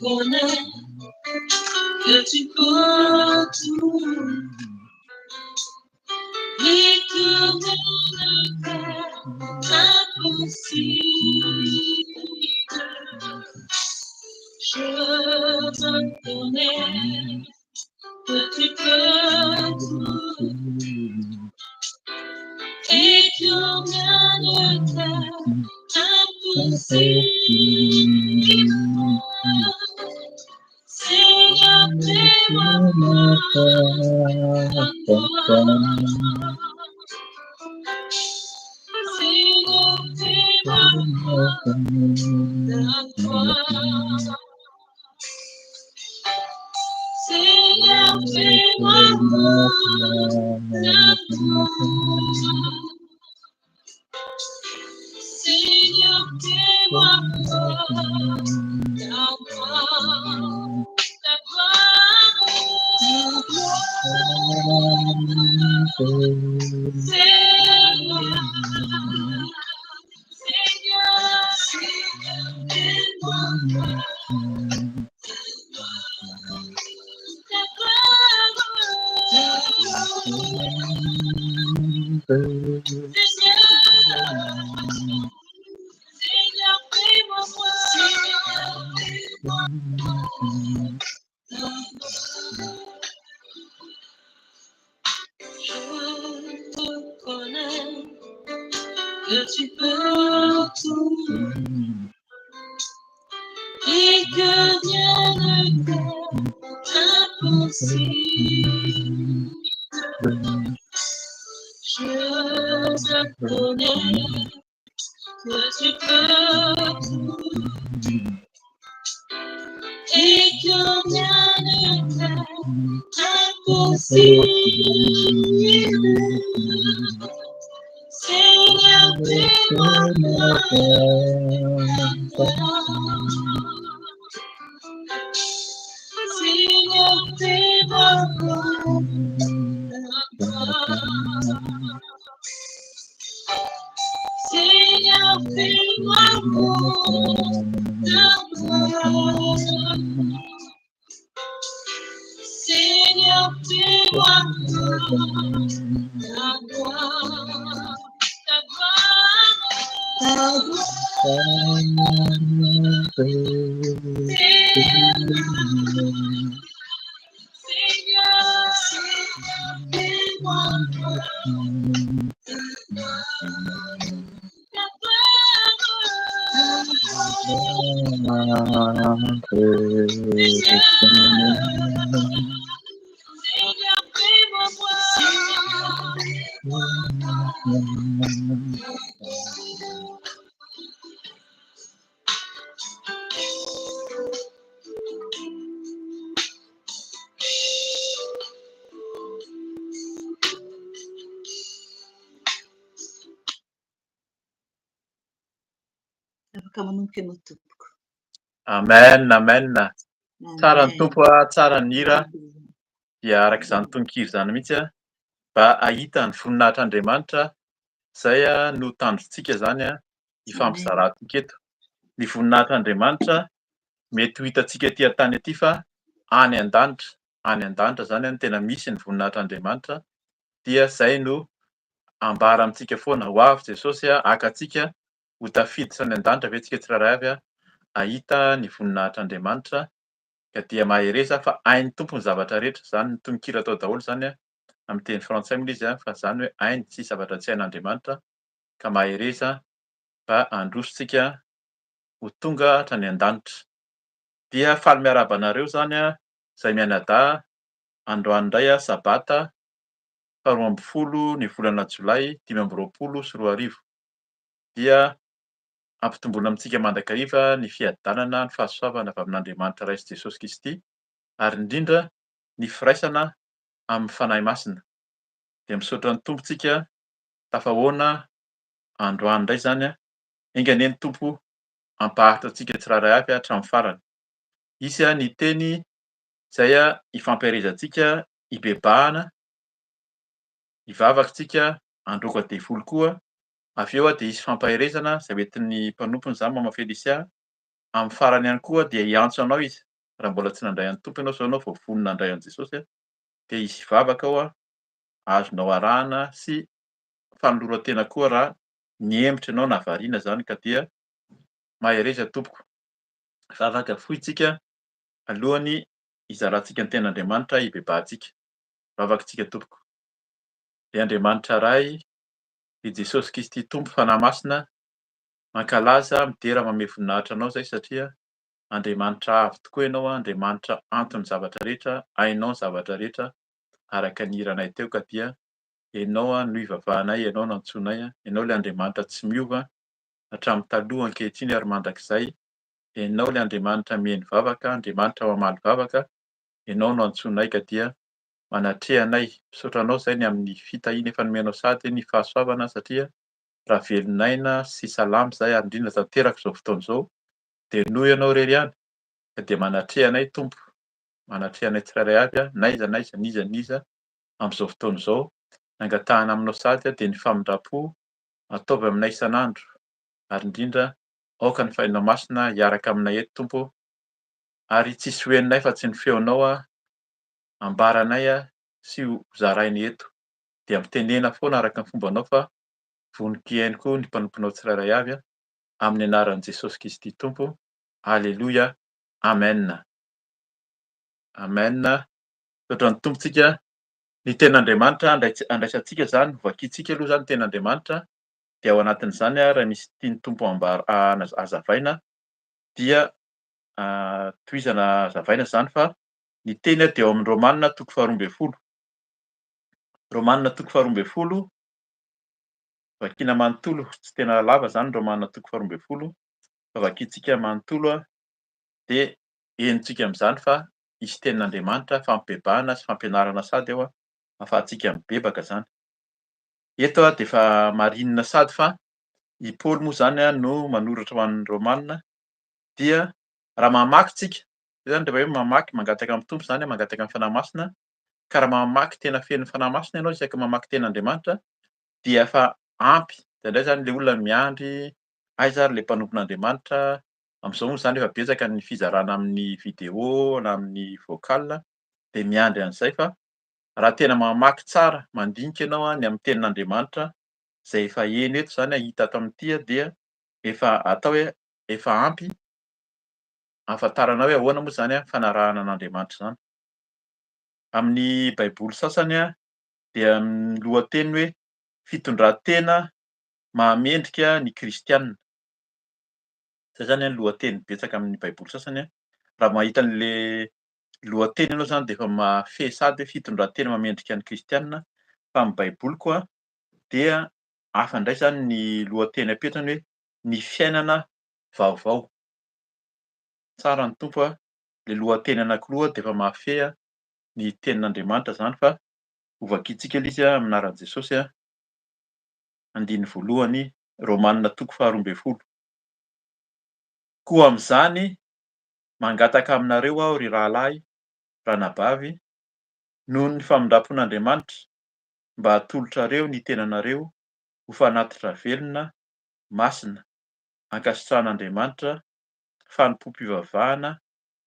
connais que tu peux tout et que rien ne t'est impossible. Je te connais que tu peux tout et que rien ne t'est impossible. Seigneur, fais-moi voir toi. Seigneur, fais-moi voir toi. Seigneur, fais-moi voir toi. Seigneur, fais-moi voir ta que tu peux tout et que rien ne t'est impossible. Je te connais que tu peux tout et que rien ne t'est impossible. Seigneur, fais-moi voir toi. Seigneur, fais-moi voir toi. Seigneur, fais-moi voir toi. Seigneur, fais-moi voir ta Amen, amen. Tsara ny tompo tsara ny hira dia arak'izany tononkiro izany mihitsy mba ahita ny voninahitran'Andriamanitra izay no tandrontsika izany hifampizaratika eto. Ny voninahitran'Andriamanitra mety ho hitantsika etỳ an-tany ety fa any an-danitra izany no tena misy ny voninahitran'Andriamanitra dia izay no ambara amintsika foana ho avy Jesosy haka antsika ho tafiditra any an-danitra ve tsika tsirairay avy ahita ny voninahitran'Andriamanitra ka dia mahereza fa hain'ny tompo ny zavatra rehetra. Izany ny tononkira atao daholo izany amin'ny teny frantsay moa izy fa izany hoe hainy tsy zavatra tsy hain'Andriamanitra ka mahereza mba handrosontsika ho tonga hatrany an-danitra. Dia faly miarahaba anareo izany izay mianadahy androany indray sabata 12 ny volana Jolay 2024. Dia ampitomboina amintsika mandrakariva ny fiadanana ny fahasoavana avy amin'Andriamanitra Ray Jesosy Kristy ary indrindra ny firaisana amin'ny fanahy masina. Dia misaotra ny tompontsika tafahoana androany indray izany engany ny tompo hampaharitra antsika tsirairay avy hatramin'ny farany. Isy ny teny izay hifampiarezantsika hibebahana, hivavakantsika handroaka devoly koa. Avy eo dia hisy fampaherezana izay hoentin'ny mpanompony izany Mama Felicia amin'ny farany ihany koa dia hiantso anao izy raha mbola tsy nandray an'ny tompo ianao zao ianao vao vonona nandray an'i Jesosy dia hisy vavaka ao azonao arahana sy fanoloran-tena koa raha niembotra ianao na variana zany ka dia mahay reza tompoko. Vavaka fohy isika alohany hizarantsika ny tenan'Andriamanitra hibebahantsika. Vavakantsika tompoko. I Andriamanitra iray, i Jesosy Kristy Tompo fanahy masina, mankalaza midera manome voninahitra anao zay satria Andriamanitra avo tokoa ianao, Andriamanitra anton'ny zavatra rehetra, hainao ny zavatra rehetra araka ny hiranay teo ka dia ianao no ivavahanay, ianao no antsoinay, ianao ilay Andriamanitra tsy miova hatramin'ny taloha ankehitriny ary mandrakizay. Ianao ilay Andriamanitra mihaino vavaka, Andriamanitra mamaly vavaka, ianao no antsoinay ka dia manatrehanay. Misaotra anao zay ny amin'ny fitahiana efa nomenao sady ny fahasoavana satria raha velonaina sy salama zahay ary indrindra tanteraka izao fotoana izao dia noho ianao irery ihany ka dia manatrehanay Tompo, manatrehanay tsirairay avy n'iza amin'izao fotoana izao. Angatahana aminao sady dia ny famindrapo ataovy aminay isan'andro ary indrindra aoka ny fahainao masina hiaraka aminay eto Tompo ary tsisy ho heninay fa tsy ny feonao ambaranay sy ho zarainy eto dia mitenena foana araka ny fombanao fa vonin-kiainoko ny mpanomponao tsirairay avy amin'ny anaran'i Jesosy Kristy Tompo. Alleluia. Amen. Amen. Saotran'ny tompontsika. Ny tenan'Andriamanitra andraisantsika zany, vakiantsika aloha zany tenan'Andriamanitra dia ao anatin'izany raha misy tiany Tompo hazavaina dia tohizana hazavaina zany fa ny teny dia ao amin'ny Romanina 12:12. Romanina 12:12 vakiana manontolo, tsy tena lava zany Romanina 12:12 fa vakiantsika manontolo dia henontsika amin'izany fa hisy tenin'Andriamanitra fampibebahana sy fampianarana sady ao ahafahantsika mibebaka zany. Eto dia efa marinina sady fa i Paoly moa zany no manoratra ho an'ny Romanina dia raha mamaky tsika zany rehefa hoe mamaky mangataka amin'ny Tompo zany, mangataka amin'ny fanahy masina ka raha mamaky tena feno fanahy masina ianao isaky mamaky tenan'Andriamanitra dia efa ampy. Indraindray zany le olona miandry aiza ary le mpanompon'Andriamanitra. Amin'izao moa zany efa betsaka ny fizarana amin'ny vidéo na amin'ny vocal dia miandry an'izay fa raha tena mamaky tsara, mandinika ianao ny amin'ny tenin'Andriamanitra zay efa heno eto zany hita ato amin'ity dia efa atao hoe efa ampy ahafantarana hoe ahoana moa zany fanarahana an'Andriamanitra zany. Amin'ny baiboly sasany dia lohateny hoe fitondran-tena mahamendrika ny kristianina. Zay zany lohateny betsaka amin'ny baiboly sasany. Raha mahita an'le lohateny ianao zany dia efa mahafehy sady hoe fitondran-tena mahamendrika ny kristianina fa amin'ny baiboly koa dia hafa indray zany ny lohateny apetrany hoe ny fiainana vaovao. Tsara ny Tompo le lohateny anankiroa dia efa mahafehy ny tenin'Andriamanitra zany fa ho vakiantsika ilay izy amin'ny anaran'i Jesosy. Andiny voalohany Romanina 12:12. Koa amin'izany mangataka aminareo aho ry rahalahy, ranabavy, noho ny famindrapon'Andriamanitra mba hatolotrareo ny tenanareo ho fanatitra velona, masina, ankasitrahan'Andriamanitra, fanompom-pivavahana,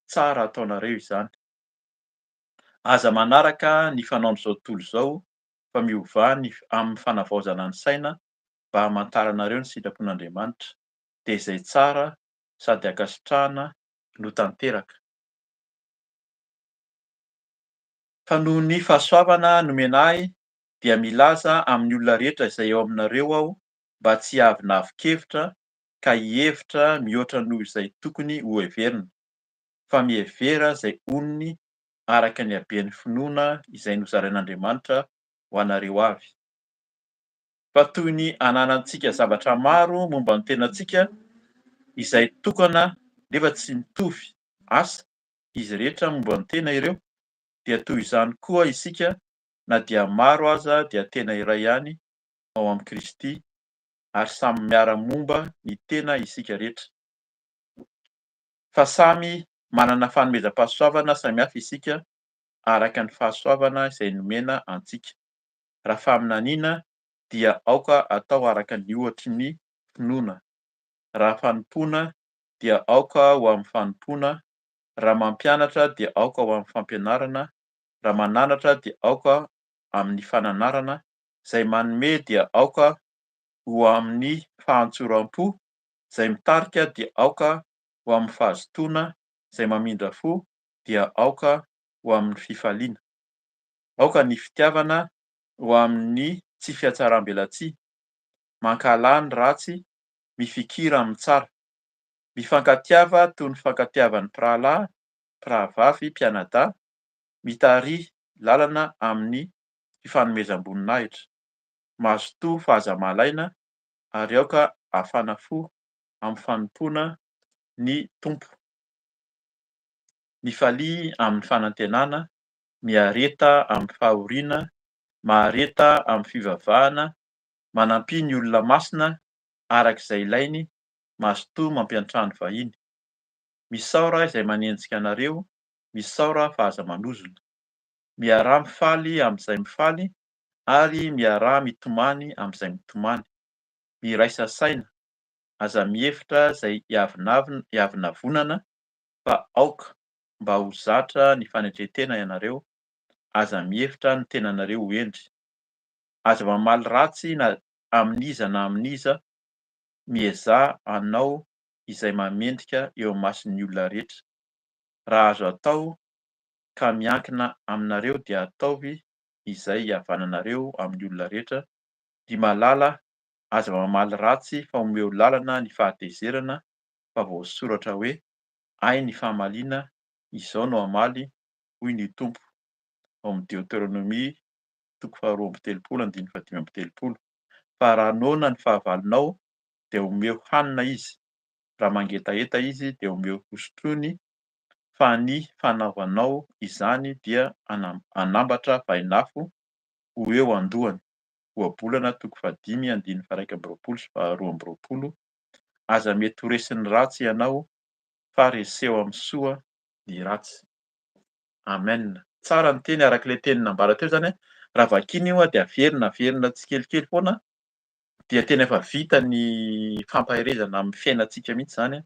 tsara ataonareo izany. Aza manaraka ny fanaon'izao tontolo izao fa miovà amin'ny fanavaozana ny saina mba hamantaranareo ny sitrapon'Andriamanitra dia izay tsara sady ankasitrahana no tanteraka. Fa noho ny fahasoavana nomena ahy dia milaza amin'ny olona rehetra izay ao aminareo aho mba tsy avy navikevitra ka hihevitra mihoatra noho izay tokony ho heverina, fa mihevera izay onony araka ny haben'ny finoana izay nozarain'Andriamanitra ho anareo avy. Fa toy ny ananantsika zavatra maro momba ny tenantsika izay tokana nefa tsy mitovy asa izy rehetra momba ny tena ireo, dia toy izany koa isika na dia maro aza dia tena iray ihany ao amin'ny Kristy ary samy miara-momba ny tena isika rehetra. Fa samy manana fanomezam-pahasoavana samihafa isika araka ny fahasoavana izay nomena antsika. Raha faminaniana dia aoka atao araka ny ohatry ny finoana. Raha fanompoana dia aoka ho amin'ny fanompoana. Raha mampianatra dia aoka ho amin'ny fampianarana, raha mananatra dia aoka amin'ny fananarana, izay manome dia aoka ho amin'ny fahantsoram-po, izay mitarika dia aoka ho amin'ny fahazotoana, izay mamindra fo dia aoka ho amin'ny fifaliana. Aoka ny fitiavana ho amin'ny tsy fiatsaram-belatsia, mankala ny ratsy, mifikira amin'ny tsara, mifankatiava toy ny fankatiavan'ny mpirahalahy, mpirahavavy, mpianadahy, mitarihy lalana amin'ny fifanomezam-boninahitra, mazotoa fahaza-malaina ary aoka hafana fo amin'ny fanompoana ny tompo. Mifalia amin'ny fanantenana, miareta amin'ny fahoriana, mahareta amin'ny fivavahana, manampy ny olona masina arak'izay ilainy, mazotoa mampiantrano vahiny. Misaora izay manenjika anareo, misaora fahaza-manozona, miarah-mifaly amin'izay mifaly ary miarah-mitomany amin'izay mitomany, miraisa saina, aza mihevitra izay hiavonavonana fa aoka mba ho zatra ny fanetretena ianareo, aza mihevitra ny tenanareo ho endry, aza mamaly ratsy na amin'iza na amin'iza, miezà hanao izay mamendrika eo amin'ny mason'ny olona rehetra. Raha azo atao ka miankina aminareo dia ataovy izay iavananareo amin'ny olona rehetra, ry malala aza mamaly ratsy fa omeo lalana ny fahatezerana, fa voasoratra hoe ay ny fahamaliana, izao no hamaly hoy ny tompo, ao amin'ny Deutéronomie 2:7-5. Fa raha noana ny fahavalonao dia omeo hanina izy, raha mangetaheta izy dia omeo hoso-trony, fa ny fanaovanao izany dia hanambatra vainafo ho eo andohany. Ohabolana 5:1-2:20. Aza mety ho resin'ny ratsy ianao, fa reseo amin'ny soa ny ratsy. Amen. Tsara ny teny arak'ilay teny nambara teo zany raha vakiana io dia averina tsikelikely foana dia tena efa vita ny fampaherezana amin'ny fiainantsika mihitsy zany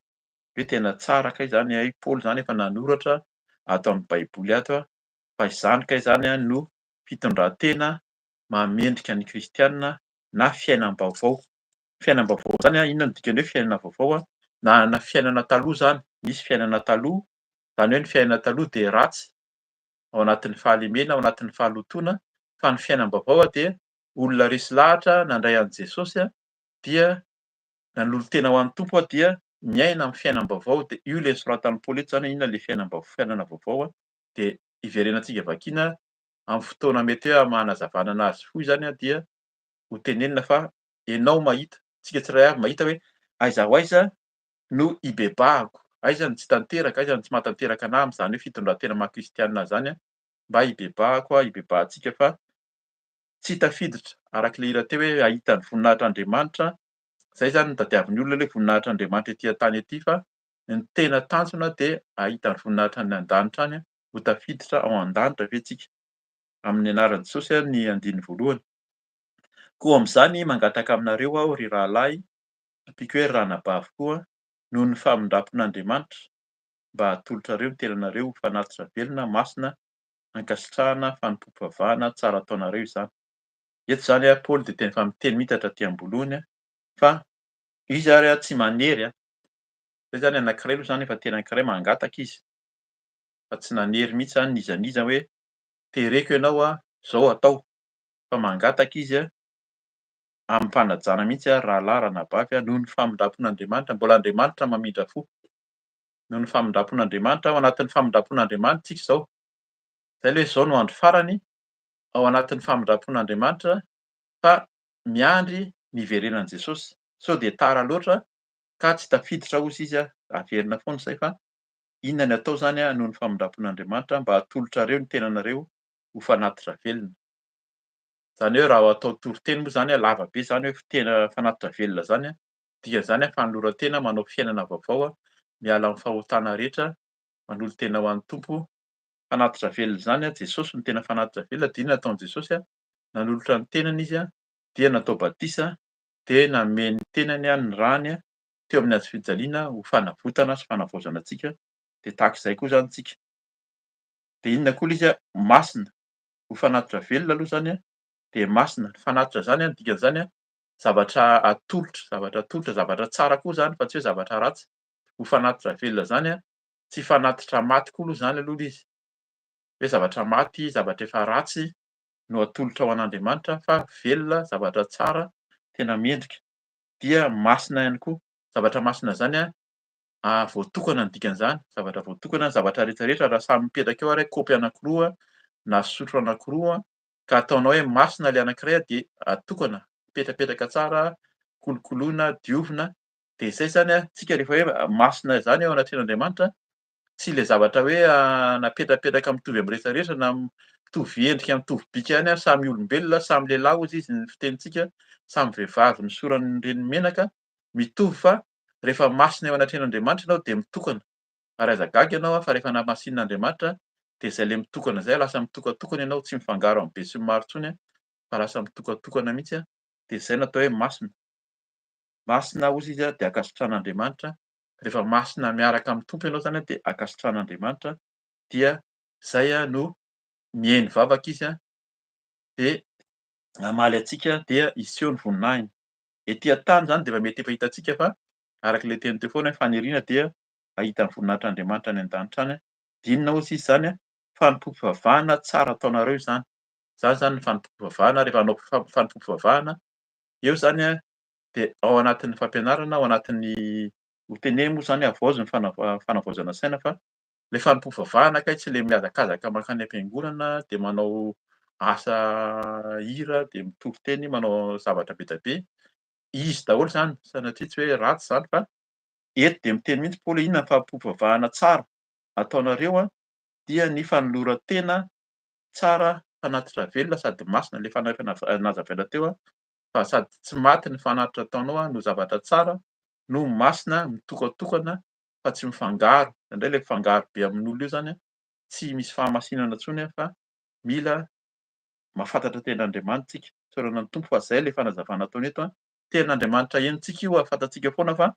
hoe tena tsara kay zany ay Paoly zany efa nanoratra ato amin'ny baiboly ato fa izany kay zany no fitondran-tena mamendrika ny kristianina na fiainam-baovao. Fiainam-baovao zany inona no dikany hoe fiainana vaovao na fiainana taloha zany, misy fiainana taloha, zany hoe ny fiainana taloha de ratsy ao anatin'ny fahalemena, ao anatin'ny fahalotoana, fa ny fiainam-baovao dia olona resy lahatra nandray an'i Jesosy dia nanolo tena ho an'ny tompo dia miaina amin'ny fiainam-baovao de io le soratan'i Paoly eto zany inona le fiainana vaovao de iverenantsika vakiana amin'ny fotoana mety hoe manazavana anazy fohy zany dia ho tenenina fa ianao mahita, tsika tsirairay avy mahita hoe aiza ho aiza no ibebahako, aiza ny tsy tanteraka, aiza ny tsy mahatanteraka anahy amin'izany hoe fitondran-tena maha-kristianina zany mba ibebahako ibebahantsika fa tsy tafiditra arak'ilay hira teo hoe ahita ny voninahitr'Andriamanitra, zay zany no tadiavin'ny olona ilay voninahitr'Andriamanitra etỳ antany ety fa ny tena tanjona de ahita ny voninahitra any an-danitra any ho tafiditra ao an-danitra ve tsika. Amin'ny anaran'i Jesosy ny andiny voalohany. Koa amin'izany mangataka aminareo aho ry rahalahy, tiako hoe ranabavy koa noho ny famindrapon'Andriamanitra mba hatolotrareo ny tenanareo ho fanatitra velona, masina, ankasitrahana fanompom-pivavahana tsara ataonareo izany. Eto zany Paoly de tena efa miteny mihitsy hatraty amboloany fa izy ary tsy manery zay zany anankiray aloha zany efa teny anankiray mangataka izy, fa tsy nanery mihitsy zany nizaniza hoe tereko ianao zao atao, fa mangataka izy amin'ny fanajana mihitsy rahalahy ranabavy noho ny famindrapon'Andriamanitra, mbola Andriamanitra mamindra fo, noho ny famindrapon'Andriamanitra, ao anatin'ny famindrapon'Andriamanitra tsika zao, zay le zao no andro farany ao anatin'ny famindrapon'Andriamanitra fa miandry ny iverenan'i Jesosy, sao de tara loatra ka tsy tafiditra hozy izy averina foana zay fa inona ny atao zany noho ny famindrapon'Andriamanitra mba hatolotrareo ny tenanareo ho fanatitra velona. Zany hoe raha atao toriteny moa zany lava be zany hoe tena fanatitra velona zany dikan'izany fanoloran-tena manao fiainana vaovao miala amin'ny fahotana rehetra, manolo tena ho an'ny tompo. Fanatitra velona zany Jesosy no tena fanatitra velona dia inona nataon'i Jesosy nanolotra ny tenany izy dia natao batisa de nanome ny tenany ny rany teo amin'ny hazofijaliana ho fanavotana sy fanavaozana antsika de tahak'izay koa zany tsika. De inona koa le izy masina, ho fanatitra velona aloha zany de masina. Fanatitra zany ny dikan'izany zavatra atolotra, zavatra tsara koa zany fa tsy hoe zavatra ratsy. Ho fanatitra velona zany tsy fanatitra maty koa aloha zany aloha le izy. Hoe zavatra maty, zavatra efa ratsy no atolotra ho an'Andriamanitra, fa velona, zavatra tsara, tena mendrika dia masina ihany koa. Zavatra masina zany voatokana ny dikan'izany, zavatra voatokana, zavatra rehetrarehetra raha samy mipetraka eo ary kaopy anankiroa na sotro anankiroa ka ataonao hoe masina le anankiray de atokana, mipetrapetraka tsara, kolokoloina, diovina. De zay zany tsika rehefa hoe masina zany ao anatren'Andriamanitra, tsy le zavatra hoe napetrapetraka mitovy am'rehetrarehetra na mitovy endrika, mitovy bika ihany samy olombelona, samy lehilahy ozy izy ny fitenintsika, samy vehivavy ny soran'ireny menaka, mitovy fa rehefa masina eo anatren'Andriamanitra ianao de mitokana. Ary aza gaga ianao fa rehefa namasin'Andriamanitra de zay le mitokana zay lasa mitokatokana ianao, tsy mifangaro am'be sy ny maro intsony fa lasa mitokatokana mihitsy de zay no atao hoe masina. Masina ozy izy de ankasitran'Andriamanitra. Rehefa masina miaraka am'Tompo ianao zany de ankasitran'Andriamanitra, dia zay no mihaino vavaka izy de hamaly antsika dia hiseho ny voninahiny. Etỳ an-tany zany de efa mety efa hitantsika fa arak'ilay teny teo foana faniriana dia ahita ny voninahitran'Andriamanitra any an-danitra any. De inona ozy izy zany fanompom-pivavahana tsara ataonareo izany. Zany zany ny fanompom-pivavahana rehefa hanao fanompom-pivavahana, eo zany de ao anatin'ny fampianarana, ao anatin'ny ho teneniny moa zany havaozy ny fanavaozana saina fa le fanompom-pivavahana kay tsy le mihazakazaka mankany am-piangonana de manao asa hira de mitovy teny, manao zavatra be dia be. Izy daholo zany, sanatria tsy hoe ratsy zany fa eto de miteny mihitsy Paoly inona ny fanompom-pivavahana tsara ataonareo dia ny fanoloran-tena tsara, fanatitra velona sady masina le nazavaina teo fa sady tsy maty ny fanatitra ataonao no zavatra tsara, no masina, mitokatokana fa tsy mifangaro. Indray le mifangaro be amin'olona io zany tsy misy fahamasinana intsony fa mila mahafantatra tenin'Andriamanitra tsika, tsoran'ny Tompo fa zay le fanazavana ataony eto tenin'Andriamanitra henontsika io ahafantatsika foana fa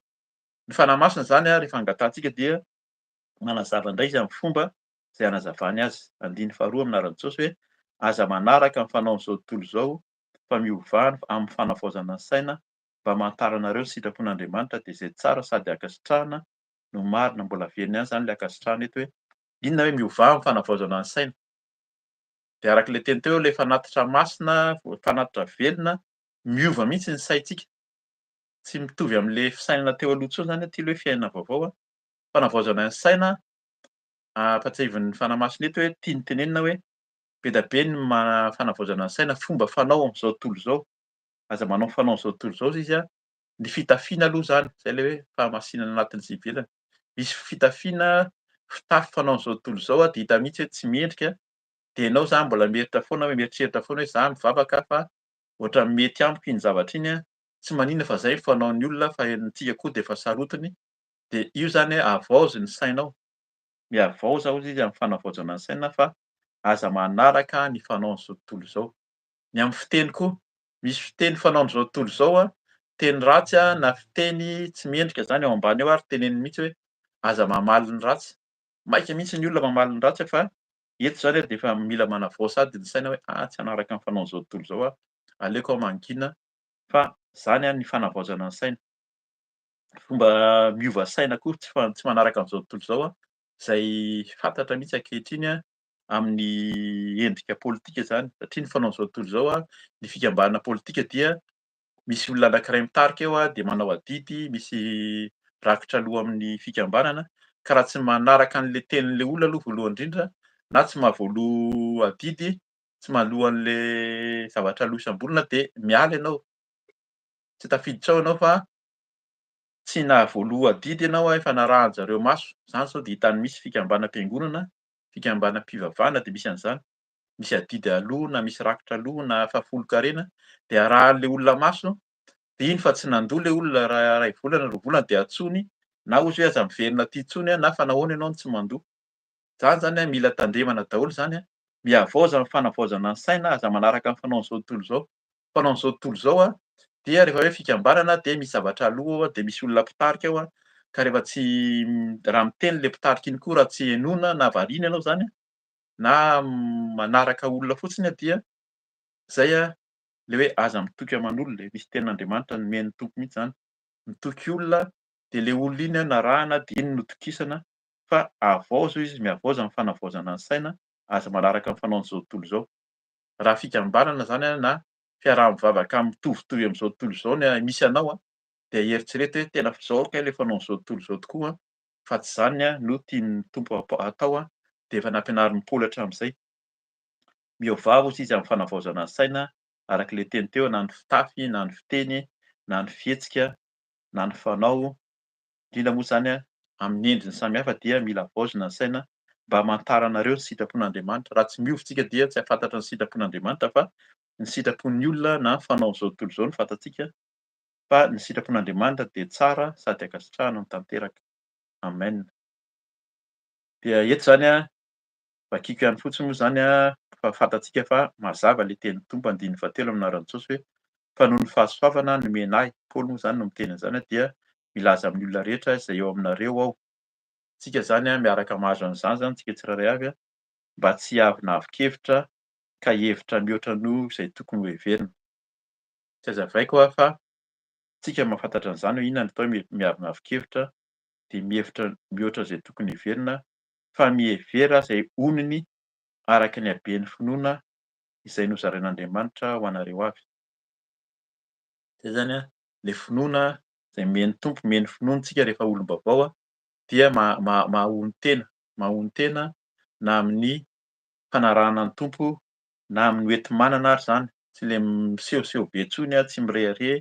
ny fanahy masina zany rehefa angatantsika dia manazava indray izy am'fomba zay hanazavany azy. Andiny faharoa amin'ny anaran'i Jesosy hoe aza manaraka amin'ny fanaon'izao tontolo izao fa miovana amin'ny fanavaozana ny saina mba hamantarana anareo ny sitrapon'Andriamanitra de zay tsara sady ankasitrahana no marina. Mbola haveriny ihany zany le ankasitrahana eto hoe inona hoe miovà amin'ny fanavaozana ny saina. De arak'ilay teny teo le fanatitra masina, fanatitra velona, miova mihitsy ny saintsika. Tsy mitovy am'le fisainana teo aloha intsony zany ty le hoe fiainana vaovao fanavaozana ny saina. Patsiavin'ny fanahy masina eto hoe tiany tenenina hoe be dia be ny fanavaozana ny saina, fomba fanao am'zao tontolo izao. Aza manao fanao am'zao tontolo izao izy ny fitafiana aloha zany, zay le hoe fahamasinana anatiny sy ivelany. Misy fitafiana, fitafy fanao am'zao tontolo izao de hita mihitsy hoe tsy mendrika, de ianao zany mbola mieritra foana hoe mieritreritra foana hoe za mivavaka fa ohatran'ny mety amiko iny zavatra iny tsy maninona fa zay fanaon'ny olona fa antsika koa de efa sarotiny. De io zany havaozy ny sainao. Mihavaoza hozy izy am'fanavaozana ny saina fa aza manaraka ny fanaon'izao tontolo izao. Ny am'fiteny koa, misy fiteny fanaon'izao tontolo izao teny ratsy na fiteny tsy mendrika zany ao ambany ao ary teneniny mihitsy hoe aza mamaly ny ratsy. Maika mihitsy ny olona mamaly ny ratsy fa eto zany de efa mila manavao sady ny saina hoe tsy hanaraka ny fanaon'izao tontolo izao aleoko mangina fa zany ny fanavaozana ny saina. Fomba miova saina koa tsy manaraka an'izao tontolo izao zay fantatra mihitsy ankehitriny amin'ny endrika pôlitika zany satria ny fanaon'izao tontolo izao ny fikambanana pôlitika dia misy olona anankiray mitarika eo de manao adidy, misy rakitra loha amin'ny fikambanana ka raha tsy manaraka an'le tenin'le olona aloha voalohany indrindra na tsy mahavoalo adidy, tsy mahaloa an'le zavatra aloha isam-bolona de miala ianao. Tsy tafiditra ao ianao fa tsy nahavoalo adidy ianao efa narahan-jareo maso. Zany zao de hitany misy fikambanam-piangonana, fikambanam-pivavahana de misy an'izany. Misy adidy aloha na misy rakitra aloha na fahafolo-karena de arahan'le olona maso de iny fa tsy nandoa le olona ray volana, roa volana de antsony na ozy hoe aza miverina aty intsony na fa nahoana ianao no tsy mandoa. Zany zany mila tandremana daholo zany mihavaoza amin'ny fanavaozana ny saina, aza manaraka amin'ny fanaon'izao tontolo izao. Fanaon'izao tontolo izao dia rehefa hoe fikambanana de misy zavatra aloha ao de misy olona mpitarika ao Ka rehefa tsy raha miteny le mpitarika iny koa raha tsy henoina na variana ianao zany na manaraka olona fotsiny dia zay le hoe aza mitoky aman'olona, misy tenin'Andriamanitra nomen'ny Tompo mihitsy zany. Mitoky olona de le olona iny narahana de iny notokisana fa havaozo izy, mihavaoza amin'ny fanavaozana ny saina, aza manaraka amin'ny fanaon'izao tontolo izao. Raha fikambanana zany na fiaraha-mivavaka mitovitovy amin'izao tontolo izao no misy anao de eritrereto hoe tena zao kay le fanaon'izao tontolo izao tokoa fa tsy zany no tian'ny Tompo atao de efa nampianarin'ny Paoly hatramin'izay. Miovava hozy izy amin'ny fanavaozana ny saina arak'ilay teny teo na ny fitafy, na ny fiteny, na ny fihetsika, na ny fanao. Indrindra moa zany amin'ny endriny samihafa dia mila havaozina ny saina mba hamantara anareo ny sitrapon'Andriamanitra. Raha tsy miova isika dia tsy hahafantatra ny sitrapon'Andriamanitra fa ny sitrapon'ny olona na ny fanaon'izao tontolo izao no fantatsika fa ny sitrapon'Andriamanitra de tsara sady ankasitrahana tanteraka. Amen. Dia eto zany vakiako ihany fotsiny moa zany fa fantatsika fa mazava le tenin'ny Tompo andininy fahatelo amin'ny anaran'i Jesosy hoe fa noho ny fahasoavana nomen'ahy, Paoly moa zany no miteny an'izany dia milaza amin'ny olona rehetra izay eo aminareo aho. Tsika zany miaraka mahazo an'izany zany tsika tsirairay avy mba tsy avy nahavikevitra ka hevitra mihoatra noho izay tokony ho heverina. Tsy hazavaiko fa tsika mahafantatra an'izany hoe inona no atao miavy nahavikevitra de mihevitra mihoatra izay tokony heverina fa mihevera izay onony araka ny haben'ny finoana izay nozarain'Andriamanitra ho anareo avy. Zay zany le finoana izay nomen'ny Tompo, omeny finoana tsika rehefa olom-baovao dia mahony tena na amin'ny fanarahana ny Tompo na amin'ny hoeti-manana ary zany, tsy le misehoseho be intsony tsy mirehareha.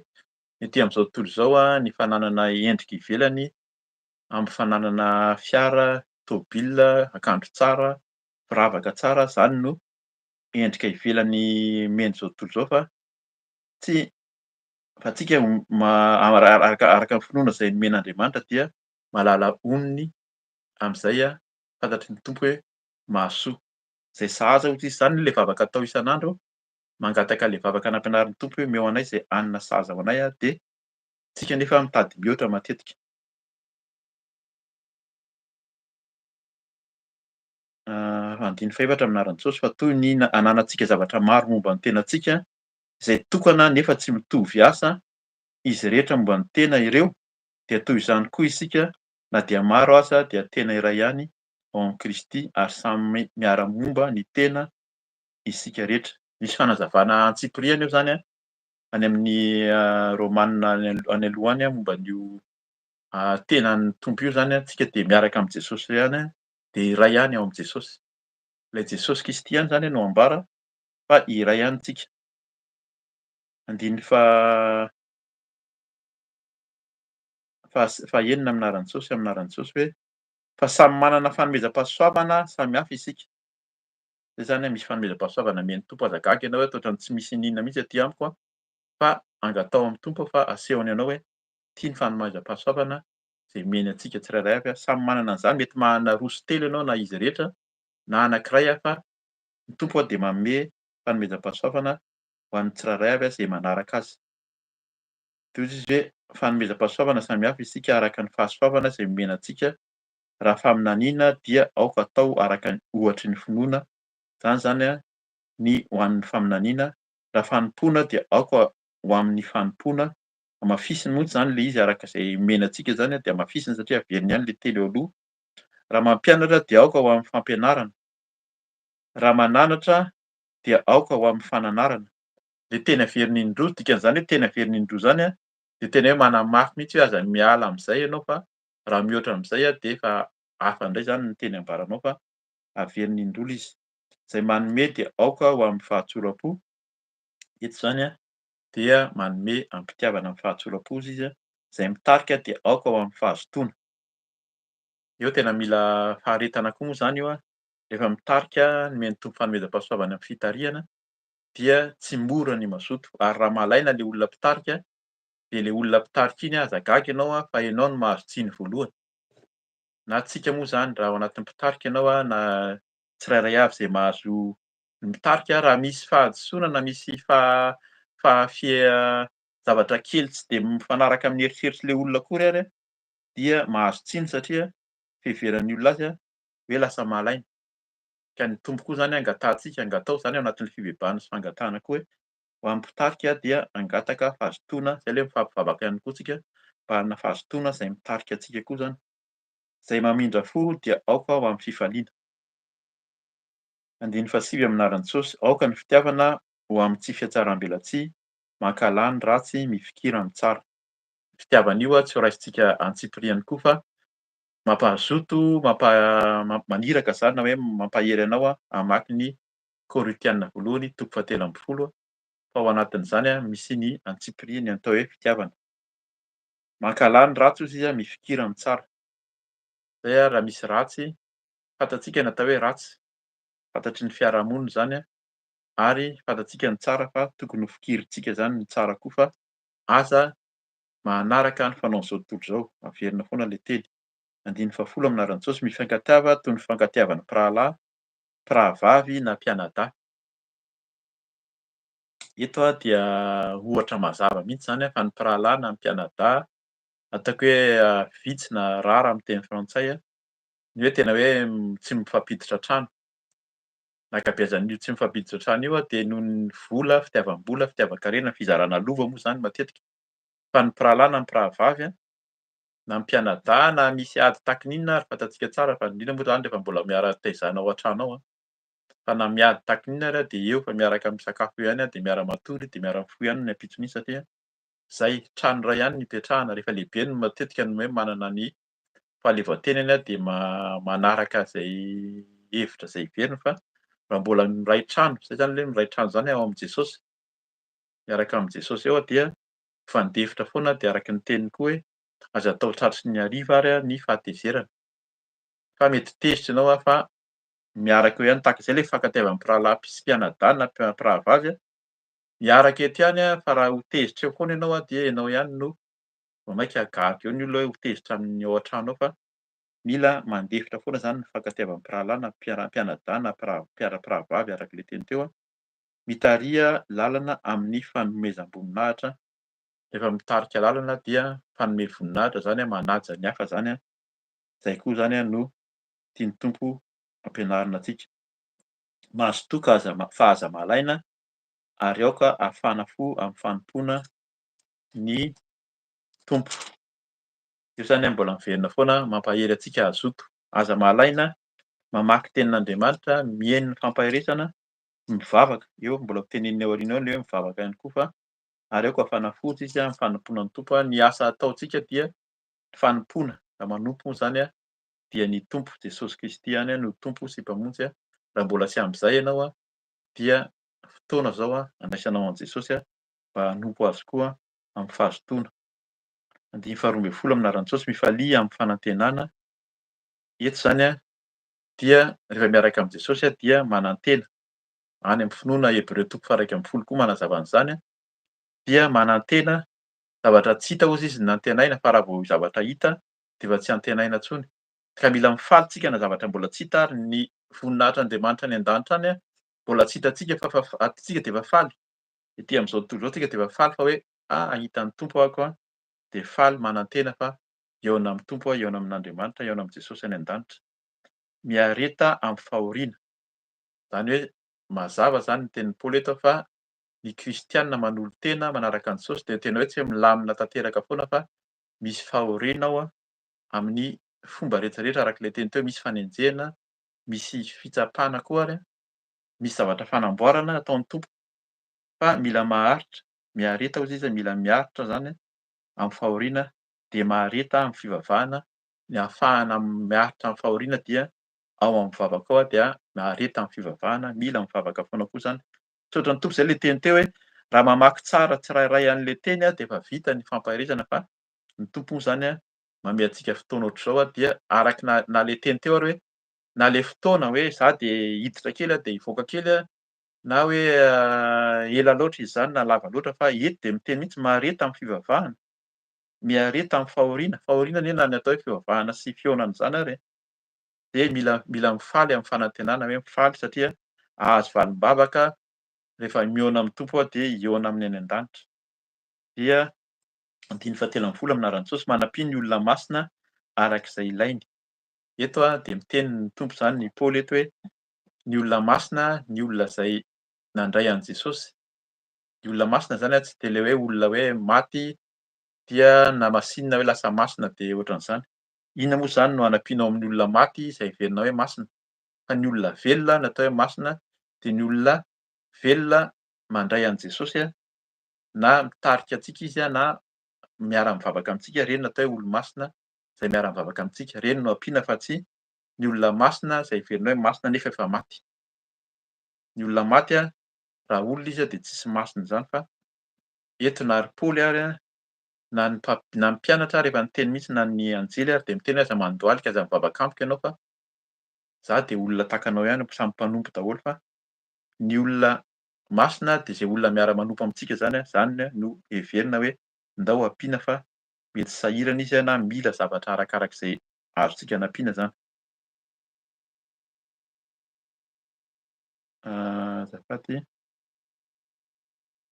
Ety amin'izao tontolo izao ny fananana endrika ivelany amin'ny fananana fiara, tômôbila, akanjo tsara, firavaka tsara zany no endrika ivelany men'izao tontolo izao fa tsy fa tsika araka ny finoana izay nomen'Andriamanitra dia mahalala onony amin'izay fantatry ny Tompo hoe mahasoa. Zay sahaza hozy izy zany le vavaka atao isan'andro, mangataka le vavaka nampianarin'ny Tompo hoe omeo anay izay hanina sahaza ho anay de tsika nefa mitady mihoatra matetika. Andiny fahaefatra amin'ny anaran'i Jesosy fa toy ny ananantsika zavatra maro momba ny tenantsika izay tokana nefa tsy mitovy asa izy rehetra momba ny tena ireo dia toy izany koa isika na dia maro aza dia tena iray ihany ao amin'ny Kristy ary samy miara-momba ny tena isika rehetra. Misy fanazavana an-tsipiriana eo zany any amin'ny Rômanina any aloha any momba an'io tenan'ny Tompo io zany tsika de miaraka amin'i Jesosy ihany de iray ihany ao amin'i Jesosy. Ilay Jesosy Kristy ihany zany no ambara fa iray ihany tsika. Andiny fahaenina amin'ny anaran'i Jesosy amin'ny anaran'i Jesosy hoe fa samy manana fanomezam-pahasoavana samihafa isika. Zay zany misy fanomezam-pahasoavana men'ny Tompo aza gaga ianao hoe toa tsy misy ninona mihitsy aty amiko fa angatao amin'ny Tompo fa asehony anao hoe ity ny fanomezam-pahasoavana izay omeny antsika tsirairay avy samy manana an'izany. Mety manana roa sy telo ianao na izy rehetra na anankiray fa ny Tompo de manome fanomezam-pahasoavana ho an'ny tsirairay avy izay manaraka azy. De hoy izy hoe fanomezam-pahasoavana samihafa isika araka ny fahasoavana izay omena antsika. Raha faminaniana dia aoka atao araka ny ohatry ny finoana. Zany zany ny ho an'ny faminaniana. Raha fanompoana dia aoka ho amin'ny fanompoana. Hamafisiny moa zany le izy araka izay omena antsika zany de hamafisiny satria averiny ihany le teny eo aloha. Raha mampianatra dia aoka ho amin'ny fampianarana. Raha mananatra dia aoka ho amin'ny fananarana. Le teny averiny indroa dikan'izany hoe teny averiny indroa zany de tena hoe manamafy mihitsy hoe aza miala amin'izay ianao fa raha mihoatra amin'izay de efa hafa indray zany ny teny ambaranao fa averiny indroa izy. Izay manome dia aoka ho amin'ny fahatsoram-po. Eto zany dia manome am-pitiavana amin'ny fahatsoram-po izy izay mitarika dia aoka ho amin'ny fahazotoana. Eo tena mila faharetana koa moa zany io rehefa mitarika nomen'ny Tompo fanomezam-pahasoavana amin'ny fitariana dia tsy mora ny mazoto ary raha malaina le olona mpitarika de le olona mpitarika iny aza gaga ianao fa ianao no mahazo tsiny voalohany. Na tsika moa zany raha ao anatin'ny mpitarika ianao na tsirairay avy izay mahazo mitarika raha misy fahadisoana na misy zavatra kely tsy de mifanaraka amin'ny eritreritry le olona akory ary dia mahazo tsiny satria fiheveran'ny olona azy hoe lasa malaina. Ka ny tompo koa zany angatantsika angatao zany ao anatin'ny fivavahana sy fangatahana koa hoe ho an'ny mpitarika dia angataka fahazotoana zay le mifampivavaka ihany koa tsika mba hanana fahazotoana zay mitarika antsika koa zany. Zay mamindra fo dia aoka ho amin'ny fifaliana. Andiny fasivy amin'ny anaran'i Jesosy, aoka ny fitiavana ho amin'ny tsy fiatsaram-belatsia, mankalà ny ratsy, mifikira amin'ny tsara. Fitiavan'io tsy ho raisintsika antsipiriany koa fa mampahazoto, maniraka zany na hoe mampahery anao hamaky ny Korinthiana voalohany toko fahatelo amby folo fa ao anatin'izany misy ny antsipiria ny atao hoe fitiavana. Mankalà ny ratsy hozy izy mifikira amin'ny tsara. Zay raha misy ratsy fantatsika ny atao hoe ratsy, fantatry ny fiarahamonina zany ary fantatsika ny tsara fa tokony ho fikirintsika zany ny tsara koa fa aza manaraka ny fanaon'izao tontolo izao, averina foana le teny. Andiny fahafolo amin'ny anaran'i Jesosy, mifankatiava toy ny fifankatiavan'ny mpirahalahy, mpirahavavy na mpianadahy. Eto dia ohatra mazava mihitsy zany fa ny mpirahalahy na ny mpianadahy ataoko hoe vitsy na rara amin'ny teny frantsay ny hoe tena hoe tsy mifampiditra trano. Ankabeazan'io tsy mifampiditra trano io de nohon'ny vola, fitiavam-bola, fitiavan-karena, fizarana lova moa zany matetika. Fa ny mpirahalahy na ny mpirahavavy na ny mpianadahy na misy ady takin'inona ary fantatsika tsara fa indrindra moa zany rehefa mbola miara-taizana ao an-trano ao fa na miady takin'inona ary de eo fa miaraka misakafo eo ihany de miara-matory de miara-mifoha ihany ny ampitson'iny satria zay trano iray ihany no ipetrahana. Rehefa lehibe no matetika no hoe manana ny fahaleovan-tenany de manaraka zay hevitra zay heveriny fa raha mbola miray trano, zay zany le miray trano zany ao amin' Jesosy, miaraka amin' Jesosy eo dia mifandefitra foana de araky ny teniny koa hoe aza atao tratry ny hariva ary ny fahatezerana. Fa mety tezitra ianao fa miaraka eo ihany tahaka izay le fifankatiavan'ny mpirahalahy sy mpianadahy na mpirahavavy miaraka eto ihany fa raha ho tezitra eo foana ianao de ianao ihany no vao maika hagaka eo ny olona hoe ho tezitra amin'ny ao an-trano ao fa mila mandefitra foana zany ny fifankatiavan'ny mpirahalahy na mpianadahy na mpirahavavy araka le teny teo mitaria lalana amin'ny fanomezam-boninahitra. Rehefa mitarika lalana dia fanome voninahitra zany manaja ny hafa zany zay koa zany no tiany Tompo ampianarina antsika. Mazotoa fa aza malaina ary aoka hafana fo amin'ny fanompoana ny Tompo. Io zany mbola miverina foana mampahery antsika hazoto. Aza malaina mamaky tenin'Andriamanitra, mihaino ny fampahiresana, mivavaka eo mbola teneniny ao aoriana eo ny hoe mivavaka ihany koa fa ary aoka hafana fo izy amin'ny fanompoana ny Tompo. Ny asa ataontsika dia ny fanompoana, raha manompo zany dia ny Tompo Jesosy Kristy ihany no Tompo sy mpamonjy. Raha mbola tsy amin'izay ianao dia fotoana zao andraisanao an' Jesosy mba hanompo azy koa amin'ny fahazotoana. Andiny faharoa ambin'ny folo amin'ny anaran'i Jesosy, mifalia amin'ny fanantenana. Eto zany dia rehefa miaraka amin' Jesosy dia manantena. Any amin'ny finoana Hebreo toko faha 1 koa manazava an'izany dia manantena zavatra tsy hita hozy izy no antenaina fa raha vao zavatra hita de efa tsy antenaina intsony. Ka mila mifaly tsika na zavatra mbola tsy hita ary ny voninahitr'Andriamanitra any an-danitra any mbola tsy hitantsika fa atsika de efa faly. Ety amin'izao tontolo izao tsika de efa faly fa hoe ahita ny Tompo ahako de faly manantena fa eo amin'ny Tompo eo amin'Andriamanitra, eo amin' Jesosy any an-danitra. Miareta amin'ny fahoriana. Zany hoe mazava zany ny tenin'ny Paoly eto fa ny kristianina manolo-tena manaraka an'i Jesosy de tena hoe tsy hoe milamina tanteraka foana fa misy fahoriana ao amin'ny fomba rehetra rehetra araka le teny teo. Misy fanenjehana, misy fitsapana koa ary misy zavatra fanamboarana ataon'ny Tompo fa mila maharitra, miareta hozy izy mila miaritra zany amin'ny fahoriana de mahareta amin'ny fivavahana. Ny ahafahana miaritra amin'ny fahoriana dia ao amin'ny mivavaka ao dia mahareta amin'ny fivavahana, mila mivavaka foana koa zany. Tsy ohatran'ny Tompo izay le teny teo hoe raha mamaky tsara tsirairay an'le teny de efa vita ny fampahiresana fa ny Tompo moa zany manome antsika fotoana ohatr'izao dia araky na le teny teo ary hoe na le fotoana hoe za de hiditra kely de hivoaka kely na hoe ela loatra izy zany na lava loatra fa eto de miteny mihitsy mahareta amin'ny fivavahana, mihareta amin'ny fahoriana. Fahoriana anie na ny atao hoe fivavahana sy fihaonana zany ary de mila mifaly amin'ny fanantenana hoe mifaly satria ahazo valim-bavaka rehefa mihaona amin'ny Tompo de hihaona aminy any an-danitra. Dia andiny fahatelo amby folo amin'ny anaran'i Jesosy, manampiany ny olona masina arak'izay ilainy. Eto dia miteny ny Tompo izany ny Paoly eto hoe ny olona masina, ny olona izay nandray an'i Jesosy. Ny olona masina zany tsy de le hoe olona hoe maty dia na masinina hoe lasa masina de ohatran'izany. Inona moa izany no hanampianao amin'ny olona maty izay heverina hoe masina? Fa ny olona velona no atao hoe masina, de ny olona velona mandray an'i Jesosy na mitarika antsika izy na miara-mivavaka amintsika, reny no atao hoe olo-masina izay miara-mivavaka amintsika. Reny no ampiana fa tsy ny olona masina izay heverina hoe masina nefa efa maty. Ny olona maty raha olona izy de tsisy masina zany fa eto na ry Paoly ary na ny mpianatra rehefa niteny mihitsy na ny anjely ary de miteny hoe aza mandohalika, aza mivavaka amiko ianao fa za de olona tahaka anao ihany, samy mpanompo daholo fa ny olona masina de zay olona miara-manompo amintsika zany no heverina hoe ndao ampiana fa mety sahirana izy na mila zavatra arakarak'izay azontsika nampiana zany. Azafady,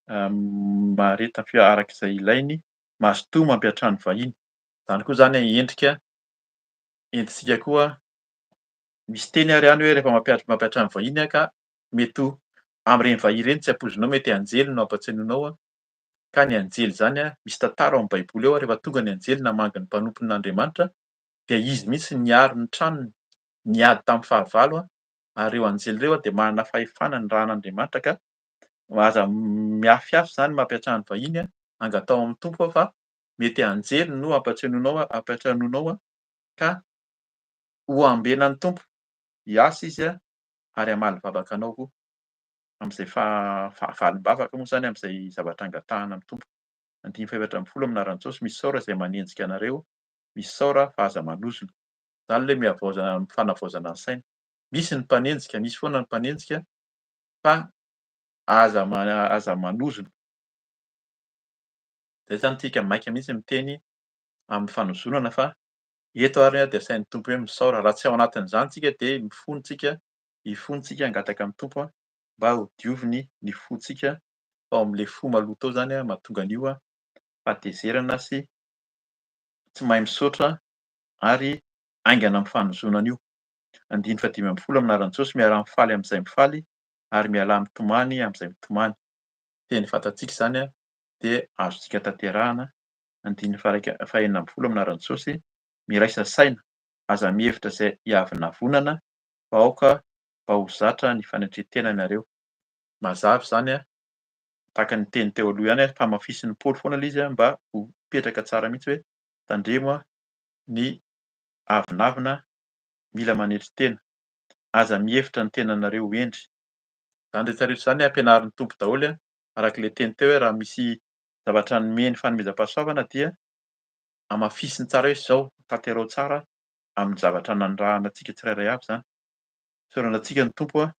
mareta arak'izay ilainy, mazotoa mampihatrano vahiny. Zany koa zany endrisika koa misy teny ary ihany hoe rehefa mampihatrano vahiny ka mety ho amin'ireny vahiny ireny tsy ampoizinao, mety anjely no ampatsenoinao ka ny anjely zany misy tantara ao am-baiboly ao rehefa tonga ny anjely namangy ny mpanompon'Andriamanitra dia izy mihitsy niaro ny tranony, niady tamin'ny fahavalo ary ireo anjely ireo de manana fahefana ny raha an'Andriamanitra ka aza mihafiafy zany mampihatrano vahiny angatao amin'ny Tompo fa mety anjely no ampatsenoinao ka ho ambenan'ny Tompo hiasa izy ary hamaly vavaka anao koa amin'izay valim-bavaka moa zany amin'izay zavatra angatahana amin'ny Tompo. 5:11 amin'ny Larantsosy misy saora izay manenjika anareo, misy saora fa aza manozona. Zany le fanavaozana ny saina. Misy ny mpanenjika, misy foana ny mpanenjika fa aza manozona. Zay zany tsika maika mihitsy miteny amin'ny fanozonana fa eto ary de sain'ny Tompo hoe misaora, raha tsy ao anatin'izany tsika de hifontsika hangataka amin'ny Tompo mba ho dioviny ny fontsika ao amin'le fo maloto ao zany mahatonga an'io fahatezerana sy tsy mahay misaotra ary aingana amin'ny fanozonana io. 5:15 amin'ny Larantsosy miara-mifaly amin'izay mifaly ary miala mitomany amin'izay mitomany. Teny fantatsika zany de azontsika tanterahana. 6:40 amin'ny Larantsosy miraisa saina, aza mihevitra izay hiavonavonana fa aoka mba ho zatra ny fanatretena ianareo. Mazava zany tahaka ny teny teo aloha ihany famafisin'ny Paoly foana le izy mba ho hipetraka tsara mihitsy hoe tandremo ny avinavina, mila manetri-tena, aza mihevitra ny tenanareo endry. Zany rehetra rehetra zany ampianarin'ny Tompo daholo arak'ilay teny teo hoe raha misy zavatra nomeny fanomezam-pahasoavana dia hamafisiny tsara hoe zao tanterao tsara amin'ny zavatra nandrahana antsika tsirairay avy zany. Isaorana antsika ny Tompo.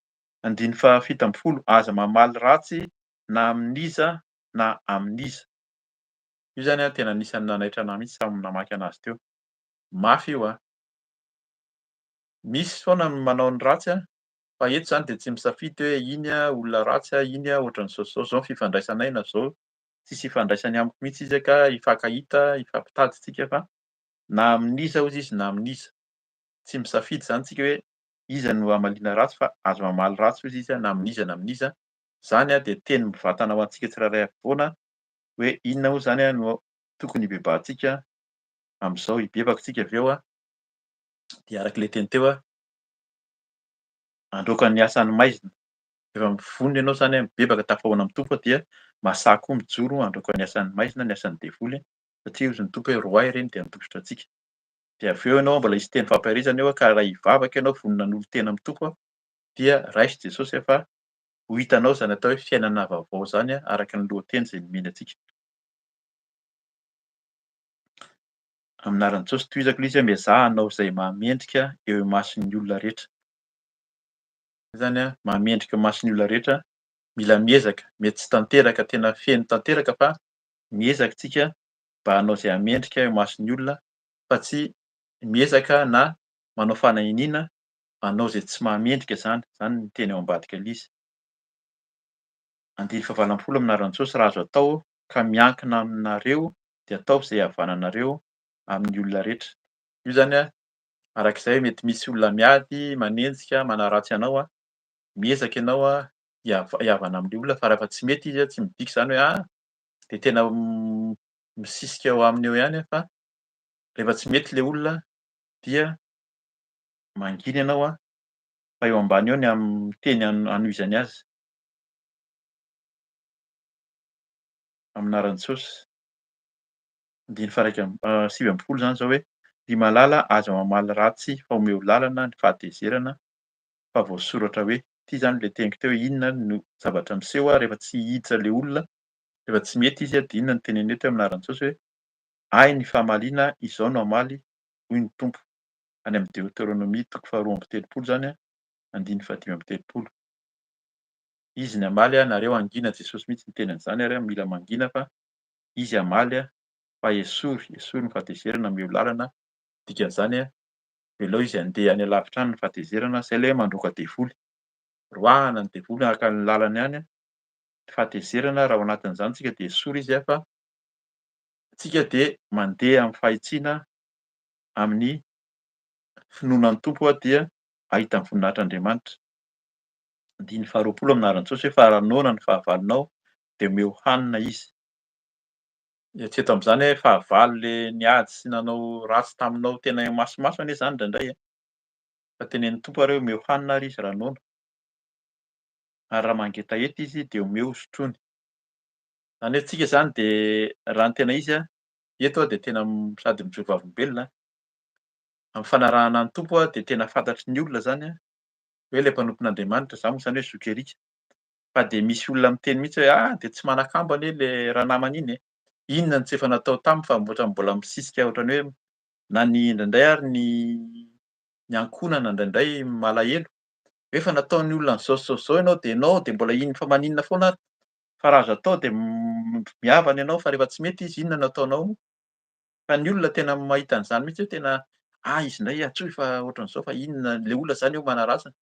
5:17 aza mamaly ratsy na amin'iza na amin'iza. Io zany tena anisan'ny nanaitra anahy mihitsy namaky anazy teo. Mafy io Misy foana ny manao ny ratsy fa eto zany de tsy misafidy hoe iny olona ratsy, iny ohatran'izao zao ny fifandraisanay na zao tsisy ifandraisany amiko mihitsy izy ka hifankahita, hifampitady tsika fa na amin'iza ozy izy na amin'iza. Tsy misafidy zany tsika hoe iza no hamaliana ratsy fa azo mamaly ratsy ozy izy na amin'iza na amin'iza. Zany de teny mivantana ho antsika tsirairay avy foana hoe inona moa zany no tokony hibebahantsika amin'izao. Hibebaka tsika avy eo dia arak'ilay teny teo androaka ny asan'ny maizina. Rehefa vonona ianao zany mibebaka tafahoana amin'ny Tompo dia masaky koa mijoro androaka ny asan'ny maizina, ny asan'ny devoly satria hozy ny Tompo hoe roay ireny dia atolotra antsika. De avy eo ianao mbola hisy teny fampiarizana eo ka raha hivavaka ianao vonona an'olo-tena amin'ny Tompo dia raisy Jesosy fa ho hitanao zany atao hoe fiainana vaovao zany araka ny lohateny izay nomeny antsika. Amin'ny Larantsosy tohizako ilay izy miazaha anao izay mahamendrika eo imason'ny olona rehetra. Zany mahamendrika mason'ny olona rehetra, mila miezaka, mety tsy tanteraka tena feno tanteraka fa miezaka tsika mba hanao izay hamendrika eo imason'ny olona fa tsy miezaka na manao fanahiniana hanao izay tsy mahamendrika zany, zany ny teny ao ambadika an'ilay izy. 5:20 amin'ny Larantsosy raha azo atao ka miankina aminareo dia atao izay havananareo amin'ny olona rehetra. Io zany arak'izay mety misy olona miady, manenjika, manaratsy anao miezaka ianao hiavana amin'le olona fa rehefa tsy mety izy tsy midika izany hoe de tena misisika eo aminy eo ihany fa rehefa tsy mety le olona dia mangina ianao fa eo ambany eo ny teny hanohizany azy amin'anaran'i Jesosy. Andiny faha sivy amby folo zany zao hoe: "Ny mahalala aza mamaly ratsy fa omeo lalana ny fahatezerana." Fa voasoratra hoe ity zany le teniko teo hoe inona no zavatra miseho rehefa tsy hiditra le olona, rehefa tsy mety izy de inona no teneniny eto amin'anaran'i Jesosy hoe: "Ahy ny fahamaliana, izao no hamaly, hoy ny Tompo." Any amin'ny Deutéronomie toko faharoa amby telopolo zany andiny fahadimy amby telopolo. Izy ny hamaly nareo angina, Jesosy mihitsy ny teny an'izany ary mila mangina fa izy hamaly fa esory ny fahatezerana omeo lalana. Dikan'izany velao izy handeha any alavitra any ny fahatezerana, zay le mandroaka devoly. Roahana ny devoly araka ny lalany any, fahatezerana raha ao anatin'izany tsika de esory izy fa tsika de mandeha amin'ny fahitsiana amin'ny finoanan'ny Tompo dia ahita ny voninahitran'Andriamanitra. Andiny faharoapolo amin'anaran'i Jesosy hoe: "Fa raha noana ny fahavalonao de omeo hanina izy." Eritrereto amin'izany hoe fahavalo le niady sy nanao ratsy taminao tena masimaso anie zany indraindray fa tenenin'ny Tompo ary hoe omeo hanina ary izy raha noana. Ary raha mangetaheta izy de omeo sotroiny. Zany hoe tsika zany de raha ny tena izy eto de tena sady mijoro vavolombelona. Amin'ny fanarahana ny Tompo de tena fantatry ny olona zany hoe le mpanompon'Andriamanitra zany moa zany hoe zokerika. Fa de misy olona miteny mihitsy hoe de tsy manan-kambo anie le ranamana iny Inona no tsy efa natao taminy fa ohatrany mbola misisika ohatrany hoe na ny indraindray ary ny ankonana indraindray malahelo. Efa nataon'ny olona an'izao sy ianao de mbola fa maninona foana ary? Fa raha azo atao de mihavana ianao fa rehefa tsy mety izy inona no ataonao? Fa ny olona tena mahita an'izany mihitsy hoe tena izy indray tsoy fa ohatran'izao fa inona le olona zany io manaratsina.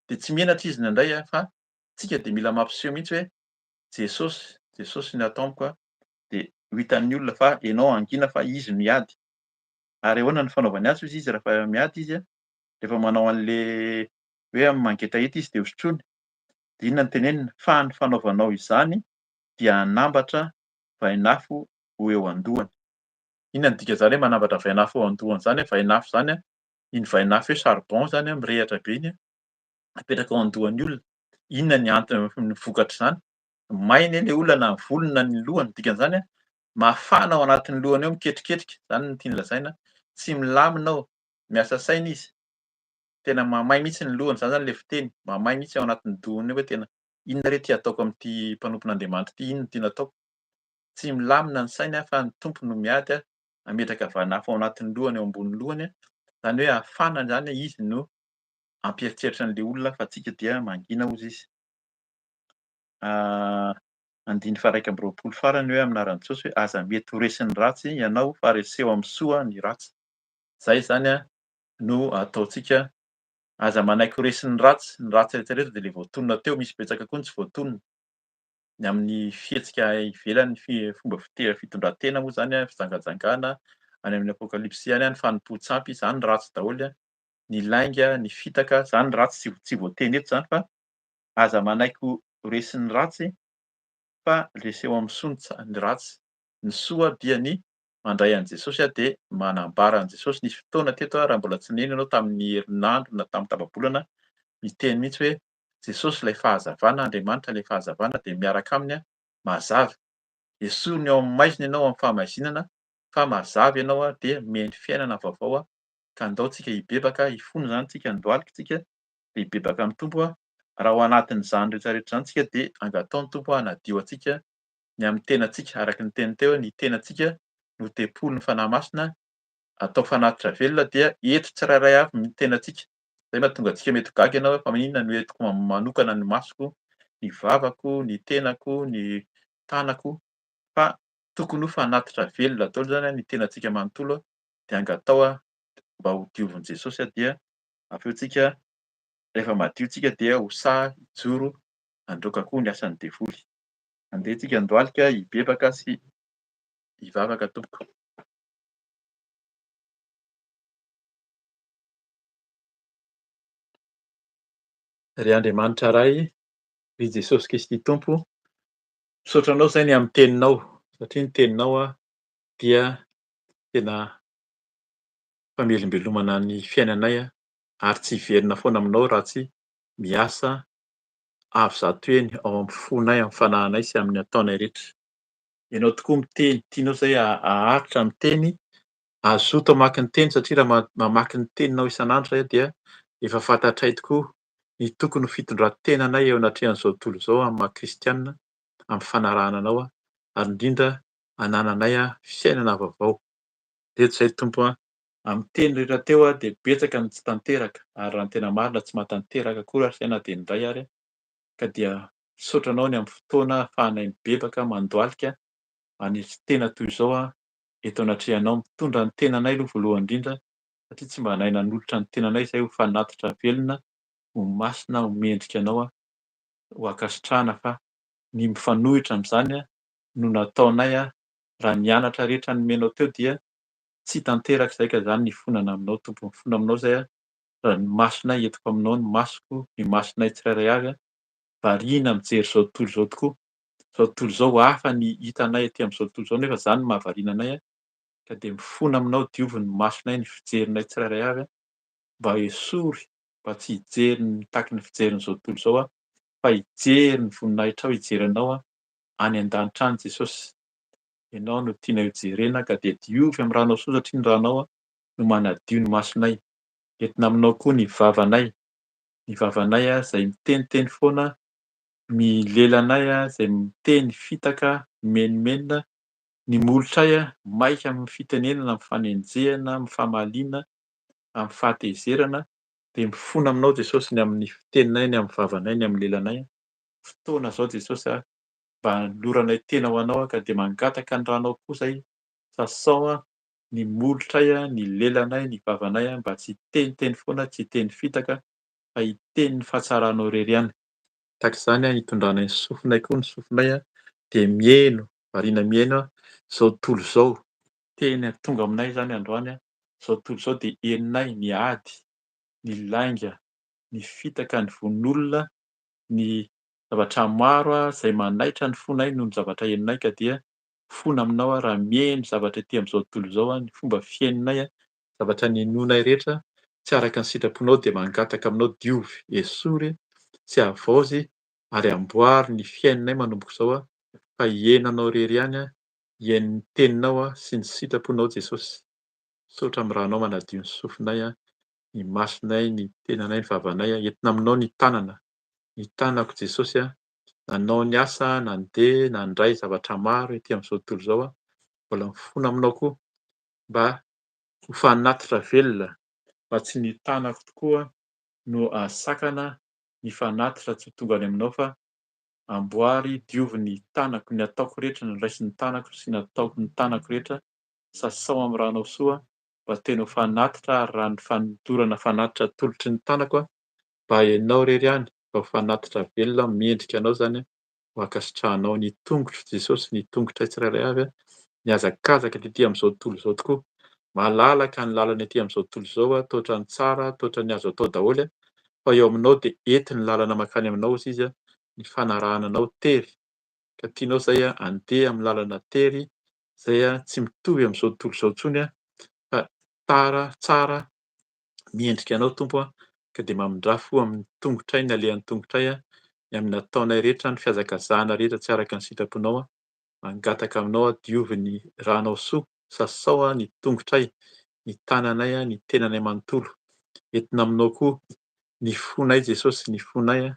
De tsy menatra izy indraindray fa tsika de mila mampiseho mihitsy hoe Jesosy no atao amiko de ho hitan'ny olona fa ianao angina fa izy no miady. Ary ahoana ny fanaovany azy hoy izy rehefa miady izy rehefa manao an'le hoe mangetaheta izy de hosotroiny. De inona no teneniny? Fa ny fanaovanao izany dia hanambatra vainafo ho eo andohany. Inona ny dikan'izany hoe manambatra vainafo eo andohany zany? Vainafo zany iny vainafo hoe charbon zany mirehatra be iny apetraka ao andohan'ny olona. Inona ny ny vokatr'izany? Maina iny le olona na ny volony na ny lohany. Dikan'izany mafana ao anatin'ny lohany ao miketriketrika, zany no tiany lazaina. Tsy milamina ao, miasa saina izy. Tena mamay mihitsy ny lohany, zany zany le fiteny. Mamay mihitsy ao anatin'ny dohany ao hoe tena inona re ty ataoko amin'ity mpanompon'Andriamanitra ity, inona tiany ataoko? Tsy milamina ny sainy fa ny Tompo no miady hametraka vainafo ao anatin'ny lohany ao ambonin'ny lohany zany hoe hafana zany izy no hampieritreritra an'le olona fa tsika dia mangina hozy izy. Andiny faha iraika amby roapolo farany hoe amin'anaran'i Jesosy hoe: "Aza mety ho resin'ny ratsy ianao fa reseho amin'ny soa ny ratsy." Zay zany no ataontsika aza manaiky ho resin'ny ratsy, ny ratsy rehetra rehetra de le voatonona teo, misy betsaka koa ny tsy voatonona. Ny amin'ny fihetsika ivelany fomba fitondran-tena moa zany fijangajangana, any amin'ny apokalipsy any ny fanompoan-tsampy, zany ratsy daholo. Ny lainga, ny fitaka, zany ratsy tsy voateny eto zany fa aza manaiky ho resin'ny ratsy fa reseho amin'ny soa ny ratsy. Ny soa dia ny mandray an'i Jesosy de manambara an'i Jesosy. Nisy fotoana teto raha mbola tsy neny ianao tamin'ny herinandro na tamin'ny tapa-bolana, miteny mihitsy hoe Jesosy ilay fahazavana, Andriamanitra ilay fahazavana de miaraka aminy mazava. Esoriny ao amin'ny maizina ianao amin'ny fahamaizínana fa mazava ianao de mihaino fiainana vaovao ka andao tsika hibebaka, hifono zany tsika handohalika tsika de hibebaka amin'ny Tompo raha ao anatin'izany rehetra rehetra zany tsika de angatao ny Tompo hanadio antsika ny amin'ny tenantsika araka ny teniny teo ny tenantsika no tempolon'ny fanahy masina, atao fanatitra velona dia eto tsirairay avy ny tenantsika. Zay mahatonga antsika mety ho gaga ianao fa inona no entiko manokana ny masoko, ny vavako, ny tenako, ny tanako fa tokony ho fanatitra velona daholo zany ny tenantsika manontolo de angatao mba ho diovin' Jesosy dia avy eo tsika rehefa madio tsika dia ho sahy, hijoro, handroaka koa ny asan'ny devoly. Andeha tsika handohalika, hibebaka sy hivavaka tompoko. Ry Andriamanitra iray, ry Jesosy Kristy Tompo, misaotra anao izay ny amin'ny teninao, satria ny teninao dia tena famelombelomana ny fiainanay ary tsy hiverina foana aminao raha tsy miasa avy zato eny ao amin'ny fonay, amin'ny fanahinay sy amin'ny ataonay rehetra. Ianao tokoa miteny, tianao izay haharitra miteny, azoto hamaky ny teny satria raha mamaky ny teninao isan'andro izahay dia efa fantatray tokoa ny tokony ho fitondran-tenanay eo anatrehan'izao tontolo izao amin'ny maha-kristianina, amin'ny fanarahana anao ary indrindra hanananay fiainana vaovao. Eto izay Tompo amin'ny teny rehetra teo dia betsaka ny tsy tanteraka ary raha ny tena marina tsy mahatanteraka akory ary na dia indray ary ka dia misaotra anao ny amin'ny fotoana ahafahanay mibebaka mandohalika manisy tena toy izao eto anatrehanao, mitondra ny tenanay aloha voalohany indrindra satria tsy mba hanay nanolotra ny tenanay izay ho fanatitra velona, ho masina, ho mendrika anao ho ankasitrahana fa ny mifanohitra amin'izany no nataonay raha ny anatra rehetra nomenao teo dia tsy tanteraka izay ka izany ny fonana aminao Tompo. Ny fonana aminao izay raha ny masonay entiko aminao, ny masoko, ny masonay tsirairay avy variana mijery izao tontolo izao tokoa. Izao tontolo izao hafa ny hitanay aty amin'izao tontolo izao nefa izany no mahavariana anay ka dia mifono aminao diovy ny masonay, ny fijerinay tsirairay avy mba esory, mba tsy hijery ny tahaky ny fijerin'izao tontolo izao fa hijery ny voninahitra ao, hijery anao any an-danitra any Jesosy. Ianao no tianay ho jerena ka dia diovy amin'ny ranao soa satria ny ranao no manadio ny masonay. Entina aminao koa ny vavanay izay miteniteny foana, milelanay izay miteny fitaka, menomenona, ny molotray maika amin'ny fitenenana, amin'ny fanenjehana, amin'ny fahamaliana, amin'ny fahatezerana dia mifono aminao Jesosy ny amin'ny fiteninay, ny amin'ny vavanay, ny amin'ny lelanay. Fotoana izao Jesosy mba hanoranay tena ho anao ka dia mangataka ny ranao koa izay sasao ny molotray, ny lelanay, ny vavanay mba tsy hiteniteny foana, tsy hiteny fitaka fa hiteny ny fahatsaranao irery ihany. Tahaka izany hitondranay ny sofinay koa, ny sofinay dia mihaino, variana mihaino izao tontolo izao. Teny tonga aminay izany androany izao tontolo izao dia henonay ny ady, ny lainga, ny fitaka, ny vonon'olona, ny zavatra maro izay manaitra ny fonay noho ny zavatra henonay ka dia fona aminao raha mihaino zavatra etỳ amin'izao tontolo izao ny fomba fiainonay, zavatra niainonay rehetra tsy araka ny sitraponao dia mangataka aminao diovy, esory, tsy havaozy ary amboary ny fiainanay manomboka izao fa hiaino anao irery ihany, hiaino ny teninao sy ny sitraponao Jesosy. Misaotra amin'ny ranao manadio ny sofinay, ny masonay, ny tenanay, ny vavanay, entina aminao ny tanana. Ny tanako Jesosy nanao ny asa, nandeha, nandray zavatra maro etỳ amin'izao tontolo izao mbola mifono aminao koa mba ho fanatitra velona, mba tsy ny tanako tokoa no ahasakana ny fanatitra tsy ho tonga any aminao fa amboary, diovy ny tanako, ny ataoko rehetra, ny raisin'ny tanako sy ny ataoko ny tanako rehetra, sasao amin'ny ranao soa mba tena ho fanatitra ary raha ny fanolorana fanatitra tolotry ny tanako mba hainao irery ihany, mba ho fanatitra velona, mendrika anao izany ho ankasitrahanao ny tongotro Jesosy, ny tongotra tsirairay avy mihazakazaka tetỳ amin'izao tontolo izao tokoa. Malalaka ny lalana etỳ amin'izao tontolo izao, toatra ny tsara, toatra ny azo atao daholo fa eo aminao dia ety ny lalana mankany aminao hozy izy ny fanarahana anao tery. Ka tianao izay andeha amin'ny lalana tery izay tsy mitovy amin'izao tontolo izao intsony fa tara, tsara, miendrika anao Tompo ka dia mamindrafo amin'ny tongotray, ny alehan'ny tongotray, ny amin'ny ataonay rehetra, ny fihazakazahana rehetra tsy araka ny sitraponao mangataka aminao diovy ny ranao soa, sasao ny tongotray, ny tananay, ny tenanay manontolo. Entina aminao koa ny fonay Jesosy, ny fonay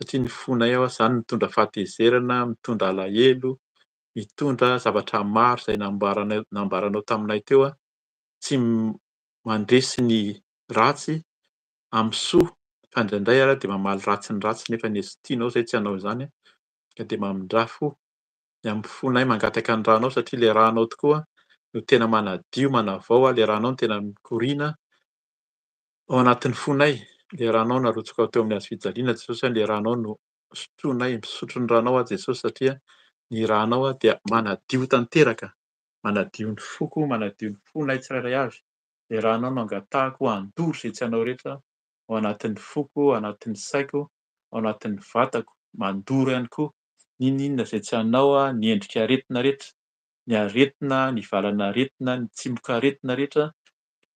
satria ny fonay izany mitondra fahatezerana, mitondra alahelo, mitondra zavatra maro izay nambaranao taminay teo tsy mandresy ny ratsy amin'ny soa fa indraindray ary dia mamaly ratsy ny ratsy nefa ny izy tianao izay tsy hanao izany ka dia mamindrafo ny amin'ny fonay mangataka ny ranao satria ilay ranao tokoa no tena manadio, manavao, ilay ranao no tena mikoriana ao anatin'ny fonay. Ilay ranao narotsaka teo amin'ny hazo fijaliana Jesosy, ilay ranao no sotroinay, misotro ny ranao Jesosy satria ny ranao dia manadio tanteraka, manadio ny foko, manadio ny fonay tsirairay avy. Ilay ranao no angatahako handoro izay tsy hanao rehetra ao anatin'ny foko, ao anatin'ny saiko ao anatin'ny vatako, mandoro ihany koa. N'inon'inona izay tsy hanao ny endrika aretina rehetra, ny aretina, ny valana aretina, ny tsimboka aretina rehetra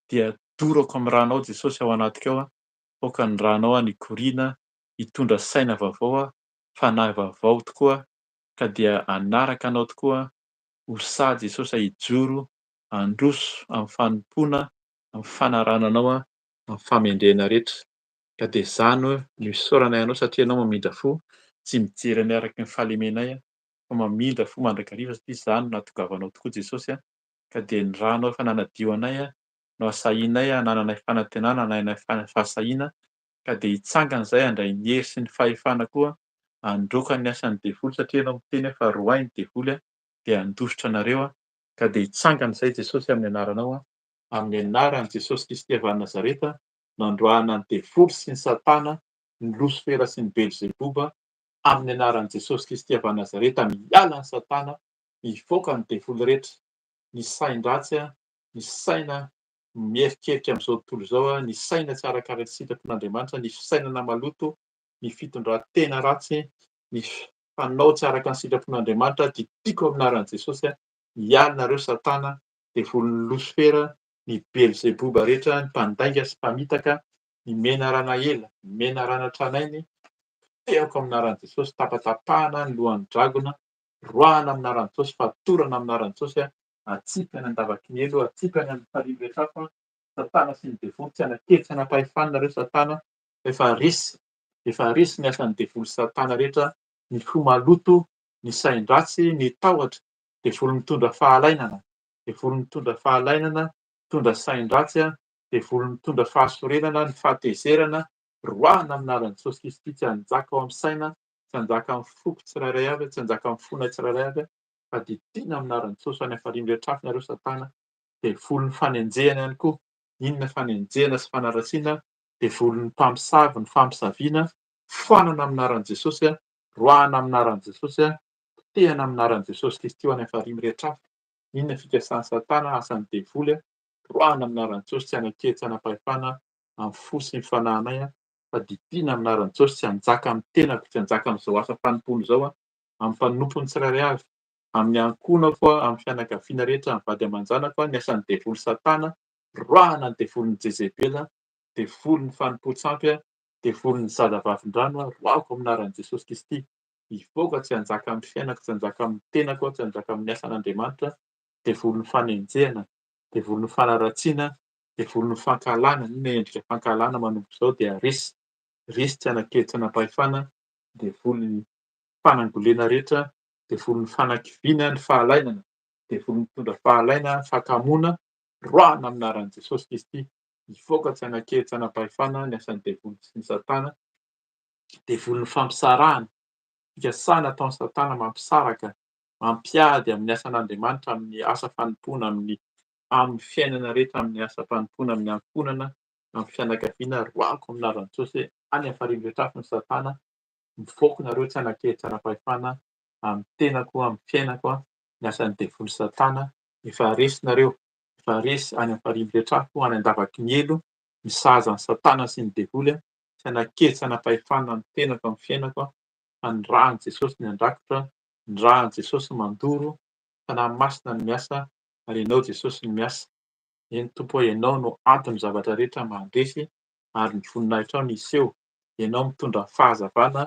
dia dorako amin'ny ranao Jesosy ao anatiko ao. Aoka ny ranao nikoriana, hitondra saina vaovao, fanahy vaovao tokoa, ka dia hanaraka anao tokoa. Hosahy Jesosy hijoro, handroso amin'ny fanompoana, amin'ny fanarananao amin'ny famendrena rehetra. Ka dia izany no isaoranay anao satria ianao mamindra fo, tsy mijery anay araky ny fahalemenay fa mamindra fo mandrakariva satria izany no nahatongavanao tokoa Jesosy. Ka dia ny ranao efa nanadio anay no asahianay hanananay fanantenana, hananay fahasahiana. Ka dia hitsangana izay handray ny hery sy ny fahefana koa, handroaka ny asan'ny devoly satria ianao miteny fa roay ny devoly dia handositra anareo. Ka dia hitsangana izay Jesosy amin'ny anaranao amin'ny anaran'i Jesosy Kristy avy any Nazareta, nandroahana ny devoly sy ny Satana, ny Losifera sy ny Belzeboba, amin'ny anaran'i Jesosy Kristy avy any Nazareta, miala ny Satana, mivoaka ny devoly rehetra, ny sain-dratsy, ny saina mieritkeritra amin'izao tontolo izao, ny saina tsy arakaraka ny sitrapon'Andriamanitra, ny fisainana maloto, ny fitondran-tena ratsy, ny fanao tsy araka ny sitrapon'Andriamanitra, didiko amin'ny anaran'i Jesosy, miala nareo Satana, devolon'ny Losifera, ny Belzeboba rehetra, ny mpandainga sy mpamitaka, ny menarana ela, ny menarana tranainy, tehako amin'ny anaran'i Jesosy, tapatapahana ny lohan'ny dragona, roahana amin'ny anaran'i Jesosy, fatorana amin'ny anaran'i Jesosy, atsipany an-davakinelo, atsipany amin'ny farihy rehetra hafa, Satana sy ny devoly tsy hanakely, tsy hanapahefany nareo Satana, efa resy ny asan'ny devoly Satana rehetra, ny fo maloto, ny sain-dratsy, ny tahotra, devoly mitondra fahalainana, devoly mitondra fahalainana, mitondra sain-dratsy, devoly mitondra fahasorenana, ny fahatezerana, roahana amin'ny anaran'i Jesosy Kristy, tsy hanjaka ao amin'ny saina, tsy hanjaka amin'ny foko tsirairay avy, tsy hanjaka amin'ny fonay tsirairay avy, fa didina amin'ny anaran'i Jesosy any afariny rehetra afy nareo Satana. Devolon'ny fanenjehana ihany koa, inona fanenjehana sy fanaratsiana, devolon'ny mpamosavy, ny fampisaviana, foanana amin'ny anaran'i Jesosy, roahana amin'ny anaran'i Jesosy, potehana amin'ny anaran'i Jesosy Kristy ho any afariny rehetra afy. Inona fikasan'ny Satana, asan'ny devoly, roahana amin'ny anaran'i Jesosy, tsy hanakely, tsy hanapahefana amin'ny fo sy ny fanahinay, fa didina amin'ny anaran'i Jesosy, tsy hanjaka amin'ny tenako, tsy hanjaka amin'izao asa fanompony izao, amin'ny mpanompony tsirairay avy, amin'ny ankonako, amin'ny fianakaviana rehetra, amin'ny vady aman-janako, ny asan'ny devoly Satana, roahana ny devolon'ny Jezebela, devolon'ny fanompoan-tsampy, devolon'ny zadavavin-drano, roahako amin'ny anaran'i Jesosy Kristy, mivoaka, tsy hanjaka amin'ny fiainako, tsy hanjaka amin'ny tenako, tsy hanjaka amin'ny asan'Andriamanitra, devolon'ny fanenjehana, devolon'ny fanaratsiana, devolon'ny fankalana, inona endrika fankalana manomboka izao dia resy tsy hanakely, tsy hanapahefana, devolon'ny fanangolena rehetra, devolon'ny fanakiviana, ny fahalainana, devolon'ny mitondra fahalaina, fakamoana, roahana amin'ny anaran'i Jesosy Kristy, mivoaka, tsy hanakely, tsy hanapahefana ny asan'ny devoly sy ny Satana, devolon'ny fampisarahana, fikasana ataon'ny Satana mampisaraka, mampiady amin'ny asan'Andriamanitra, amin'ny asa fanompoana, amin'ny fiainana rehetra, amin'ny asa fanompoana, amin'ny ankonana, amin'ny fianakaviana, roahako amin'ny anaran'i Jesosy, any afariny rehetra afy ny Satana, mivoaka nareo, tsy hanakely, tsy hanapahefana amin'ny tenako, amin'ny fiainako, ny asan'ny devoly Satana, efa resy nareo, efa resy any afariny rehetra afy, any an-davakinelo, misahaza ny Satana sy ny devoly, tsy hanakely, tsy hanapahefana amin'ny tenako, amin'ny fiainako, fa ny rahan'i Jesosy ny andrakotra, ny rahan'i Jesosy mandoro, fanahy masina ny miasa, ary ianao Jesosy ny miasa. Eny Tompo, ianao no anton'ny zavatra rehetra mandresy, ary ny voninahitra ao no hiseho. Ianao mitondra fahazavana,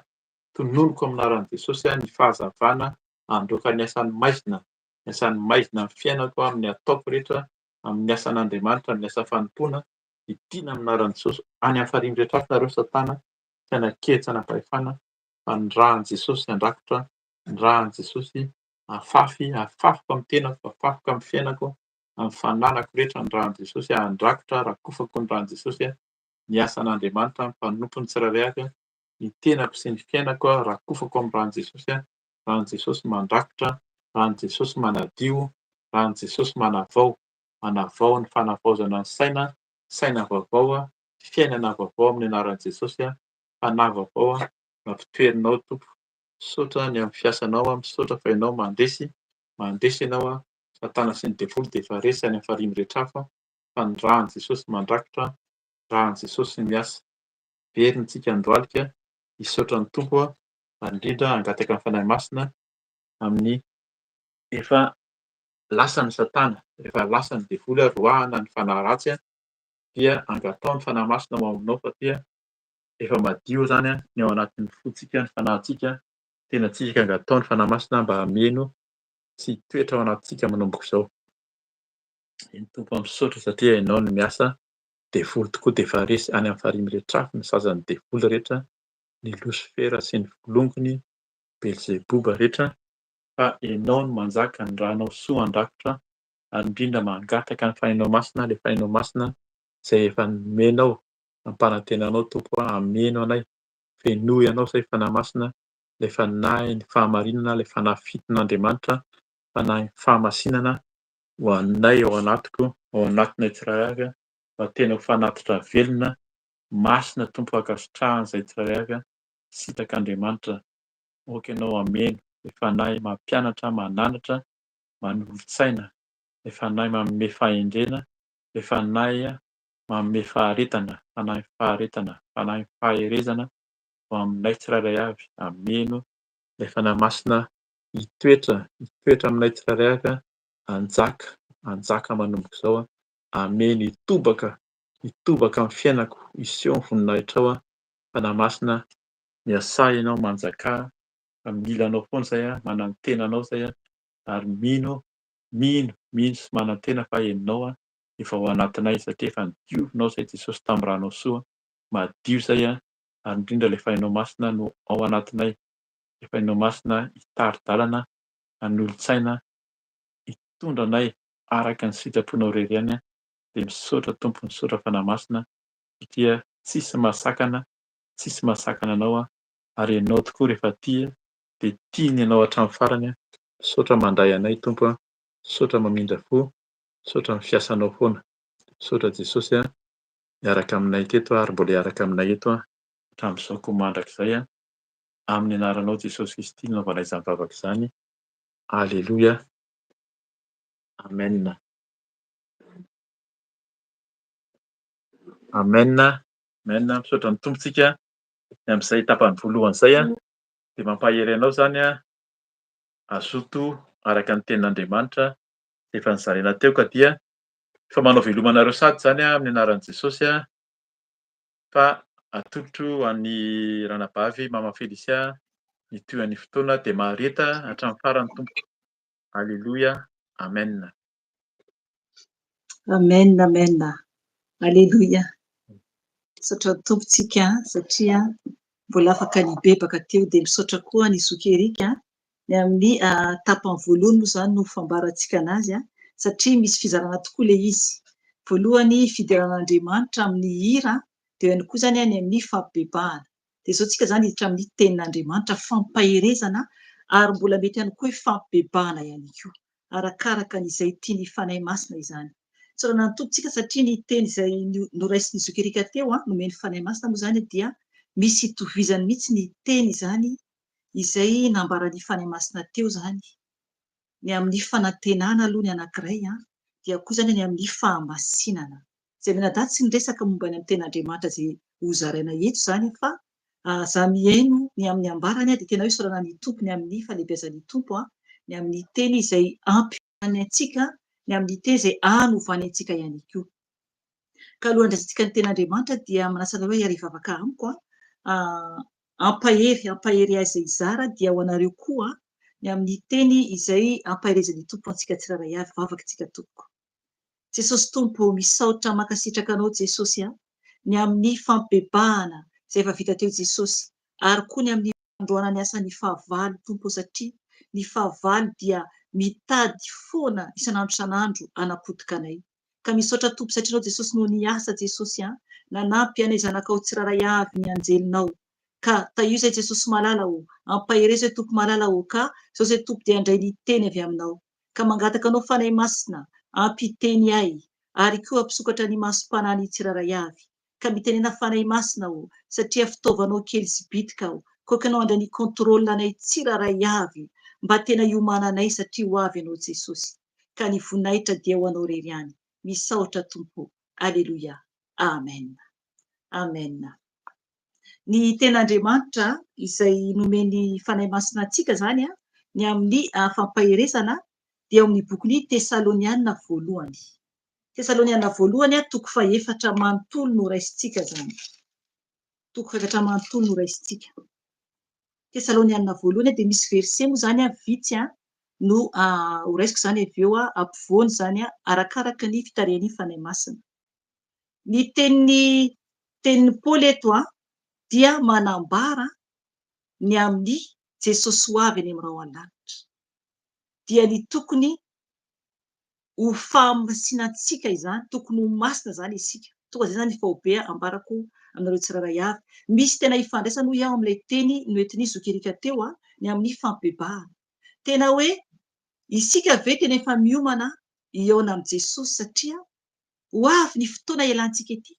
tononoko amin'ny anaran'i Jesosy ny fahazavana handroaka ny asan'ny maizina amin'ny fiainako, amin'ny ataoko rehetra, amin'ny asan'Andriamanitra, amin'ny asa fanompoana, didina amin'ny anaran'i Jesosy, any afariny rehetra afy nareo Satana, tsy hanakely, tsy hanapahefana, fa ny rahan'i Jesosy handrakotra, ny rahan'i Jesosy afafy, afafiko amin'ny tenako, afafiko amin'ny fiainako, amin'ny fananako rehetra, ny rahan'i Jesosy handrakotra, rakofako ny rahan'i Jesosy, ny asan'Andriamanitra, ny mpanompony tsirairay avy, ny tenako sy ny fiainako, rakofako amin'ny rahan'i Jesosy, rahan'i Jesosy mandrakotra, rahan'i Jesosy manadio, rahan'i Jesosy manavao ny fanavaozana ny saina, saina vaovao, fiainana vaovao amin'ny anaran'i Jesosy, fanahy vaovao, mampitoerinao Tompo. Misaotra ny amin'ny fiasanao, misaotra fa ianao mandresy ianao, Satana sy ny devoly dia efa resy any afariny rehetra afy, fa ny rahan'i Jesosy mandrakotra, rahan'i Jesosy miasa. Verina tsika androalika, hisaotra ny tompo indrindra hangataka ny fanahy masina amin'ny efa lasany Satana, rehefa lasany devoly roahana ny fanahy ratsy dia angatao ny fanahy masina ho aminao satria efa madio zany ny ao anatin'ny fontsika ny fanahintsika. Tena tsisy angatao ny fanahy masina mba hameno sy hitoetra ao anatintsika manomboka izao. Ny tompo misaotra satria ianao no miasa devoly tokoa dia efa resy any amin'ny farihy rehetrafy ny sazan'ny devoly rehetra, ny Losifera sy ny volongony Belzebuba rehetra, fa ianao no manjaka ny ranao soa an-drakotra ary indrindra mangataka ny fanahinao masina, ilay fanahinao masina izay efa nomenao ampanantenanao tompo hameno anay, fenoy anao izay fanahy masina, ilay fanahy ny fahamarinana, ilay fanahy fiton'Andriamanitra, fanahy fahamasinana ho anay ao anatiko, ao anatinay tsirairay avy mba tena ho fanatitra velona, masina tompo ankasitrahana izay tsirairay avy sitak'Andriamanitra. Aoka ianao hameno ilay fanahy mampianatra, mananatra, manolotsaina, ilay fanahy manome fahendrena, ilay fanahy manome faharetana, fanahy faherezana ho aminay tsirairay avy. Hameno ilay fanahy masina hitoetra aminay tsirairay avy, hanjaka manomboka izao, hameno hitobaka amin'ny fiainako hiseho ny voninahitra ao. Fanahy masina miasà ianao manjakà, mila anao foana izay, manantena anao izay ary mino sy manantena fa ianao efa ao anatinay satria efa nodiovinao izay Jesosy tamin'ny ranao soa, madio izay ary indrindra ilay fanahinao masina no ao anatinay, ilay fanahinao masina hitari-dalana, hanolontsaina, hitondra anay araka ny sitraponao irery ihany. Dia misaotra tompo, misaotra fanahy masina satria tsisy mahasakana anao ary ianao tokoa rehefa tia dia tiany ianao hatramin'ny farany. Misaotra mandray anay tompo, misaotra mamindra fo, misaotra amin'ny fiasanao foana. Misaotra Jesosy miaraka aminay teto ary mbola hiaraka aminay eto hatramin'izao komandrak'izay, amin'ny anaranao Jesosy Kristy no nanaovanay izany vavaka izany. Aleloia, amen. Amen. Amen. Misaotra ny tompontsika amin'izay tapany voalohany izay dia mampahery anao izany azoto araka ny tenin'Andriamanitra efa nizaraina teo ka dia efa manao velomanareo sady izany amin'ny anaran'i Jesosy fa atolotro an'ny ranabavy Mama Felisia nitoan'ny fotoana dia mahareta hatramin'ny farany tompo. Aleloia, amen. Amen, amen. Aleloia. Misaotra ny tompontsika satria mbola afaka nibebaka teo, dia misaotra koa ny Zokerika ny amin'ny tapany voalohany moa izany no fambarantsika anazy satria misy fizarana tokoa ilay izy. Voalohany fideran'Andriamanitra amin'ny hira, dia ihany koa izany any amin'ny fampibebahana. Dia izao tsika izany hiditra amin'ny tenin'Andriamanitra, fampaherezana ary mbola mety ihany koa fampibebahana ihany koa, arakaraka n'izay tiany fanahy masina izany. Tsorana ny tompontsika satria ny teny izay noraisin'ny Zokerika teo nomeny fanahy masina moa izany dia misy hitovizany mihitsy ny teny izany izay nambarany fanahy masina teo izany. Ny amin'ny fanantenana aloha ny anankiray dia koa izany ny amin'ny fahamasinana. Izay menadaty sy ny resaka momba ny amin'ny ten'Andriamanitra izay hozaraina eto izany fa za mihaino ny amin'ny ambarany dia tena hoe sorana ny tompo ny amin'ny falebiazan'ny tompo ny amin'ny teny izay ampihany antsika, ny amin'ny teny izay hanovany antsika ihany koa. Ka aloha andrasantsika ny ten'Andriamanitra dia manasana hoe ary vavaka amiko ampahery azy izay zara dia ho anareo koa ny amin'ny teny izay ampaherezan'ny tompo antsika tsirairay avy, vavakantsika tompoko. Jesosy tompo, misaotra makasitraka anao Jesosy ny amin'ny fampibebahana izay efa vita teo Jesosy, ary koa ny amin'ny androana ny asan'ny fahavalo tompo, satria ny fahavalo dia mitady foana isan'andro isan'andro anapotika anay. Ka misaotra tompo satria anao Jesosy no niasa Jesosy nanampy anay zanakao tsirairay avy ny anjelinao. Ka taio izay Jesosy malala ampahereza hoe tompo malala ka izao izay tompo dia handray ny teny avy aminao. Ka mangataka anao fanahy masina ampiteny ahy ary koa ampisokatra ny masom-panahy tsirairay avy. Ka mitenena fanahy masina satria fitaovanao kely sy bitika koa anao andray ny kontrole anay tsirairay avy mba tena iomananay satria ho avy ianao Jesosy. Ka ny voninahitra dia ho anao irery ihany. Misaotra tompo. Aleloia. Amen. Amen. Ny ten'Andriamanitra izay nomeny fanahy masina antsika zany ny amin'ny fampaheresana dia amin'ny bokin'ny Tesalonianina voalohany. Tesalonianina voalohany toko faha-4 manontolo no raisintsika zany. Toko faha-4 manontolo no raisintsika. Tesalonianina voalohany dia misy verset moa zany vitsy no horaisiko zany avy eo ampovoany zany arakaraka ny fitarihan'ny fanahy masina. Ny tenin'ny Paoly eto dia manambara ny amin'ny Jesosy ho avy any amin'ny rao an-danitra. Dia ny tokony ho fahamasinantsika izany, tokony ho masina zany isika. Tonga zay zany fahobe ambarako aminareo tsiraray avy. Misy tena ifandraisana hoy aho amin'ilay teny noentin'ny Zokerika teo ny amin'ny fampibehana. Tena hoe isika ve tena efa miomana eo amin'ny Jesosy satria ho avy ny fotoana ialantsika ety.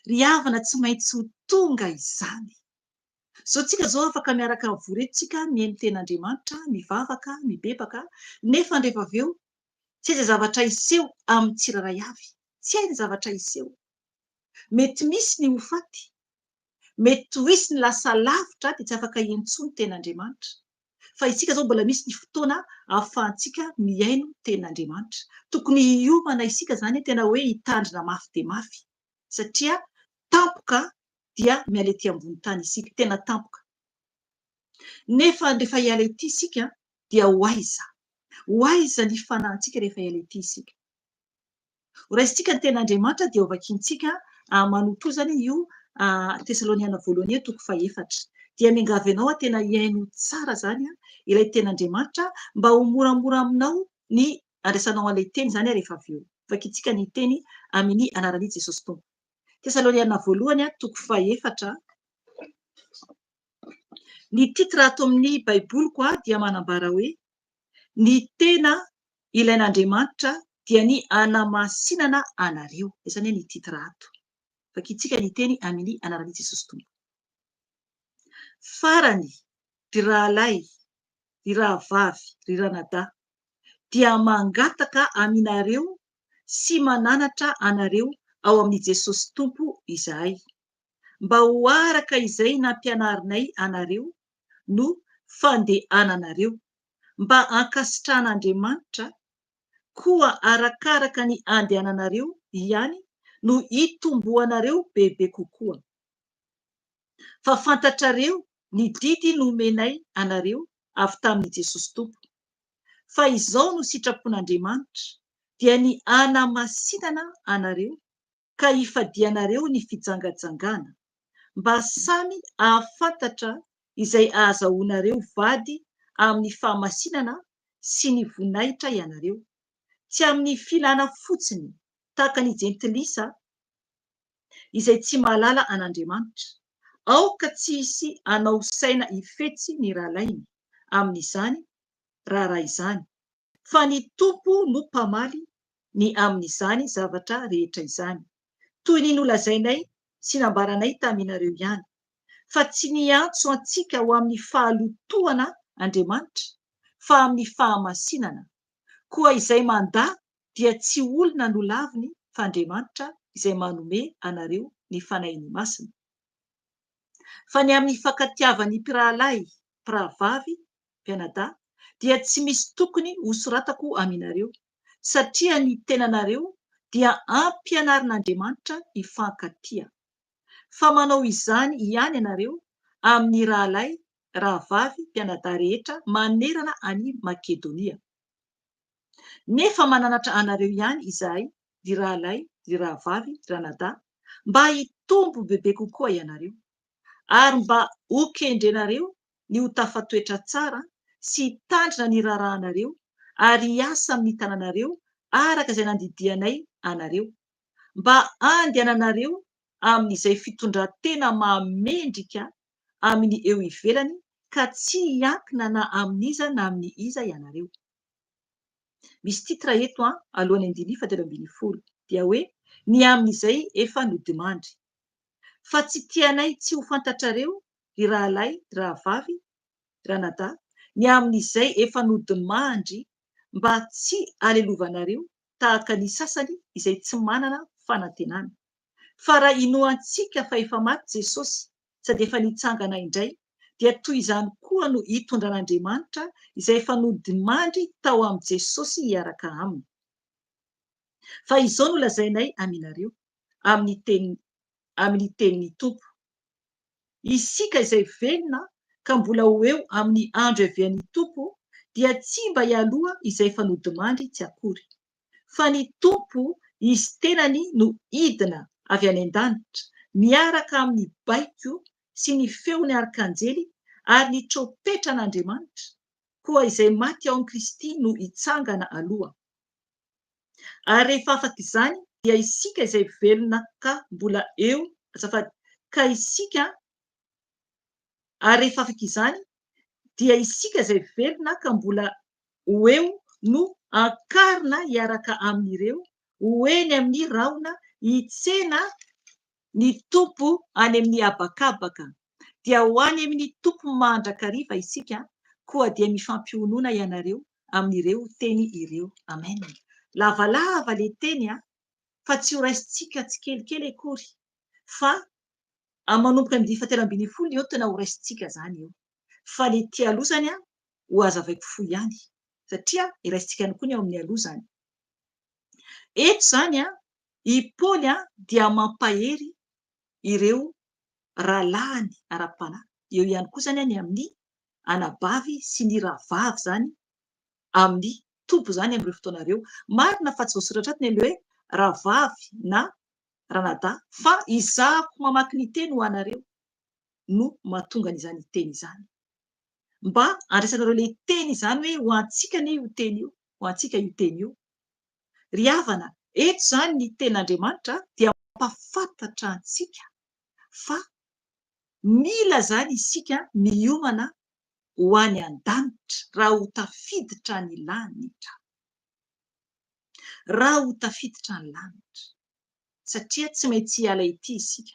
Ry havana tsy maintsy ho tonga izany. Zao tsika zao afaka miaraka mivoretontsika mihaino ten'Andriamanitra, mivavaka, mibebaka, nefa rehefa avy eo tsy aiza zavatra iseho amin'ny tsiraray avy. Tsy aiza zavatra iseho. Mety misy ny ho faty, mety ho hisy ny lasa lavitra dia tsy afaka intsony ten'Andriamanitra. Fa isika zao mbola misy ny fotoana ahafahantsika mihaino ten'Andriamanitra. Tokony hiomana isika zany tena hoe hitandrina mafy dia mafy. Satria tampoka dia miala ety ambony tany isika, tena tampoka. Nefa rehefa hiala ety isika dia ho aiza ny fanahintsika rehefa hiala ety isika. Raisintsika ny ten'Andriamanitra dia ho vakiantsika manoto zany io Tesalonianina voalohany toko faha-4. Dia miangavy ianao tena hiaino tsara zany ilay ten'Andriamanitra mba ho moramora aminao ny andraisanao an'ilay teny zany rehefa avy eo. Vakiantsika ny teny amin'ny anaran'i Jesosy Tompo. Tesalonianina voalohany toko faha-4. Ny titra ato amin'ny baiboliko dia manambara hoe ny tena ilain'Andriamanitra dia ny hanamasinana anareo. Izany ny titra ato. Vakiantsika ny teny amin'ny anaran'i Jesosy Tompo. Farany ry rahalahy, ry rahavavy, ry ranadahy dia mangataka aminareo sy mananatra anareo ao amin'ny Jesosy Tompo izahay, mba ho araka izay nampianarinay anareo no fandehananareo, mba hankasitrahan'Andriamanitra koa arakaraka ny andehananareo ihany no hitomboanareo bebe kokoa. Fa fantatrareo ny didy nomenay anareo avy tamin'i Jesosy Tompo. Fa izao no sitrapon'Andriamanitra dia ny hanamasinana anareo ka hifadianareo ny fijangajangana, mba samy ahafantatra izay ahazahoanareo vady amin'ny fahamasinana sy ny voninahitra ianareo, tsy amin'ny filana fotsiny tahaka ny jentilisa izay tsy mahalala an'Andriamanitra. Aoka tsy hisy anao saina hifetsy ny rahalainy amin'izany raharaha izany, fa ny Tompo no mpamaly ny amin'izany zavatra rehetra izany, toy ny nolazainay sy nambaranay taminareo ihany. Fa tsy niantso antsika ho amin'ny fahalotoana Andriamanitra, fa amin'ny fahamasinana. Koa izay mandà dia tsy olona no laviny fa Andriamanitra izay manome anareo ny fanahiny masina. Fa ny amin'ny fankatiavan'ny mpirahalahy, mpirahavavy, mpianadahy dia tsy misy tokony ho soratako aminareo, satria ny tenanareo dia ampianarin'Andriamanitra hifankatia. Fa manao izany ihany ianareo amin'ny rahalahy, rahavavy, mpianadahy rehetra manerana any Makedonia. Nefa mananatra anareo ihany izahay, ry rahalahy, ry rahavavy, ry ranadahy, mba hitombo bebe kokoa ianareo, ary mba ho kendrenareo ny ho tafatoetra tsara sy hitandrina ny rarahanareo, ary hiasa amin'ny tananareo araka izay nandidianay anareo, mba andehananareo amin'izay fitondrantena mahamendrika amin'ny eo ivelany, ka tsy hiankina na amin'iza na amin'ny iza ianareo. Misy titra eto alohan'ny 7:20 dia hoe ny amin'izay efa nodimandry. Fa tsy tianay tsy ho fantatrareo ry rahalahy, rahavavy, ranadahy, ny amin'izay efa nodimandry mba tsy alelovanareo tahaka ny sasany izay tsy manana fanantenana. fa raha inoantsika fa efa maty Jesosy sady efa nitsangana indray dia toy izany koa no hitondran'Andriamanitra izay efa nodimandry tao amin'ny Jesosy hiaraka aminy. Fa izao no lazainay aminareo amin'ny tenin'ny Tompo. Isika izay velona ka mbola ho eo amin'ny andro ihavian'ny Tompo dia tsy mba hialoha izay efa nodimandry tsy akory. Fa ny Tompo izy tenany no idina avy any an-danitra miaraka amin'ny baiko sy ny feon'ny arkanjely ary ny trompetran'Andriamanitra koa izay maty ao amin'i Kristy no hitsangana aloha. Ary rehefa afaka izany dia isika izay velona ka mbola eo ka isika ary rehefa afaka izany dia isika izay velona ka mbola ho eo no ankarina hiaraka amin'ireo hoeny amin'ny rahona hitsena ny Tompo any amin'ny habakabaka. Dia ho any amin'ny Tompo mandrakariva isika koa dia mifampionoana ianareo amin'ireo teny ireo. Amen. Lavalava le teny fa tsy ho raisintsika tsikelikely akory fa manomboka amin'ny 7:12 eo tena ho raisintsika zany eo. Fa le ty alozany ho azavaiko fo ihany satria iraisintsika ihany koa ny ao amin'ny alozany. Eto zany i Paoly dia mampahery ireo rahalahiny ara-panahy. Eo ihany koa zany ny amin'ny anabavy sy ny rahavavy zany amin'ny Tompo zany amin'ireo fotoanareo. Marina fa tsy voasoratra ato ny hoe rahavavy na ranadahy fa izahako mamaky ny teny ho anareo no mahatonga an'izany teny izany. Mba andraisanareo le teny izany hoe ho antsika ne io teny io, ho antsika io teny io. Ry havana, eto zany ny ten'Andriamanitra dia mampafantatra antsika fa mila zany isika miomana ho any an-danitra raha ho tafiditra ny lanitra. Raha ho tafiditra ny lanitra. Satria tsy maintsy hiala ity isika.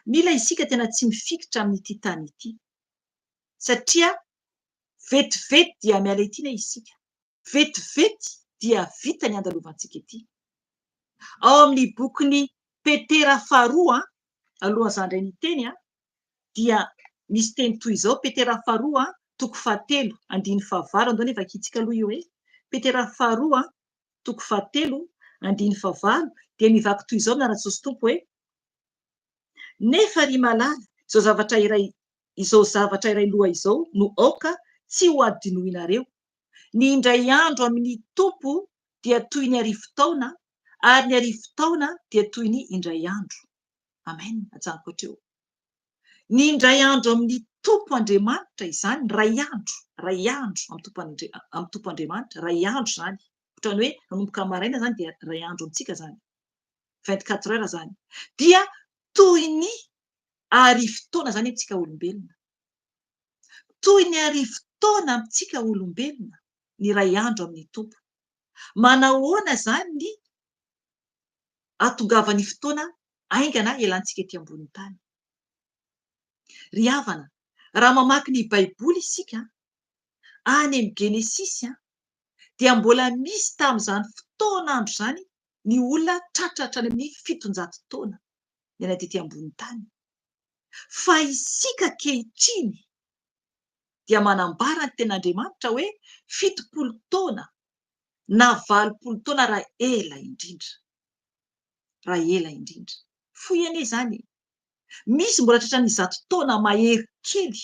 Mila isika tena tsy mifikitra amin'ity tany ity. Satria vetivety dia miala ity na isika. Vetivety dia vita ny andalovantsika ity. Ao amin'ny bokin'ny Petera faharoa alohan'izany indray ny teny dia misy teny toy izao. Petera faharoa 7:9 andao nefa vakiantsika aloha io hoe Petera faharoa 7:9 dia mivaky toy izao amin'anana Jesosy Tompo hoe nefa ry malala izao zavatra iray loha izao no aoka tsy ho adinoinareo. Ny indray andro amin'ny Tompo dia toy ny arivo-taona ary ny arivo-taona dia toy ny indray andro. Amen. Ajanoko hatreo. Ny indray andro amin'ny Tompo Andriamanitra izany ray andro amin'ny Tompo Andriamanitra ray andro zany. Ohatrany hoe manomboka maraina zany dia ray andro amintsika zany. 24 heures zany. Dia toy ny arivo-taona zany amintsika olombelona. Toy ny arivo-taona amintsika olombelona ny ray andro amin'ny Tompo. Manahoana zany ny atongavan'ny fotoana aingana ialantsika ety ambony tany. Ry havana, raha mamaky ny Baiboly isika any amin'ny Genesisy dia mbola misy tamin'izany fotoan'andro zany ny olona tratratra any amin'ny 700 taona ny anaty ety ambony tany. Fa isika kehitriny dia manambara ny ten'Andriamanitra hoe 70 taona na 80 taona raha ela indrindra. Raha ela indrindra. Fohy zany. Misy mbola tratran'ny 100 taona mahery kely.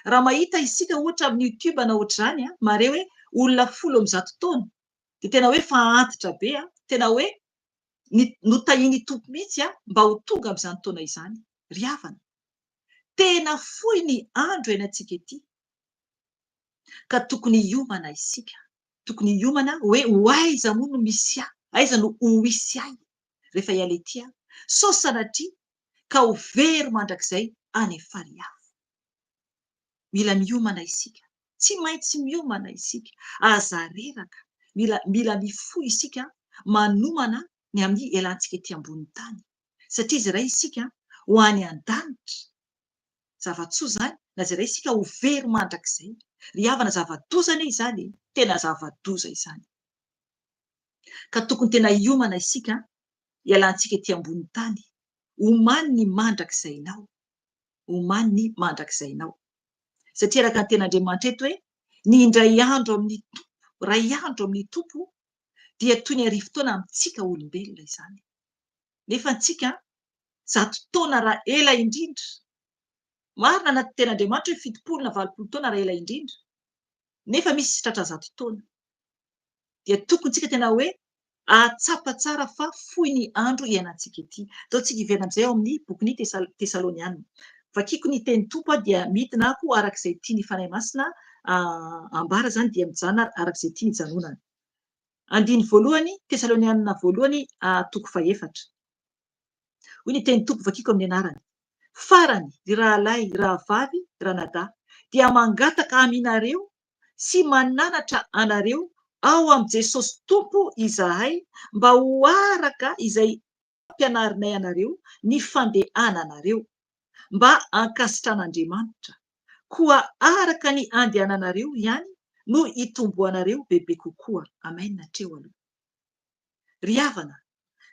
Raha mahita isika ohatra amin'ny YouTube na ohatr'izany mare hoe olona 10 taona dia tena hoe fa antitra be tena hoe notahiny Tompo mihitsy mba ho tonga amin'izany taona izany. Ry havana, tena fohy ny andro iainantsika ety ka tokony hiomana isika. Tokony hiomana hoe ho aiza moa no misy aiza no ho hisy ahy rehefa hiala ety sao sanatria ka ho very mandrakizay any fariafo. Mila miomana isika. Tsy maintsy miomana isika. Aza reraka. Mila mifohy isika manomana ny amin'ny ialantsika ety ambony tany. Satria izy iray isika ho any an-danitra. Zava-tsoa zany na izy iray isika ho very mandrakizay. Ry havana, zava-doza anie izany. Tena zava-doza izany. Ka tokony tena hiomana isika ialantsika ety ambony tany. Omany ny mandrakizainao. Omany ny mandrakizainao. Satria araka ny ten'Andriamanitra eto hoe ny indray andro amin'ny tompo, ray andro amin'ny tompo dia toy ny arivo taona amintsika olombelona izany. Nefa antsika 100 taona raha ela indrindra. Marina anaty ten'Andriamanitra hoe 70 na 80 taona raha ela indrindra. Nefa misy sitratra 100 taona. Dia tokony tsika tena hoe atsapa tsara fa fohy ny andro iainantsika ety. Ataontsika iverina amin'izay ao amin'ny bokin'ny Tesalonianina. Vakiako ny teny tompo dia midina ako arak'izay tiany fanahy masina ambara zany dia mijanona arak'izay tiany janonana. Andiny voalohany, Tesalonianina voalohany, toko 4. Hoy ny teny tompo vakiako amin'ny anarany. Farany ry rahalahy, rahavavy, ranadahy dia mangataka aminareo sy mananatra anareo ao am' Jesosy Tompo izahay mba ho araka izay ampianarinay anareo ny fandehananareo mba ankasitran'Andriamanitra, koa araka ny andehananareo ihany no hitomboanareo bebe kokoa. Amen. Hatreo aloha. Ry havana,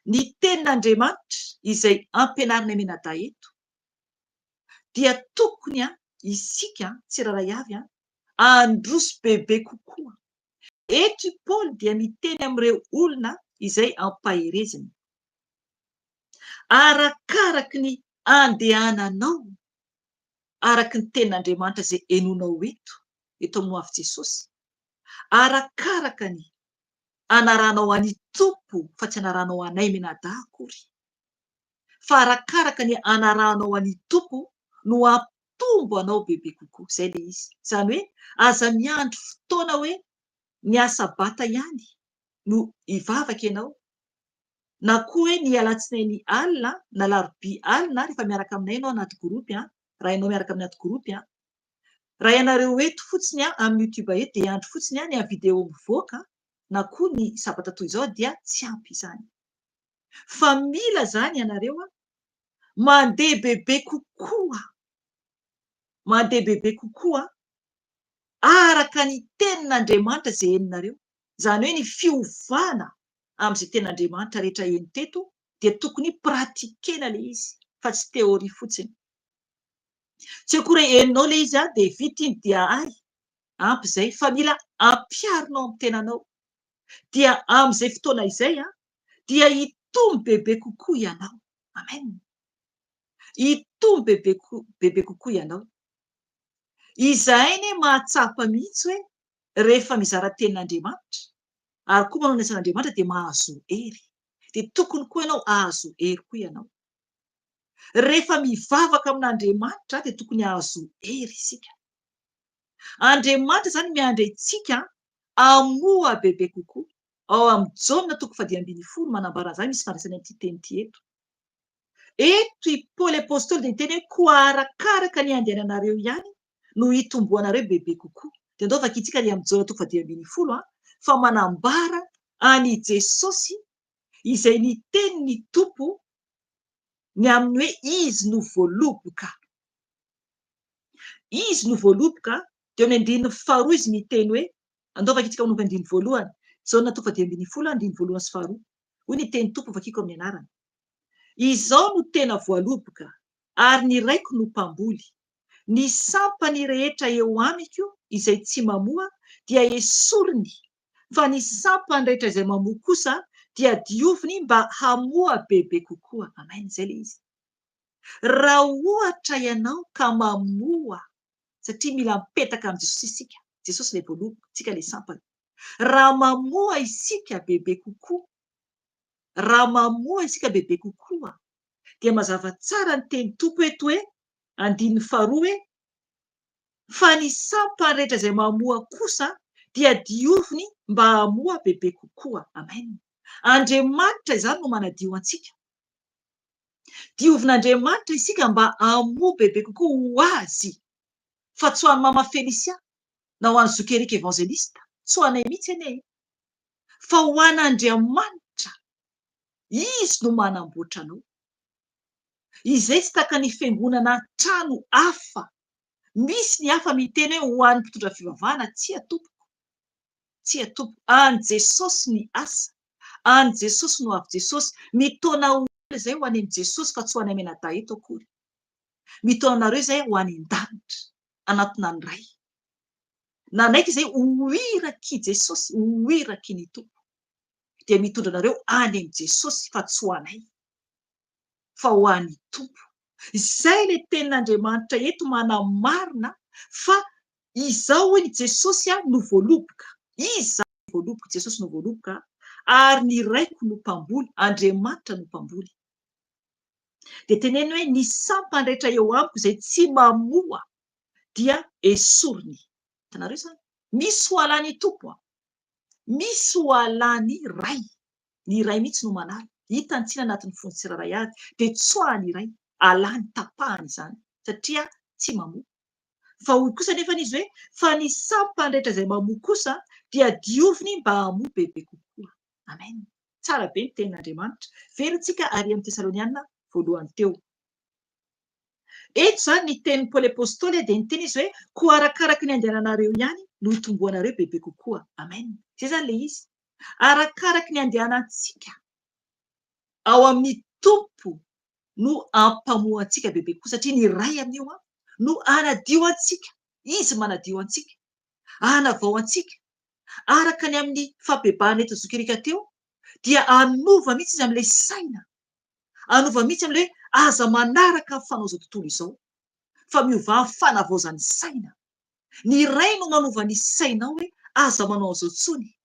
ny tenin'Andriamanitra izay ampianarinay menadahy eto dia tokony isika tsiraray avy androso bebe kokoa. Eto Paoly dia miteny amin'ireo olona izay ampahereziny. Arakaraky ny andehananao, araky ny tenin'Andriamanitra izay henonao eto amin'ny afo Jesosy, arakaraka ny anaranao any tompo, fa tsy anaranao anay menadahy akory, fa arakaraka ny anaranao any tompo no ampitombo anao bebe kokoa. Zay le izy. Zany hoe aza miandry fotoana hoe ny asabata ihany no hivavaka ianao, na koa hoe ny alatsinainy alina na larobia alina rehefa miaraka aminay ianao anaty gropy, raha ianao miaraka amin'ny anaty gropy, raha ianareo eto fotsiny amin'ny YouTube eto dia andro fotsiny ny video mivoaka, na koa ny sabata toy izao dia tsy ampy izany. Fa mila zany ianareo mandeha bebe kokoa, mandeha bebe kokoa araka ny tenin'Andriamanitra izay heninareo. Zany hoe ny fiovana amin'izay tenin'Andriamanitra rehetra heno teto dia tokony pratikena le izy, fa tsy teoria fotsiny. Tsy akory heninao le izy dia vita iny dia ampy izay, fa mila ampiarinao amin'ny tenanao. Dia amin'izay fotoana izay dia hitombo bebe kokoa ianao. Amen. Hitombo bebe kokoa ianao. Izahay ne mahatsapa mihitsy hoe rehefa mizara tenin'Andriamanitra ary koa manao ny asan'Andriamanitra dia mahazo hery. Dia tokony koa ianao ahazo hery koa ianao. Rehefa mivavaka amin'Andriamanitra dia tokony ahazo hery isika. Andriamanitra zany miandry antsika hamoa bebe kokoa. Ao amin'ny Jaona 1:10 manambara an'izany, misy fandraisany an'ity teny ity eto. Eto i Paoly apôstôly dia miteny hoe koa arakaraka ny andehananareo ihany no hitomboanareo bebe kokoa. Dia andao vakiantsika ny amin'ny Jaona 1:10 fa manambara any Jesosy izay ny tenin'ny tompo ny amin'ny hoe izy no voaloboka. Izy no voaloboka. Dia amin'ny andininy faharoa izy miteny hoe, andao vakiantsika amin'ny andininy voalohany, Jaona 1:10, andininy voalohany sy faharoa. Hoy ny teny tompo vakiako amin'ny anarany. Izaho no tena voaloboka ary ny raiko no mpamboly. Ny sampany rehetra eo amiko izay tsy mamoa dia esoriny, fa ny sampany rehetra izay mamoa kosa dia dioviny mba hamoa bebe kokoa. Amen. Zay le izy. Raha ohatra ianao ka mamoa, satria mila mipetaka amin'ny Jesosy isika. Jesosy le voaloboka, tsika le sampany. Raha mamoa isika bebe kokoa, raha mamoa isika bebe kokoa, dia mazava tsara ny teny tompo eto hoe andininy faharoa hoe fa ny sampany rehetra izay mamoa kosa dia dioviny mba hamoa bebe kokoa. Amen. Andriamanitra izany no manadio antsika. Diovin'Andriamanitra isika mba hamoa bebe kokoa ho azy, fa tsy ho an'ny mama Felicia na ho an'ny Zokerika evangelista, tsy ho anay mihitsy anie, fa ho an'Andriamanitra. Izy no manamboatra anao. Izay tsy taka ny fiangonana trano hafa. Misy ny hafa miteny hoe ho an'ny mpitondra fivavahana, tsy atompoko. Tsy atompoko. An Jesosy ny asa. any Jesosy no avy Jesosy, mitona olona zay ho any amin'ny Jesosy fa tsy ho any amenada eto akory. Mitaonareo zay ho any an-danitra anatina ny ray. Nanaiky zay hoiraky Jesosy, hoiraky ny tompo. Dia mitondra anareo any amin'ny Jesosy fa tsy ho anay, fa ho any tompo. Izay le tenin'Andriamanitra eto manamarina fa izao hoe ny Jesosy no voaloboka. Iza voaloboka, Jesosy no voaloboka, ary ny raiko no mpamboly, Andriamanitra no mpamboly. Dia teneny hoe ny sampandrehetra eo amiko izay tsy mamoa dia esoriny. Hitanareo zany? Misy ho alany tompo, misy ho alany ray. Ny ray mihitsy no manala. Hitany tsina anatin'ny fony tsirairay avy dia tsoahany ray, alany, tapahany izany satria tsy mamoa. Fa hoy kosa nefa izy hoe fa ny sampandrehetra izay mamoa kosa dia dioviny mba hamoa bebe kokoa. Amen. Tsara be ny tenin'Andriamanitra. Verontsika ary amin'ny Tesaloniana voalohany teo. Eto zany ny tenin'ny Paoly apôstôly dia niteny izy hoe ko arakaraky ny andehananareo ihany no hitomboanareo bebe kokoa. Amen. Zay zany le izy. Arakaraky ny andehanantsika ao amin'ny tompo no ampamoa antsika bebe kokoa satria ny ray amin'io no anadio antsika. Izy manadio antsika, anavao antsika. Araka ny amin'ny fampebahana eto Zokerika teo dia anova mihitsy izy amin'ilay saina. Anova mihitsy amin'ilay aza manaraka amin'ny fanao izao tontolo izao. Fa miova amin'ny fanavaozan'ny saina. Ny ray no manova ny sainao hoe aza manao an'izao tsony.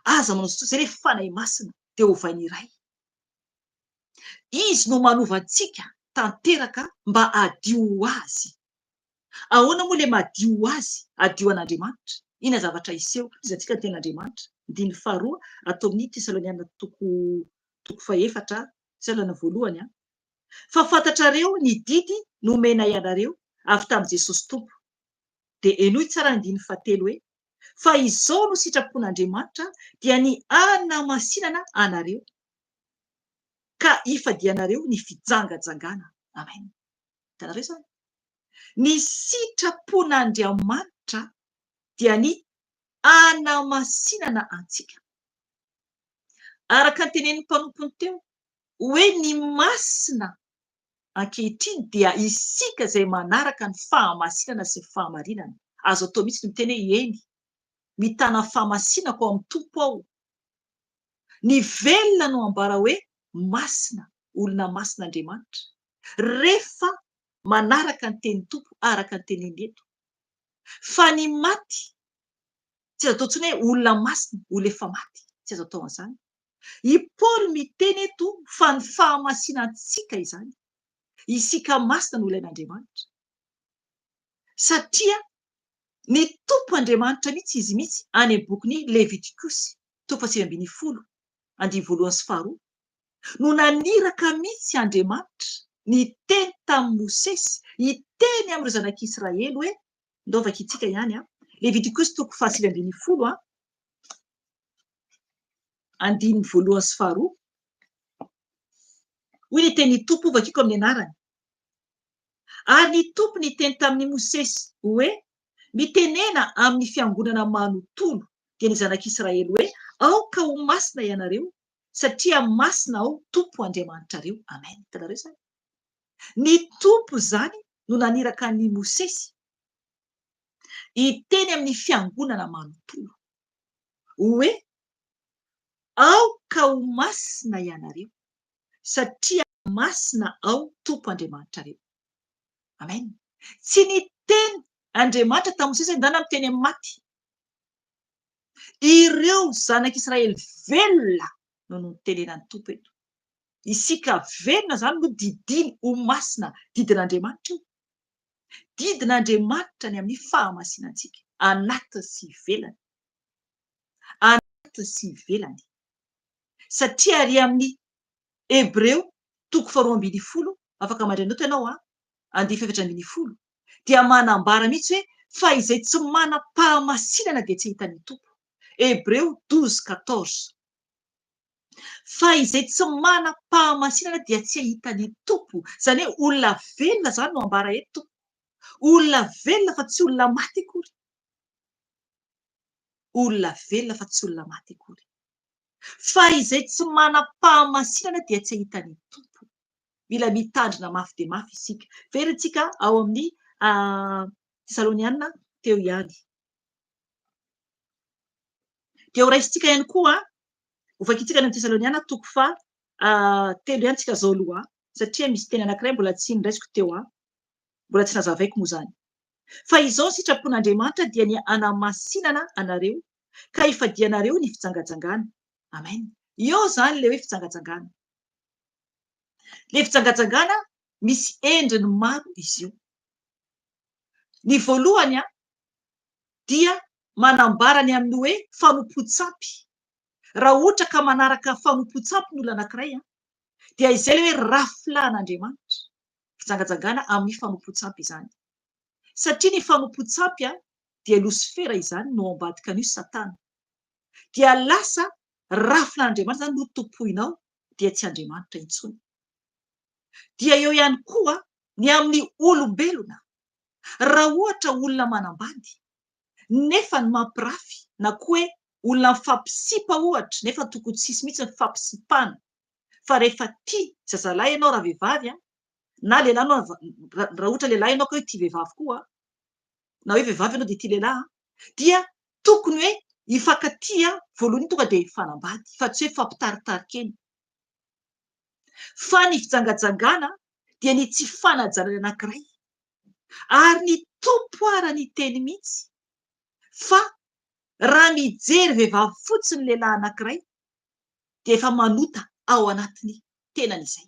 Aza manao izao tsony. Zay le fanahy masina dia ovain'ny ray. Izy no manova antsika tanteraka mba adio azy. Ahoana moa le madio azy? Adio an'Andriamanitra. Ina zavatra iseho izantsika ny tenin'Andriamanitra. Andiny faharoa atao amin'ny Tesaloniana toko faefatra, Tesaloniana voalohany. Fa fantatrareo ny didy nomenay anareo avy tamin'i Jesosy Tompo. Dia enoy tsara andiny fahatelo hoe fa izao no sitrapon'Andriamanitra dia ny hanamasinana anareo ka ifadianareo ny fijangajangana. Amen. Hitanareo zany? Ny sitrapon'Andriamanitra dia ny hanamasinana antsika. Araka ny tenenin'ny mpanompony teo hoe ny masina ankehitriny dia isika izay manaraka ny fahamasinana sy ny fahamarinana. Azo atao mihitsy ny miteny hoe eny, mitana fahamasinako ao amin'ny tompo aho. Ny velona no ambara hoe masina, olona masin'Andriamanitra. Rehefa manaraka ny tenin'ny tompo araka ny teneny eto. Fa ny maty tsy azo atao tsony hoe olona masina, olona efa maty. Tsy azo atao an'izany. I Paoly miteny eto fa ny fahamasinantsika izany. Isika masina no ilain'Andriamanitra. Satria ny tompo Andriamanitra mihitsy izy mihitsy any amin'ny bokin'ny Levitikosy 7:10, 2:1 no naniraka mihitsy Andriamanitra ny teny tamin'ny Mosesy, hiteny amin'ireo zanak'Israely hoe ndaovaka itsika ihany Levitikosy 7:10, 2:1-2. Hoy ny teny tompo vakiko amin'ny anarany. Ary ny tompo niteny tamin'ny Mosesy hoe mitenena amin'ny fiangonana manontolo dia ny zanak'Israely hoe aoka ho masina ianareo satria masina ao tompo Andriamanitrareo. Amen. Hitanareo zany? Ny tompo zany no naniraka ny Mosesy hiteny amin'ny fiangonana manontolo hoe aoka ho masina ianareo satria masina ao tompo Andriamanitrareo. Amen. Tsy niteny Andriamanitra tamin'ny Mosesy ndana miteny amin'ny maty. Ireo zanak'Israely velona no nitenenan'ny tompo eto. Isika velona zany no didiny ho masina didin'Andriamanitra io. Didin'Andriamanitra ny amin'ny fahamasinantsika anatiny sy ivelany. Anatiny sy ivelany. Satria ary amin'ny Hebreo 4:20, afaka mandray noto ianao 4:10, dia manambara mihitsy hoe fa izay tsy manam-pahamasinana dia tsy hitan'ny tompo. Hebreo 12:14. Fa izay tsy manam-pahamasinana dia tsy hitan'ny tompo. Zany hoe olona velona zany no ambara eto. Olona velona fa tsy olona maty akory. Olona velona fa tsy olona maty akory. fa izay tsy manam-pahamasinana dia tsy ahitany tompo. Mila mitandrina mafy dia mafy isika. Verytsika ao amin'ny Tesaloniana teo ihany. Dia ho raisintsika ihany koa ovakitsika ny Tesaloniana toko fa telo ihany tsika zao aloha satria misy teny anankiray mbola tsy niraisiko teo mbola tsy nazavaiko moa zany. Fa izao ny sitrapon'Andriamanitra dia ny hanamasinana anareo ka hifadianareo ny fitsangajangana. Amen. Io zany le hoe fitsangajangana. Le fitsangajangana misy endriny maro izy io. Ny voalohany dia manambara ny amin'ny hoe fanompo-tsampy. Raha ohatra ka manaraka fanompo-tsampy ny olona anankiray dia izay le hoe rafilan'Andriamanitra. Fitsangajangana amin'ny fanompo-tsampy izany. Satria ny fanompo-tsampy dia Losifera izany no ambadika an'io Satana. Dia lasa rafilan'Andriamanitra zany no tompoinao dia tsy Andriamanitra intsony. Dia eo ihany koa ny amin'ny olombelona. Raha ohatra olona manambady nefa ny mampirafy na koa hoe olona mifampisipa ohatra nefa tokony tsisy mihitsy ny fampisipana. Fa rehefa tia zazalahy ianao raha vehivavy na lehilahy raha ohatra lehilahy ianao ka hoe tia vehivavy koa na hoe vehivavy ianao dia tia lehilahy dia tokony hoe hifankatia voalohany tonga dia hifanambady fa tsy hoe fampitaritarika eny. Fa ny fitsangajangana dia ny tsy fanajanana anankiray ary ny tompo ara ny teny mihitsy fa raha mijery vehivavy fotsiny lehilahy anankiray dia efa manota ao anatiny tenan'izay.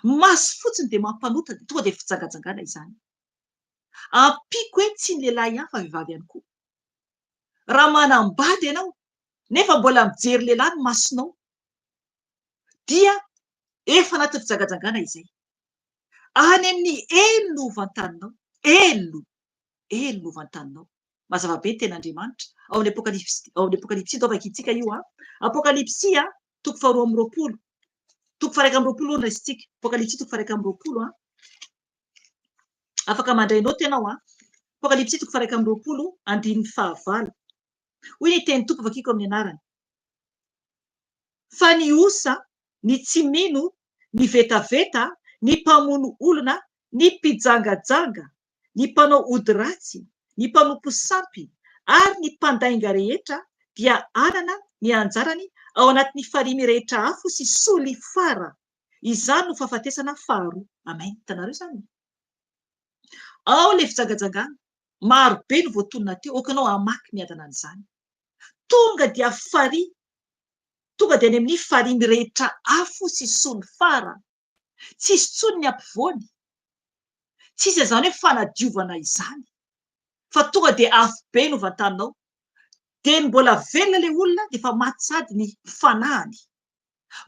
Maso fotsiny dia mampanota tonga dia fitsangajangana izany. Ampiko hoe tsy ny lehilahy ihany fa vehivavy ihany koa. Raha manambady ianao nefa mbola mijery lehilahy ny masonao dia efa anaty fitsangajangana izay. Any amin'ny elo no vantaninao. Elo no vantaninao. Mazava be ny ten'Andriamanitra ao amin'ny Apokalipsy tao vakitsika io Apokalipsy toko 2:20. Toko 1:20 ny raisitsika. Apokalipsy toko 1:20 afaka mandray noty ianao Apokalipsy toko 1:20 andininy 9. Hoy ny teny tompo vakiko amin'ny anarany. Fa ny osa, ny tsy mino, ny vetaveta, ny mpamono olona, ny mpijangajanga, ny mpanao ody ratsy, ny mpanompo sampy ary ny mpandainga rehetra dia anana ny anjarany ao anatin'ny farihy rehetra afo sy solifara. Izany no fahafatesana faharoa. Amen. Hitanareo izany. Ao le fitsangajangana maro be no voatonona teo okanao hamaky miadana an'izany. Tonga dia farihy. Tonga dia any amin'ny farihy rehetra afo sy solifara. Tsisy tsony ny ampovoany. Tsisy izany hoe fanadiovana izany. Fa tonga dia afo be no vantaninao. Dia mbola velona le olona dia efa matsady ny fanahany.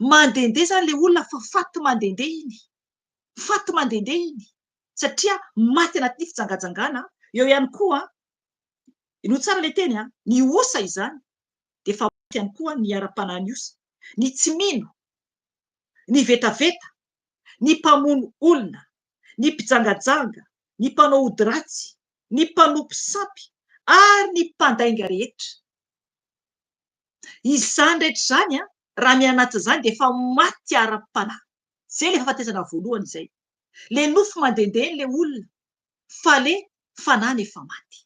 Mandehandeha zany le olona fa faty mandehandeha iny. Faty mandehandeha iny. Satria maty anatin'ny fitsangajangana. Eo ihany koa ino tsara le teny ny osa izany dia efa maty ihany koa ny ara-panahiny osa. Ny tsy mino, ny vetaveta, ny mpamono olona, ny mpijangajanga, ny mpanao ody ratsy, ny mpanompo sampy ary ny mpandainga rehetra. Izany rehetra izany raha mianatra izany dia efa maty ara-panahy. Zay le fahafatesana voalohany izay. Le nofo mandehandeha le olona fa le fanahy efa maty.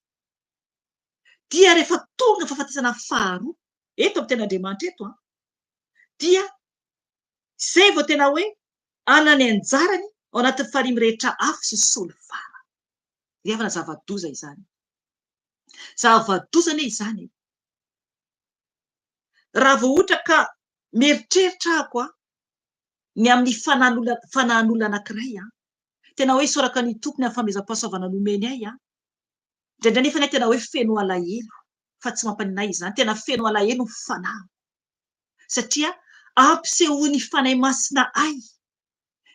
Dia rehefa tonga fahafatesana faharoa eto amin'ny ten'Andriamanitra eto dia izay vao tena hoe anany anjarany ao anatin'ny farihy rehetra afo sy solifara. Riavana zava-doza izany. Zava-doza anie izany. Raha vao ohatra ka mieritreritra ako ny amin'ny fanahin'olona anankiray tena hoe soraka ny tompony amin'ny fanomezam-pahasoavana nomeny ahy indraindray nefa tena hoe feno alahelo fa tsy mampaninay izany. Tena feno alahelo ny fanahy. Satria ampiseho ny fanahy masina ahy.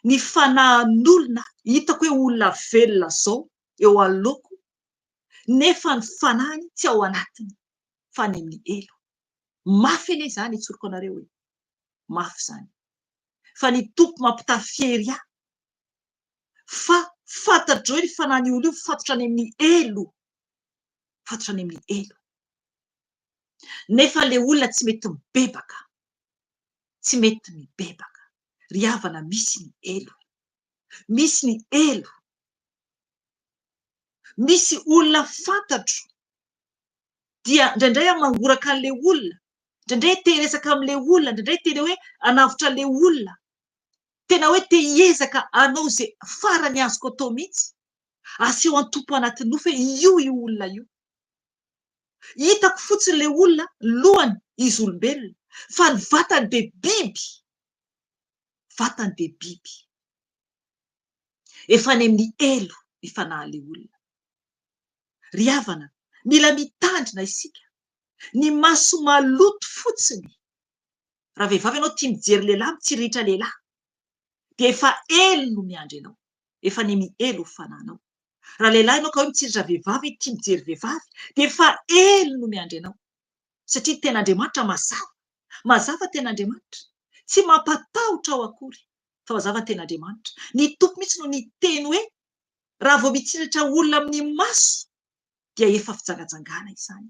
Ny fanahin'olona hitako hoe olona velona zao eo alohako nefa ny fanahiny tsy ao anatiny fa ny amin'ny elo. Mafy anie izany itsoriko anareo hoe mafy izany. Fa ny tompo mampitafiry ahy fa fantatrao ny fanahin'ny olo io fatotra any amin'ny elo. Fatotra any amin'ny elo. Nefa le olona tsy mety mibebaka tsy mety mibebaka. Ry havana, misy ny elo, misy ny elo, misy olona fantatro dia indraindray mangoraka an'le olona, indraindray te resaka amin'le olona, indraindray tena hoe anavotra le olona, tena hoe te hiezaka anao zay farany azoko atao mihitsy, aseho an-tompo anatin'ny nofo hoe io olona io. Hitako fotsiny le olona lohany izy olombelona, fa ny vatany de biby, vatany de biby. Efa any amin'ny elo ifanahin'le olona. Ry havana, mila mitandrina isika, ny maso maloto fotsiny. Raha vehivavy ianao tia mijery lehilahy, mitsiritra lehilahy, de efa elo no miandry anao, efa any amin'ny elo ho fanahinao. Raha lehilahy ianao ka hoe mitsiritra vehivavy, tia mijery vehivavy, de efa elo no miandry anao. Satria ten'Andriamanitra mazava, mazava ten'Andriamanitra, tsy mampatahotra ao akory, fa mazava ten'Andriamanitra. Ny tompo mihitsy no niteny hoe raha vao mitsiritra olona amin'ny maso dia efa fijangajangana izany.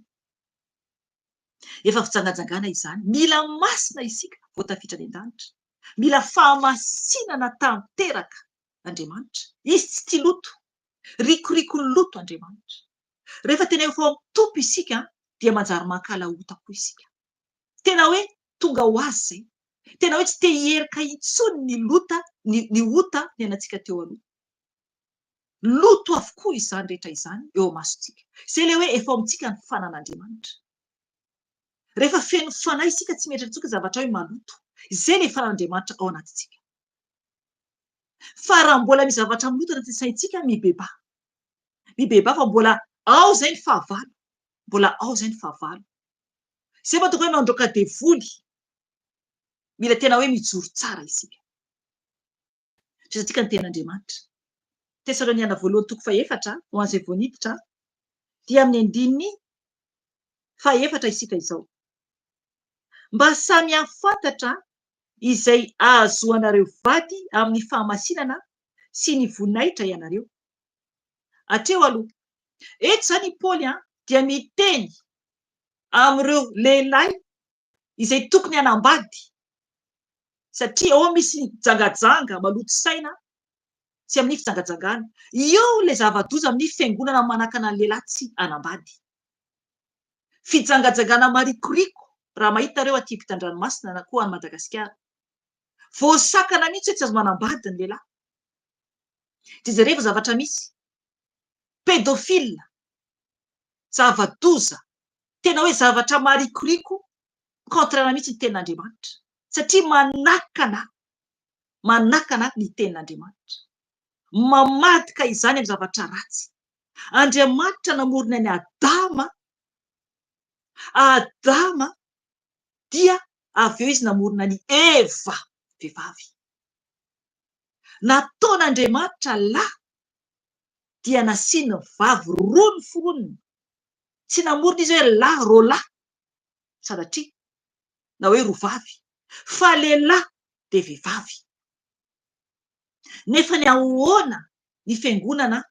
Efa fijangajangana izany. Mila masina isika vao tafiditra any an-danitra. Mila fahamasinana tanteraka Andriamanitra. Izy tsy tia loto, rikoriko ny loto Andriamanitra. Rehefa tena efa mitompo isika dia manjary mankala ota koa isika. Tena hoe tonga ho azy zay. Tena hoe tsy te hierika intsony ny lota, ny ota ny anantsika teo aloha. Loto avokoa izany rehetra izany eo amasontsika. Zay le hoe efa ao amintsika ny fanan'Andriamanitra. Rehefa feno fanahy isika tsy mety tsoka zavatra hoe maloto. Zay le fanan'Andriamanitra ao anatintsika. Fa raha mbola misy zavatra maloto anaty saintsika, mibeba. Mibeba fa mbola ao zay ny fahavalo. Mbola ao zay ny fahavalo. Zay mahatonga hoe mandroaka devoly. Mila tena hoe mijoro tsara isika. Resatsika ny ten'Andriamanitra. Tesaloniana voalohany toko 4 ho an'izay vao niditra dia amin'ny andininy 4 isika izao. Mba samy hafantatra izay ahazoanareo vady amin'ny fahamasinana sy ny voninahitra ianareo. Hatreo aloha. Eto zany i Paoly dia miteny amin'ireo lehilahy izay tokony hanambady. Satria ao misy jangajanga maloto saina sy amin'ny fijangajangana. Io le zava-doza amin'ny fiangonana manakana ny lehilahy tsy hanambady. Fijangajangana marikoriko raha mahita reo aty ampitan-dranomasina na koa any Madagasikara. Voasakana mihitsy hoe tsy azo manambady ny lehilahy. Dia zareo zavatra misy. Pédophile, zava-doza, tena hoe zavatra marikoriko, contraire mihitsy ny tenin'Andriamanitra. Satria manakana ny tenin'Andriamanitra. Mamadika izany amin'ny zavatra ratsy. Andriamanitra namorona ny Adama dia avy eo izy namorona ny Eva, vehivavy. Nataon'Andriamanitra lahy dia nasiany vavy roa ny foroniny. Tsy namorona izy hoe lahy ro lahy sanatria na hoe roa vavy, fa lehilahy dia vehivavy. Nefa ny ahoana ny fiangonana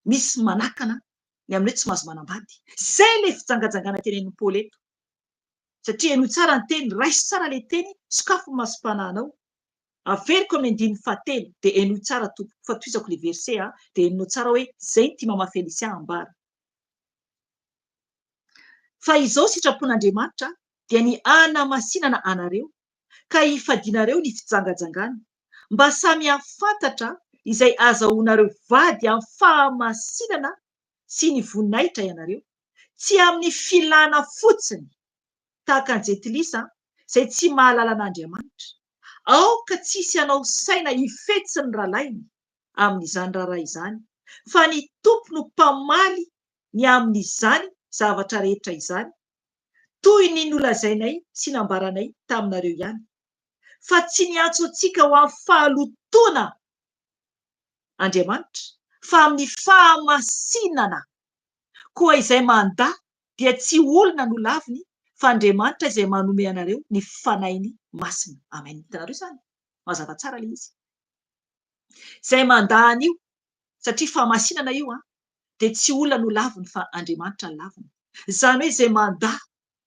misy manakana ny amin'ny hoe tsy mahazo manambady. Zay le fijangajangana tenenin'i Paoly eto. Satria hainao tsara ny teny, raisy tsara le teny, sokafo ny masom-panahinao. Averiko amin'ny andininy 7 dia hainao tsara tompoko, fa toizako le verset dia hainao tsara hoe zay ty mama Felicia ambara. Fa izao sitrapon'Andriamanitra dia ny hanamasinana anareo ka hifadianareo ny fijangajangana, mba samy hafantatra izay azahoanareo vady amin'ny fahamasinana sy ny voninahitra ianareo, tsy amin'ny filana fotsiny tahaka ny jetilisa izay tsy mahalala an'Andriamanitra. Aoka tsisy anao saina hifetsy ny rahalainy amin'izany raharaha izany, fa ny tompo no mpamaly ny amin'izany zavatra rehetra izany, toy ny nolazainay sy nambaranay taminareo ihany. Fa tsy niantso antsika ho amin'ny fahalotona Andriamanitra, fa amin'ny fahamasinana. Koa izay manda dia tsy olona no laviny, fa Andriamanitra izay manome anareo ny fanainy masina. Amen. Hitanareo izany? Mazava tsara le izy. Izay manda an'io, satria fahamasinana io dia tsy olona no laviny, fa Andriamanitra no laviny. Izany hoe izay manda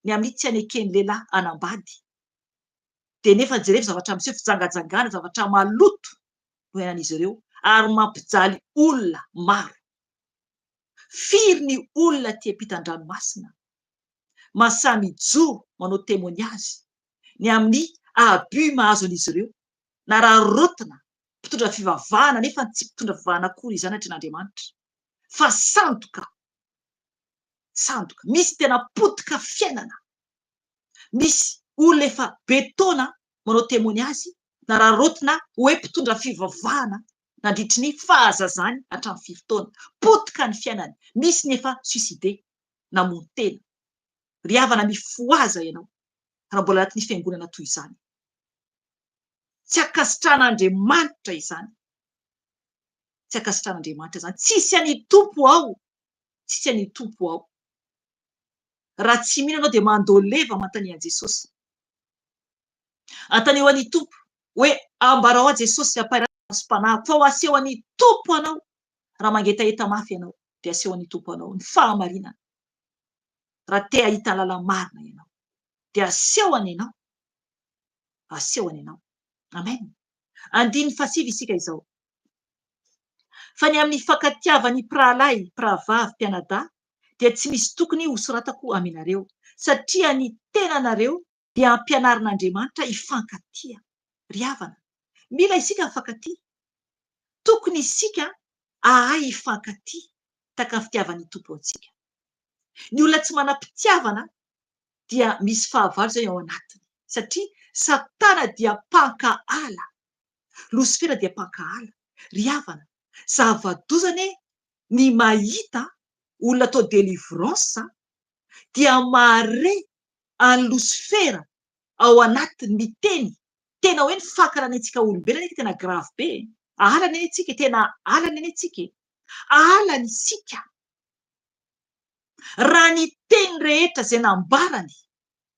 ny amin'ny tsy anekeny lehilahy hanambady. dia nefa jerevy zavatra miseho fijangajangana zavatra maloto no henan'izy ireo ary mampijaly olona maro. Firy ny olona tia ampitan-dranomasina masamy joro manao témoignage ny amin'ny abus mahazo an'izy ireo na raha rotina mpitondra fivavahana nefa tsy mpitondra fivavahana akory izany atren'Andriamanitra fa sandoka misy tena potika fiainana, misy olona efa betona manao témoignage na raha rotina hoe mpitondra fivavahana nandritry ny fahazazany hatramin'ny 5 taona, potika ny fiainany, misy ny efa suicide namono tena. Ry havana mifoaza ianao raha mbola anatin'ny fiangonana toy izany. Tsy akasitran'Andriamanitra izany, tsy akasitran'Andriamanitra izany, tsisy any tompo ao, tsisy any tompo ao. Raha tsy mino anao dia mandoleva manontany an Jesosy, antaneo any tompo hoe ambarao a Jesosy ampairasim-panahy fa ho aseho any tompo anao. Raha mangetaeta mafy ianao dia aseho any tompo anao ny fahamarinana. Raha te ahita lala marina ianao dia aseho any ianao, aseho any ianao. Amen. 5 isika izao. Fa ny amin'ny fankatiavan'ny pralahy, pravavy, mpianadahy dia tsy misy tokony ho soratako aminareo satria ny tenanareo dia ampianarin'Andriamanitra hifankatia. Ry havana, mila isika mifankatia. Tokony isika ahay hifankatia taka ny fitiavan'ny tompo antsika. Ny olona tsy manam-pitiavana dia misy fahavalo zay ao anatiny satria Satana dia pankahala, Losifera dia pankahala. Ry havana, zava-dozany ny mahita olona atao délivrance dia mahare any Losifera ao anatiny miteny tena hoe ny fakana ny antsika olombelona tena grave be. Ahalany eny antsika, tena ahalany eny antsika, ahalany isika. Raha ny teny rehetra izay nambarany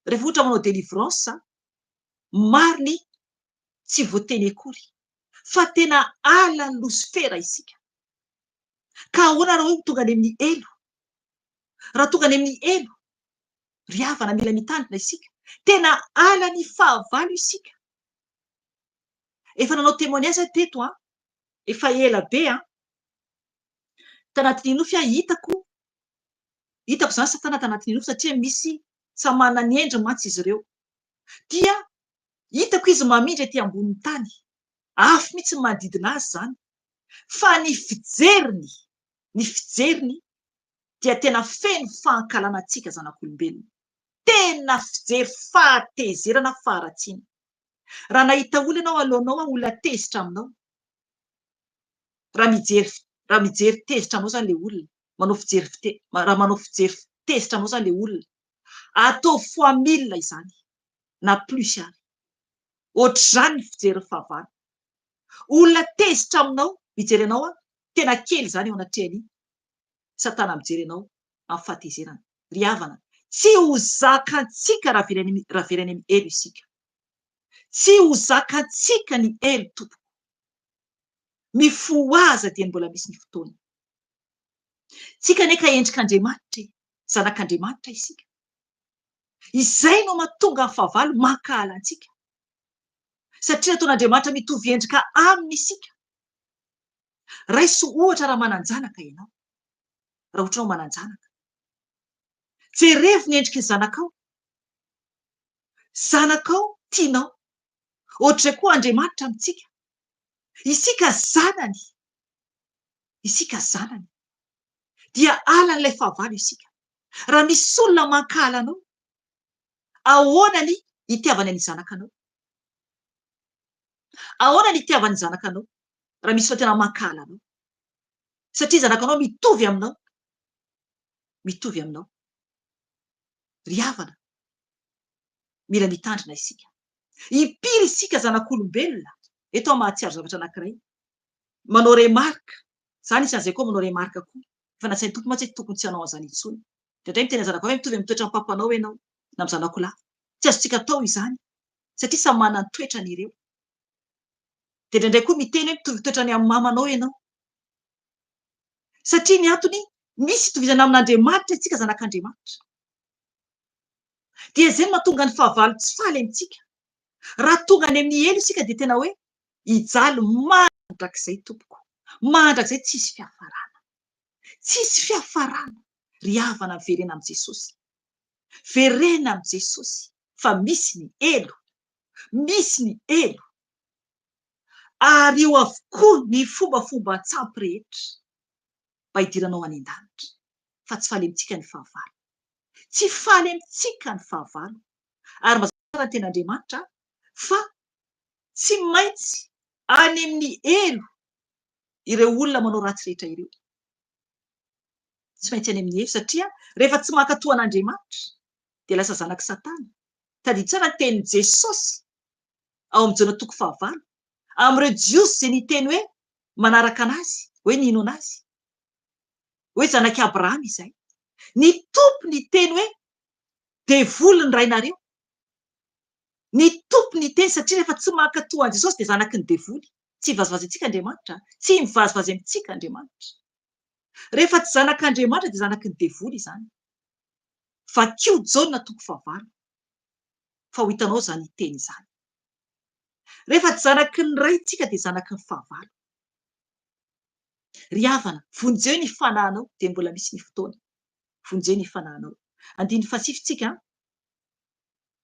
rehefa ohatra manao délivrance, mariny tsy voateny akory fa tena ahalany Losifera isika. Ka ahoana raha hoe tonga any amin'ny elo? Raha tonga any amin'ny elo, ry havana, mila mitandrina isika, tena ahalany fahavalo isika. Efa nanao témoignage teto, efa ela be, tanatin'ny nofy hitako izany Satana tanatin'ny nofy satria misy samy manana ny endriny mantsy izy ireo. Dia hitako izy mamindra ety ambony tany, afo mihitsy ny manodidina azy zany, fa ny fijeriny dia tena feno fahankalana antsika zanak'olombelona, tena fijery fahatezerana faharatsiana. Raha nahita olona ianao alohanao, olona tezitra aminao, raha mijery tezitra aminao zany le olona, raha manao fijery tezitra aminao zany le olona, atao fois 1000 izany na plus ary. Ohatr'izany ny fijery fahavalo. Olona tezitra aminao mijery anao, tena kely zany eo anatrehany Satana mijery anao amin'ny fahatezerana. Ry havana, tsy ho zakantsika raha verany amin'ny elo isika. Tsy ho zakantsika ny elo tompo. Mifoaza dia mbola misy ny fotoana. Tsika neka endrik'Andriamanitra, zanak'Andriamanitra isika. Izay no mahatonga ny fahavalo mankahala antsika. Satria nataon'Andriamanitra mitovy endrika aminy isika. Raiso ohatra raha mananjanaka ianao. Raha ohatra ianao mananjanaka, jerevy ny endriky ny zanakao. Zanakao tianao. Ohatr'izay koa Andriamanitra amintsika. Isika zanany. Dia halan'ilay fahavalo isika. Raha misy olona mankahala anao, ahoana ny itiavany ny zanakanao? Ahoana ny itiavany zanakanao raha misy tena mankahala anao? Satria zanakanao mitovy aminao. Mitovy aminao. Ry havana, mila mitandrina isika. Impiry isika zanak'olombelona eto mahatsiaro zavatra anankiray. Manao remarque. Zany isan'izay koa manao remarque koa. Efa natsain'ny tompo mantsy tokony tsy hanao an'izany intsony. Indray miteny zanakao hoe mitovy amin'ny toetra ny papanao ianao na amin'ny zanakolahy. Tsy azontsika atao izany satria samy manana ny toetrany ireo. Dia indraindray koa miteny hoe mitovy toetrany amin'ny mamanao ianao. Satria ny antony misy itovizana amin'Andriamanitra isika zanak'Andriamanitra. Dia izay no mahatonga ny fahavalo tsy faly amintsika. Raha tonga any amin'ny elo isika dia tena hoe hijaly mandrakizay tompoko. Mandrakizay tsisy fiafarana. Tsisy fiafarana. Ry havana verena amin'i Jesosy. Verena amin'i Jesosy. Fa misy ny elo. Misy ny elo. Ary io avokoa ny fombafomba tsampy rehetra mba hidiranao any an-danitra. Fa tsy faly amintsika ny fahavalo. Tsy faly amintsika ny fahavalo. Ary mazava ny ten'Andriamanitra fa tsy maintsy any amin'ny elo ireo olona manao ratsy rehetra ireo. Tsy maintsy any amin'ny elo satria rehefa tsy mankatoa an'Andriamanitra dia lasa zanaky Satana. Tadidi tsara ny tenin'i Jesosy ao amin'ny Jona toko fahavalo. Amin'ireo jiosy izay niteny hoe manaraka anazy, hoe nino anazy, hoe zanaky Abrahama izay. Ny tompo ny teny hoe devoly ny rainareo. Ny tompo ny teny satria rehefa tsy mankatoa an' Jesosy dia zanaky ny devoly. Tsy hivazivazy antsika Andriamanitra. Tsy mivazivazy amintsika Andriamanitra. Rehefa tsy zanak'Andriamanitra dia zanaky ny devoly izany. Vakio Jona toko fahavalo. Fa ho hitanao izany teny izany. Rehefa tsy zanaky ny ray tsika dia zanaky ny fahavalo. Ry havana, vonjeo ny fanahinao dia mbola misy ny fotoana. Vonjeo ny fanahinao. Andiny fasifitsika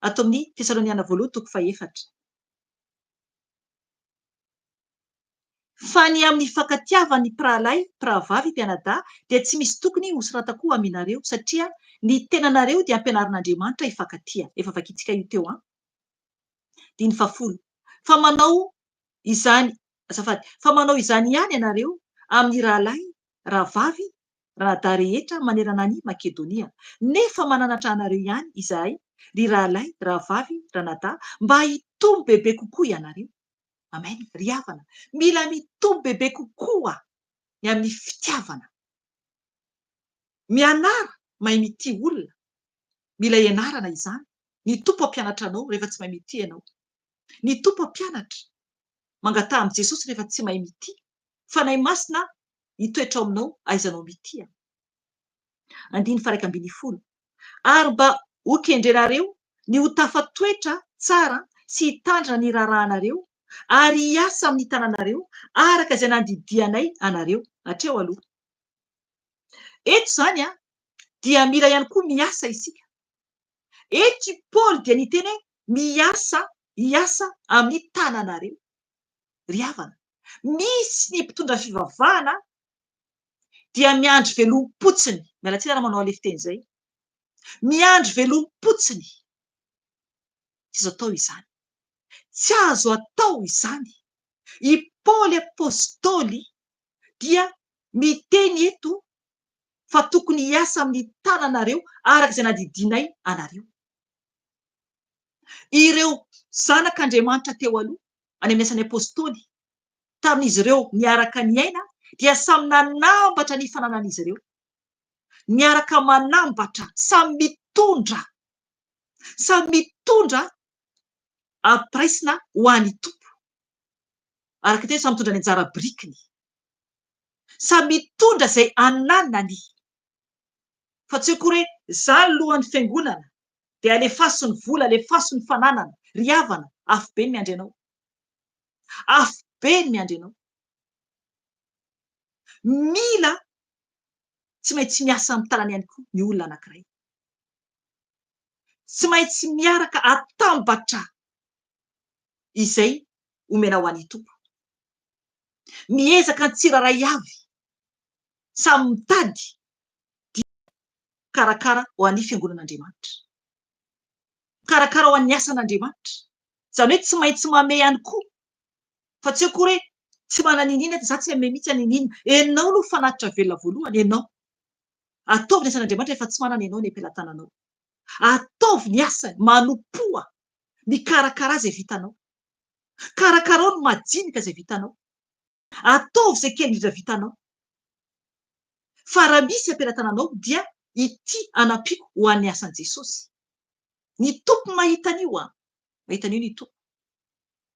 ato amin'ny Tesaloniana voalohany toko fahaefatra. Fa ny amin'ny fankatiavan'ny mpirahalahy, mpirahavavy, mpianadahy dia tsy misy tokony ho soratakoa aminareo satria ny tenanareo dia ampianarin'Andriamanitra hifankatia. Efa vakiantsika io teo an. Diny fahafolo. Fa manao izany ihany ianareo amin'ny rahalahy, rahavavy, ranadahy rehetra manerana ny Makedonia. Nefa mananatra anareo ihany izahay, ry rahalahy, rahavavy, ranadahy, mba hitombo bebe kokoa ianareo. Amen. Ry havana, mila mitombo bebe kokoa ny amin'ny fitiavana. Mianara mahay mity olona. Mila ianarana izany. Ny tompo ampianatra anao rehefa tsy mahay mity ianao. Ny tompo ampianatra mangataha amin'i Jesosy rehefa tsy mahay mity. Fanahy masina hitoetra ao aminao aizanao mity. Andiny faha 120. Ary mba ho kendrenareo ny ho tafatoetra tsara sy hitandrina ny rarahanareo ary hiasa amin'ny tananareo araka izay nandidianay anareo hatreo aloha. Eto izany dia mila ihany koa miasa isika. Eto i Paoly dia niteny hoe hiasa amin'ny tananareo. Ry havana, misy ny mpitondra fivavahana dia miandry velom-potsiny. Mialatsiny raha manao ilay fiteny izay. Miandry velom-potsiny. Tsy azo atao izany. Tsy azo atao izany. I Paoly apôstôly dia miteny eto fa tokony hiasa amin'ny tananareo araka izay nandidinay anareo. Ireo zanak'Andriamanitra teo aloha any amin'ny asan'ny apôstôly tamin'izy ireo niaraka niaina dia samy nanambatra ny fananan'izy ireo. Niaraka manambatra, samy mitondra ampiraisina ho an'ny tompo. Araka teny samy mitondra ny anjara birikiny. Samy mitondra izay ananany. Fa tsy hoe izany lohan'ny fiangonana dia alefaso ny vola, alefaso ny fananana. Ry havana, afo be ny miandry anao. Afo be ny miandry anao. Mila tsy maintsy miasa amin'ny tanany ihany koa ny olona anankiray. Tsy maintsy miaraka atambatra izay omena ho an'ny tompo. Miezaka ny tsiraray avy. Samy mitady dia karakara ho an'ny fiangonan'Andriamanitra. Karakara ho an'ny asan'Andriamanitra. Izany hoe tsy maintsy mame ihany koa. Fa tsy hoe tsy manan'inina dia za tsy ame mihitsy aninina. Ianao no fanatitra velona voalohany, ianao. Ataovy ny asan'Andriamanitra rehefa tsy manana ianao ny ampelantananao. Ataovy ny asany, manompoa, mikarakara izay vitanao. Karakarao ny majinika izay vitanao. Ataovy izay kely indrindra vitanao. Fa raha misy ampelantananao dia ity anampiko ho an'ny asan'i Jesosy. Ny tompo mahita an'io mahita an'io ny tompo.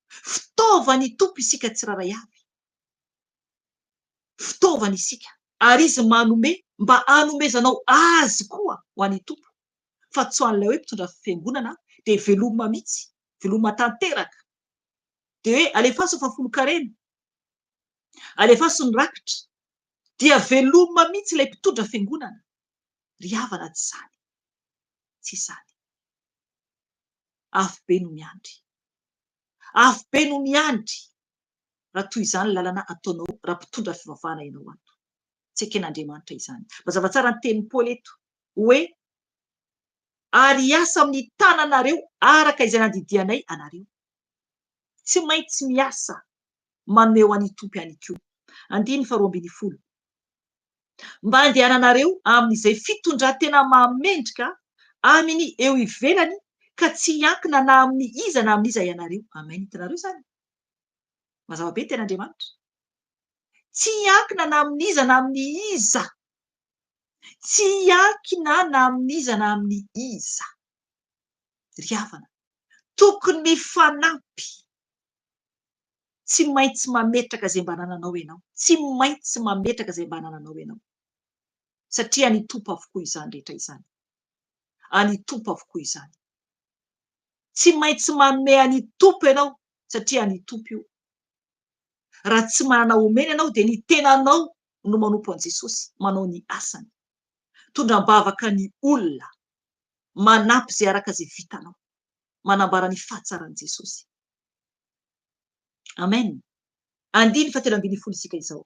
Fitaovany tompo isika tsiraray avy. Fitaovany isika. Ary izy manome mba hanomezanao azy koa ho an'ny tompo. Fa tsy ho an'ilay hoe mpitondra fiangonana dia velomina mihitsy veloma tanteraka dia hoe alefaso fa folo-karena alefaso ny rakitra dia veloma mihitsy ilay mpitondra fiangonana ry havana tsy izany tsy izany afo be no miandry afo be no miandry raha toy izany lalana ataonao raha mpitondra fivavahana ianao ato tsy eken'Andriamanitra izany mazava tsara ny tenin'ny Paoly eto hoe ary asa amin'ny tananareo araka izay nandidianay anareo tsy maintsy miasa manome ho an'ny tompo ihany koa. 9:12 mba andehananareo amin'izay fitondran-tena mamendrika aminy eo ivelany ka tsy hiankina na amin'ny iza na amin'iza ianareo. Amen. Hitanareo izany mazava be ny ten'Andriamanitra tsy hiankina na amin'ny iza na amin'ny iza tsy hiankina na amin'ny iza na amin'ny iza ry havana tokony mifanampy tsy maintsy mametraka izay mba nananao ianao tsy maintsy mametraka izay mba nananao ianao satria ny tompo avokoa izany rehetra izany any tompo avokoa izany tsy maintsy manome any tompo ianao satria ny tompo io raha tsy manana omena ianao dia ny tenanao no manompo an' Jesosy manao ny asany tondram-bavaka ny olona manampy izay araka izay vitanao manambara ny fahatsaran'i Jesosy. Amen. 9:13 isika izao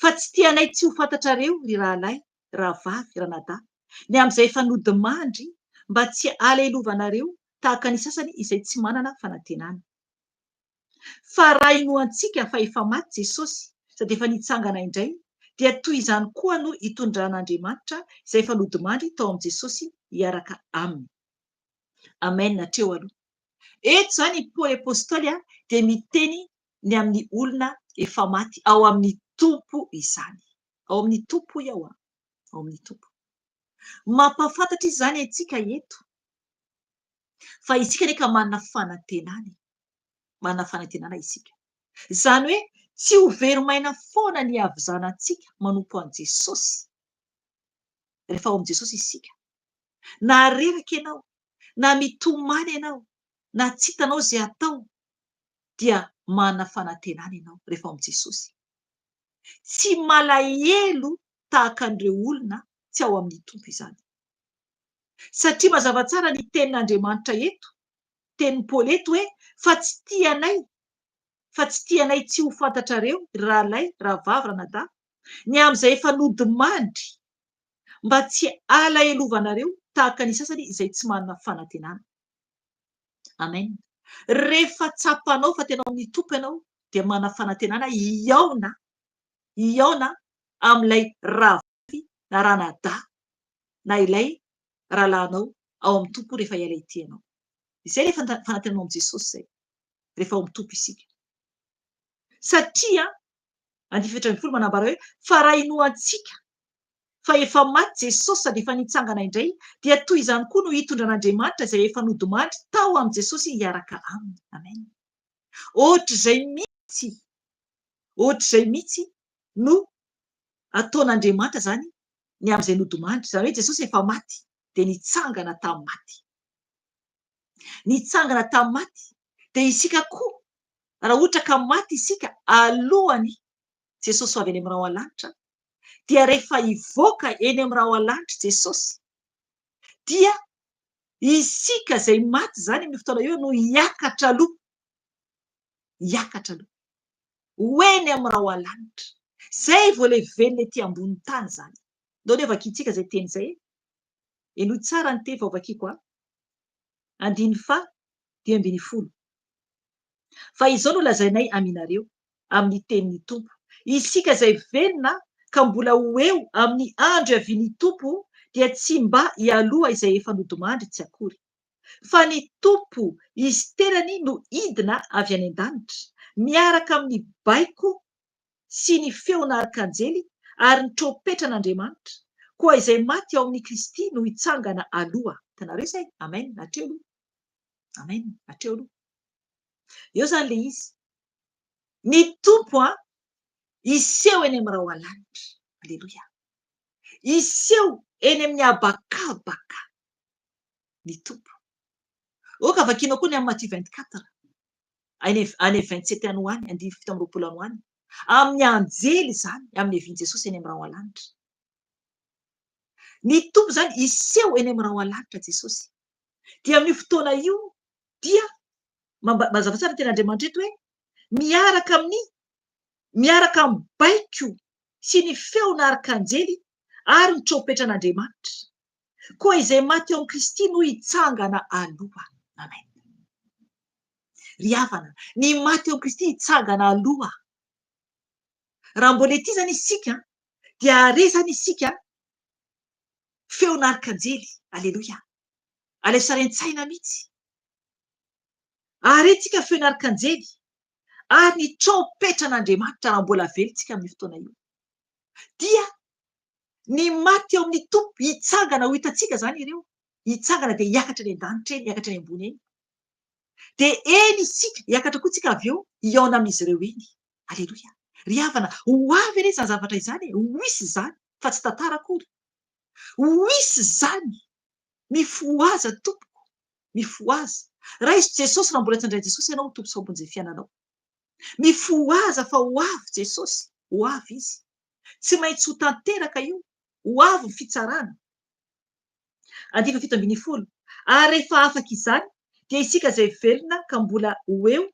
fa tsy tianay tsy ho fantatrareo ry rahalahy rahavavy ranadahy ny amin'izay efa nodimandry mba tsy alelovanareo tahaka ny sasany izay tsy manana fanantenana fa raha inoantsika fa efa maty Jesosy sady efa nitsangana indray dia toy izany koa no hitondran'Andriamanitra izay efa nodimandry tao amin'i Jesosy hiaraka aminy. Amen. Hatreo aloha eto izany Paoly apôstôly dia miteny ny amin'ny olona efa maty ao amin'ny tompo izany ao amin'ny tompo ao amin'ny tompo mampafantatra izany antsika eto fa isika neka manana fanantenana isika izany hoe tsy ho verimaina foana ny havizanantsika manompo an' Jesosy rehefa ao amin'i Jesosy isika na reraka ianao na mitomany ianao na tsy hitanao izay atao dia manana fanantenana ianao rehefa ao amin'i Jesosy tsy malahelo tahaka an'ireo olona tsy ao amin'ny tompo izany satria mazava tsara ny tenin'Andriamanitra eto tenin'ny Paoly eto hoe fa tsy tianay tsy ho fantatrareo rahalahy rahavavy ranadahy ny amin'izay efa nodimandry mba tsy alahellovanareo tahaka ny sasany izay tsy manana fanantenana. Amen. Rehefa tsapanao fa tena amin'ny tompo ianao dia manana fanantenana hiaona amin'ilay rahavavy na ranadahy na ilay rahalahinao ao amin'ny tompo rehefa hiala ity ianao. Izay ilay fanantenanao amin'i Jesosy izay rehefa ao amin'ny tompo isika satria 10:14 manambara hoe fa raha inoantsika fa efa maty Jesosy sady efa nitsangana indray dia toy izany koa no hitondran'Andriamanitra izay efa nodimandry tao amin'i Jesosy hiaraka aminy. Amen. Ohatr'izay mihitsy no ataon'Andriamanitra zany ny amin'izay nodimandry izany hoe Jesosy efa maty dia nitsangana tamin'ny maty dia isika koa raha ohatra ka maty isika alohany Jesosy ho avy any amin'ny rao alanitra dia rehefa hivoaka eny amin'ny rao alanitra Jesosy dia isika izay maty zany amin'ny fotoana io no hiakatra aloha ho eny amin'ny rao alanitra zay vao ilay velona ety ambonin'ny tany zany. Ndao ny vakiantsika izay teny izay enohy tsara ny teny vao vakiako 9:12 fa izao no lazainay aminareo amin'ny tenin'ny tompo isika izay velona ka mbola ho eo amin'ny andro iavian'ny tompo dia tsy mba hialoha izay efa nodimandry tsy akory fa ny tompo izy terany no idina avy any an-danitra miaraka amin'ny baiko sy ny feona arkanjely ary ny tropetra'Andriamanitra koa izay maty ao amin'ny Kristy no hitsangana aloha. Hitanareo izay. Amen. Hatreo aloha. Amen. Hatreo aloha. Eo zany le izy ny tompo iseho eny amin'ny rao alanitra. Aleloia. Iseho eny amin'ny habakabaka ny tompo oka vakianao koa ny amin'ny Matthieu 24 any 27 any ho any 17 any ho any amin'ny anjely zany amin'ny evian'i Jesosy eny amin'ny raha alanitra. Ny tompo zany iseho eny amin'ny raha alanitra Jesosy. Dia amin'ny fotoana io dia mazava tsara ny ten'Andriamanitra eto hoe miaraka amin'ny baiko sy ny feona arkanjely ary ny trompetan'Andriamanitra. Koa izay maty eo amin'ny Kristy no hitsangana aloha. Amen. Ry havana, ny maty eo amin'ny Kristy hitsangana aloha. Raha mbola ety zany isika dia are zany isika feona arkanjely. Aleloia. Aleo sarin-tsaina mihitsy. Are tsika feona arkanjely ary ny trompetran'Andriamanitra raha mbola velontsika amin'ny fotoana io. Dia ny maty eo amin'ny tompo hitsangana ho hitantsika zany ireo. Hitsangana dia hiakatra eny an-danitra eny, hiakatra eny ambony eny. Dia eny isika hiakatra koa tsika avy eo hiaona amin'izy ireo eny. Aleloia. Ry havana, ho avy anie izany zavatra izany, ho hisy izany fa tsy tantara akory. Ho hisy izany. Mifoaza tompoko, mifoaza. Raha izy Jesosy raha mbola tsy handray Jesosy ianao tompo sy ambon'izay fiainanao. Mifoaza fa ho avy Jesosy, ho avy izy. Tsy maintsy ho tanteraka io, ho avy ny fitsarana. 7:10. Ary rehefa afaka izany dia isika izay velona ka mbola ho eo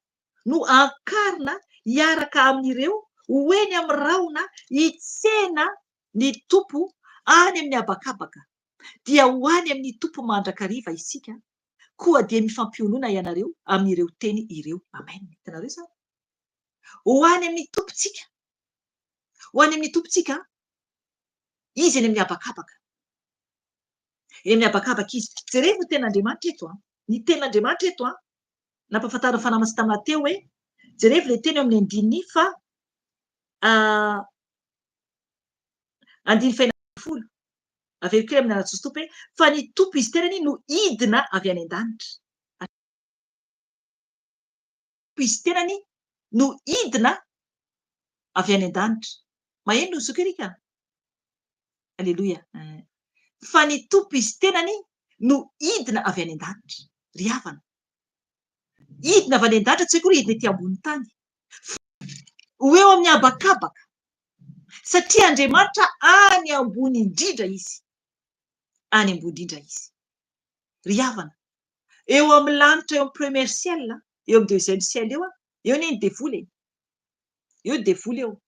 no ankarina hiaraka amin'ireo ho eny amin'ny rahona hitsena ny tompo any amin'ny habakabaka. Dia ho any amin'ny tompo mandrakariva isika, koa dia mifampionona ianareo amin'ireo teny ireo. Amen. Hitanareo sa? Ho any amin'ny tompontsika. Ho any amin'ny tompontsika, izy eny amin'ny habakabaka. Eny amin'ny habakabaka izy. Jereo ny ten'Andriamanitra eto. Ny ten'Andriamanitra eto nampahafantarina fanamatsy tamin'ny teo hoe jereo le teny amin'ny andiny fa 1:10. Aveo kely amin'ny anaty tompo hoe fa ny tompo izy tenany no idina avy any an-danitra. Izy tenany no idina avy any an-danitra. Maheno no sokerika? Aleloia. Fa ny tompo izy tenany no idina avy any an-danitra. Ry havana. Idina avy any an-danitra tsy hoe koa idina ety ambony tany. Ho eo amin'ny habakabaka. Satria Andriamanitra any ambony indrindra izy. Any ambony indrindra izy. Ry havana. Eo amin'ny lanitra eo amin'ny premier ciel, eo amin'ny deuxième ciel eo ny devoly. Eo devoly eo.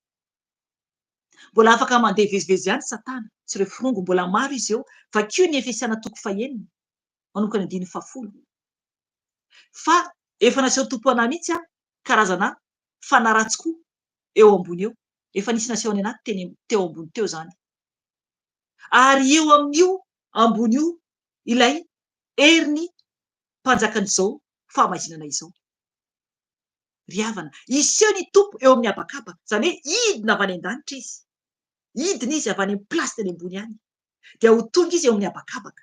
Mbola afaka mandeha vezivezy ihany Satana. Tsy ireo firongo mbola maro izy eo. Vakio ny Efesiana 4:1 manomboka ny 10:10. Fa efa naseho tompo anahy mihitsy karazana fanaratsikoa eo ambony eo. Efa nisy naseho any anaty teo ambony teo zany. Ary eo amin'io ambony io ilay heriny mpanjakan'izao fahamazinana izao. Ry havana, iseho ny tompo eo amin'ny habakabaka. Zany hoe idina avy any an-danitra izy. Idina izy avy any amin'ny plasy teny ambony any. Dia ho tonga izy eo amin'ny habakabaka.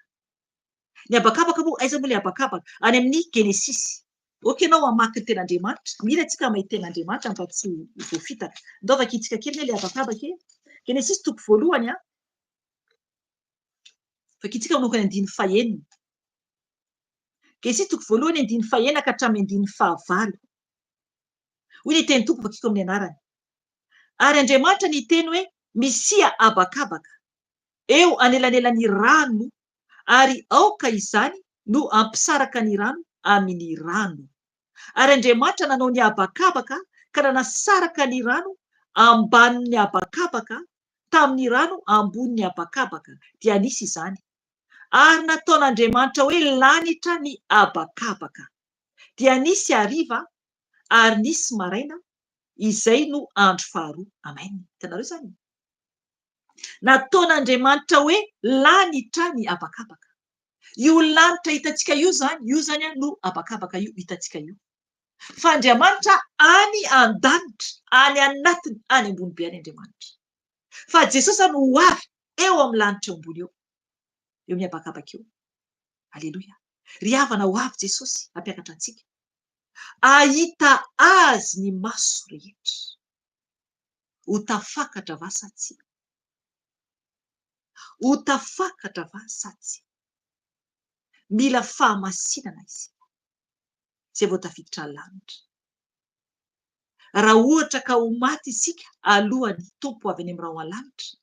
Ny habakabaka moa, aiza moa ilay habakabaka? Any amin'ny Genesisy. Ok, ianao hamaky ny ten'Andriamanitra. Mila antsika mahita ten'Andriamanitra mba tsy voafitaka. Ndao vakiantsika kely ilay habakabaka. Genesisy 1:1. Vakiantsika manokana 9:1. Genesisy 1:1 9:1 ka hatramin'ny 9:9. Hoy ny teny tompo vakiako amin'ny anarany. Ary Andriamanitra ny teny hoe misia habakabaka eo anelanelan'ny rano ary aoka izany no ampisaraka ny rano amin'ny rano. Ary Andriamanitra nanao ny habakabaka ka nanasaraka ny rano ambanin'ny habakabaka tamin'ny rano ambonin'ny habakabaka. Dia nisy izany. Ary nataon'Andriamanitra hoe lanitra ny habakabaka. Dia nisy hariva ary nisy maraina. Izay no andro faharoa. Amen. Hitanareo zany? Nataon'Andriamanitra hoe lanitra ny habakabaka. Io lanitra hitantsika io zany no habakabaka io hitantsika io. Fa Andriamanitra any an-danitra, any anatiny, any ambony be any Andriamanitra. Fa Jesosy no ho avy eo amin'ny lanitra eo ambony eo. Eo amin'ny habakabaka eo. Aleloia. Ry havana ho avy Jesosy hampiakatra antsika. Ahita azy ny maso rehetra. Ho tafakatra va sa tsia? Ho tafakatra va sa tsia? Mila fahamasinana izy. izay vao tafiditra ny lanitra. Raha ohatra ka ho maty isika alohan'ny tompo avy any amin'ny raha an-lanitra,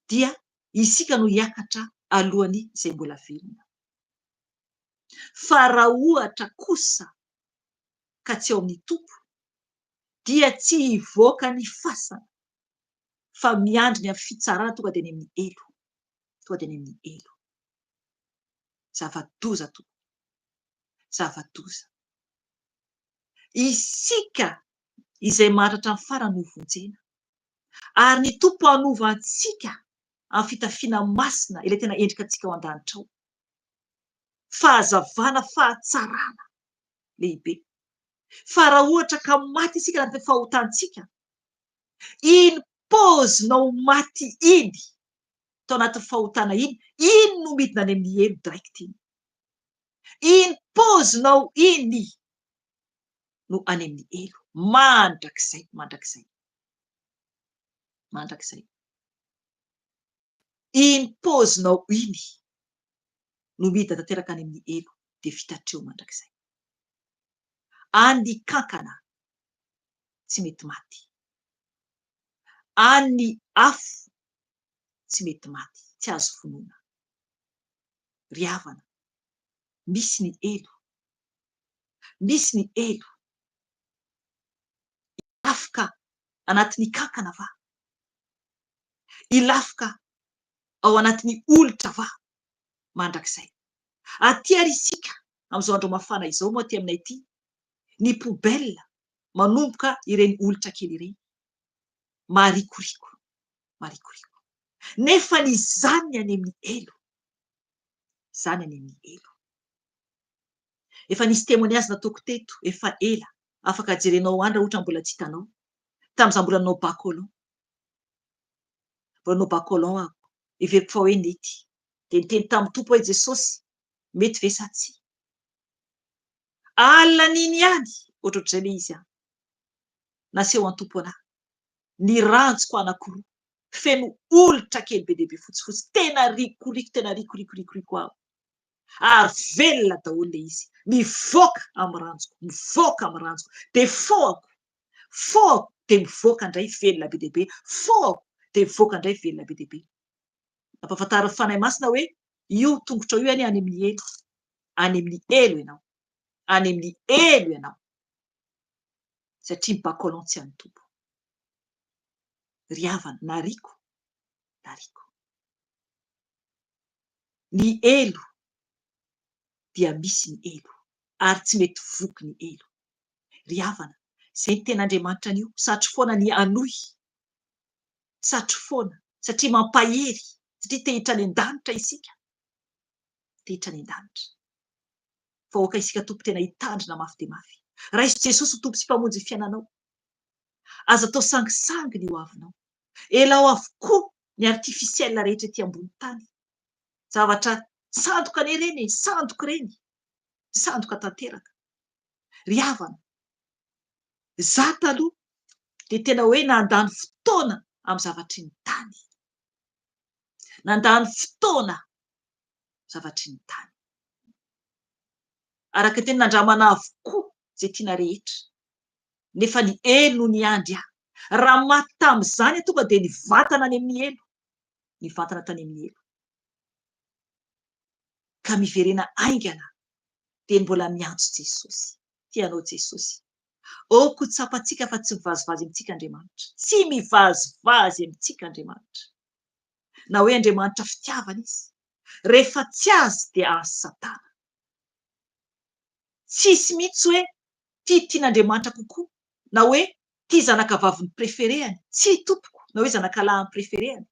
dia isika no hiakatra alohan'ny izay mbola velona. Fa raha ohatra kosa ka tsy ao amin'ny tompo, dia tsy hivoaka ny fasana, fa miandry ny amin'ny fitsarana tonga dia any amin'ny elo. Tonga dia any amin'ny elo. Zava-doza tompoko. Zava-doza. Isika izay mahatratra ny farany ho vonjena. Ary ny tompo hanova antsika amin'ny fitafiana masina ilay tena endrika antsika ao an-danitra ao. Fahazavana, fahatsarana lehibe. Fa raha ohatra ka maty isika anaty fahotantsika, iny paozinao maty iny tao anaty fahotana iny no midina any amin'ny elo direct iny. Iny paozinao iny no any amin'ny elo. Mandrakizay, mandrakizay. Mandrakizay. Iny paozinao iny no midina tanteraka any amin'ny elo dia vitatreo mandrakizay. Any kankana tsy mety maty. Any afo tsy mety maty, tsy azo vonoina. Ry havana, misy ny elo. Misy ny elo. Ilafoka anatin'ny kankana va? Ilafoka ao anatin'ny olitra va? Mandrakizay. Aty ary isika amin'izao andro mafana izao moa aty aminay ity, ny poubelle manomboka ireny olitra kely ireny. Marikoriko. Marikoriko. Nefa ny zany any amin'ny elo. Zany any amin'ny elo. Efa nisy témoignage nataoko teto, efa ela, afaka jerenao any raha ohatra mbola tsy hitanao. Tamin'izaho mbola nanao bacolon. Mbola nanao bacolon aho. Heveriko fa hoe nety. Dia niteny tamin'ny tompo hoe Jesosy, mety ve sa tsy? Alina n'iny ihany, ohatrohatr'izay ilay izy. Naseho an-tompo anahy. Ny rantsoko anankiroa, feno olitra kely be dehibe fotsifotsy, tena rikoriko aho. Ary velona daholo ilay izy. Mivoaka amin'ny rantsoko, mivoaka amin'ny rantsoko. Dia foako, dia mivoaka indray velona be dehibe. Foako, dia mivoaka indray velona be dehibe. Ampahafantarin'ny fanahy masina hoe io tongotra io any amin'ny elo. Any amin'ny elo ianao. Any amin'ny elo ianao. Satria bacolon tsy any tompo. Ry havana, nariko. Ny elo dia misy ny elo, ary tsy mety voky ny elo. Ry havana, izay ny ten'Andriamanitra an'io, satry foana ny hanohy. Satry foana, satria mampahery, satria te hiditra any an-danitra isika. Te hiditra any an-danitra. Fa hoaka isika tompo tena hitandrina mafy dia mafy. Raha izy Jesosy ho tompo sy mpamonjy ny fiainanao, aza atao sangisanginy io avinao. Elao avokoa ny artifisiel rehetra ety ambony tany. Zavatra sandoka anie ireny, sandoka ireny. Sandoka tanteraka. Ry havana, izaho taloha dia tena hoe nandany fotoana amin'ny zavatry ny tany. Nandany fotoana zavatry ny tany. Araka teny nandramana avokoa izay tiana rehetra. Nefa ny elo ny andry ahy. Raha maty tamin'izany tonga dia nivantana any amin'ny elo. Nivantana tany amin'ny elo. Ka miverena aingana dia mbola miantso Jesosy. Tianao Jesosy. Oko tsapantsika fa tsy mivazivazy amintsika Andriamanitra. Tsy mivazivazy amintsika Andriamanitra. Na hoe Andriamanitra fitiavana izy. Rehefa tsy azy dia azy Satana. Tsisy mihitsy hoe tia tian'Andriamanitra kokoa. Na hoe tia zanakavaviny preferehany. Tsy tompoko. Na hoe zanakalahiny preferehany.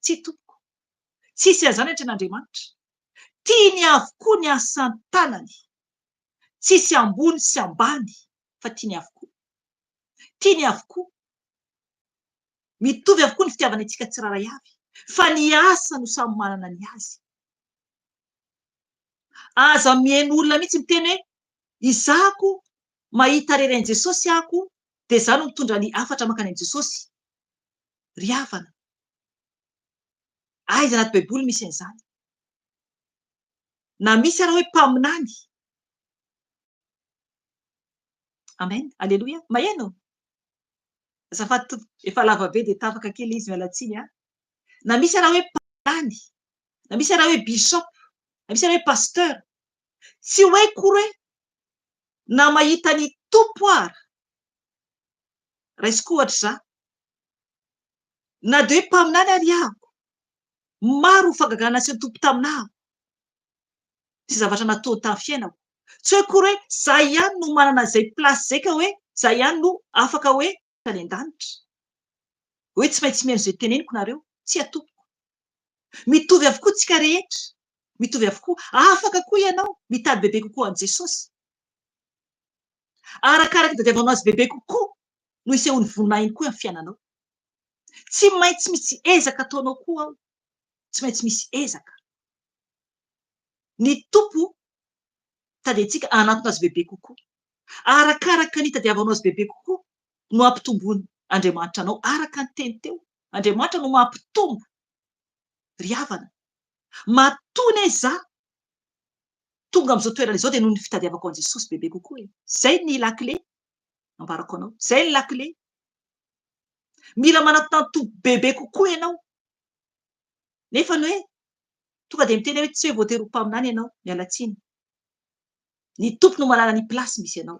Tsy tompoko. Tsisy an'izany antren'Andriamanitra. Tiany avokoa ny asan'ny tanany. Tsisy ambony sy ambany. Fa tiany avokoa. Tiany avokoa. Mitovy avokoa ny fitiavana antsika tsiraray avy. Fa ny asa no samy manana ny azy. Aza mihaino olona mihitsy miteny hoe izahako mahita reren'i Jesosy ahako dia izany no mitondra ny hafatra mankany amin'i Jesosy. Ry havana. Aiza anaty baiboly misy an'izany? Na misy ary hoe mpaminany. amen, alleloia, maheno azafady efa lava be de tafaka kely izy mialatsiny a na misy raha hoe palany na misy raha hoe bishop na misy raha hoe pasteur tsy hoaiko roe na mahita ny tompo ara raisiko ohatra za na de hoe mpaminany ary ahako maro ho fagagana sy ny tompo taminahako sy zavatra natao tamin'ny fiainako tsy hoe kory hoe za ihany no manana zay plasy zay ka hoe za ihany no afaka hoe any an-danitra hoe tsy maintsy mihaino zay teneniko nareo tsy atompoko mitovy avokoa tsika rehetra mitovy avokoa afaka koa ianao mitady bebe kokoa an' Jesosy arakaraka tadiavanao azy bebe kokoa no isehony voninahiny koa amin'ny fiainanao tsy maintsy misy ezaka ataonao koa ao tsy maintsy misy ezaka ny tompo tadintsika anatona azy bebe kokoa arakaraka ny tadiavanao azy bebe kokoa no ampitombony Andriamanitra anao araka ny teny teo Andriamanitra no mampitombo ry havana matony za tonga am'izao toerana izao de noho ny fitadiavako an' Jesosy bebe kokoa e zay ny lakile ambarako anao zay ny lakile mila manatona tombo bebe kokoa ianao nefa ny hoe tonga de miteny hoe tsy hoe voatery ho mpaminany ianao mialatsiny ny tompo no manana ny plasy misy ianao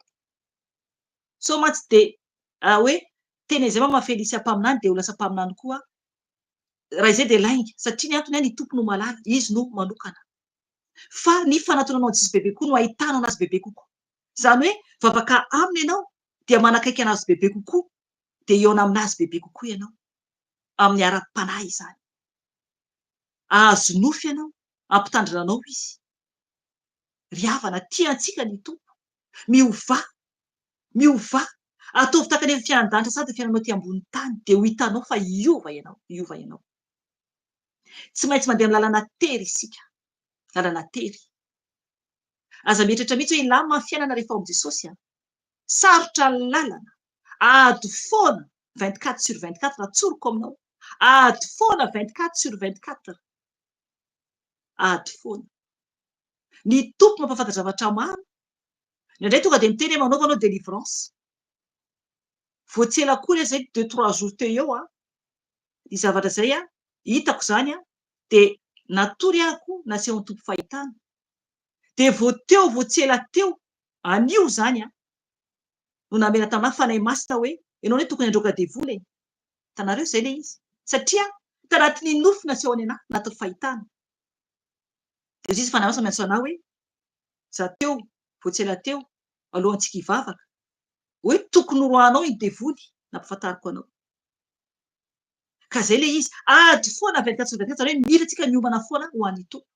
so mantsy de hoe teny zay ma mahafelisy ampaminany de ho lasa mpaminany koa raha izay de lainga satria ny antony ny tompo no malala izy no manokana fa ny fanatonanao an' Jesosy bebe kokoa no ahitanao anazy bebe kokoa zany hoe vavaka aminy ianao dia manakaiky anazy bebe kokoa de eo aminazy bebe kokoa ianao amin'ny ara-panahy izany azo nofy ianao ampitandrina anao izy ry havana tiantsika ny tompo miova ataovy taka ny fianan-danitra sady fiainanao ty ambony tany de ho hitanao fa iova ianao tsy maintsy mandeha amin'ny lalana tery isika lalana tery aza mieritratra mihitsy hoe ilamy amin'ny fiainana rehefa ao am' Jesosy a sarotra ny lalana ady foana 24/24 atsoroko aminao ady foana 24/24 ady foana ny tompo mampafantatra zavatra maro indray tonga de miteny hoe manaovanao délivrance voatsela koa zay 2-3 jours teo eo a ny zavatra zay a hitako zany a de natory ahako nasehon'ny tompo fahitana de voatsela teo anio zany a no namena taminahy fanahy masina hoe ianao hoe tokony androka devoly e tanareo zay le izy satria tanatin'ny nofy nasehony anahy anatin'ny fahitana de izy fanahy masina miantso anahy hoe za teo voatsela teo alohantsika hivavaka hoe tokony roanao iny devoly nampifantariko anao ka zay le izy ady foana 24/24 zany hoe mila tsika miomana foana ho an'ny tompo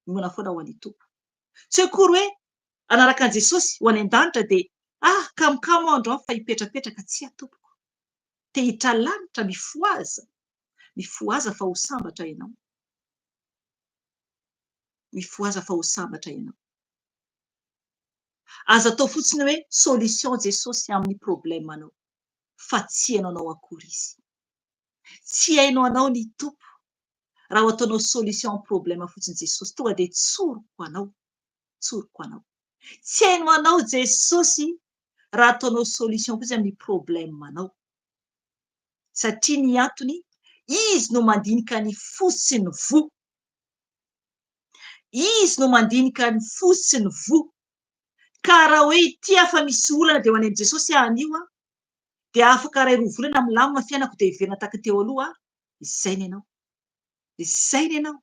miomana foana ho an'ny tompo tsy hoe kory hoe anaraka an' Jesosy ho any an-danitra de kamokamo andro aho fa hipetrapetraka tsy atompoko te hitra lanitra mifoaza fa ho sambatra ianao mifoaza fa ho sambatra ianao aza atao fotsiny hoe solution Jesosy amin'ny problemanao fa tsy hainao anao akory izy tsy hainao anao ny tompo raha ho ataonao solution amin'ny problema fotsiny Jesosy tonga de tsoroko anao tsy hainao anao Jesosy raha ataonao solution fotsiny amin'ny problemanao satria ny antony izy no mandinika ny fo sy ny vo izy no mandinika ny fo sy ny vo ka raha hoe ity afa misy olana de ho any am' Jesosy anio a de afaka ray roa volana milamina fiainako de hiverina taky teo aloha izay ny ianao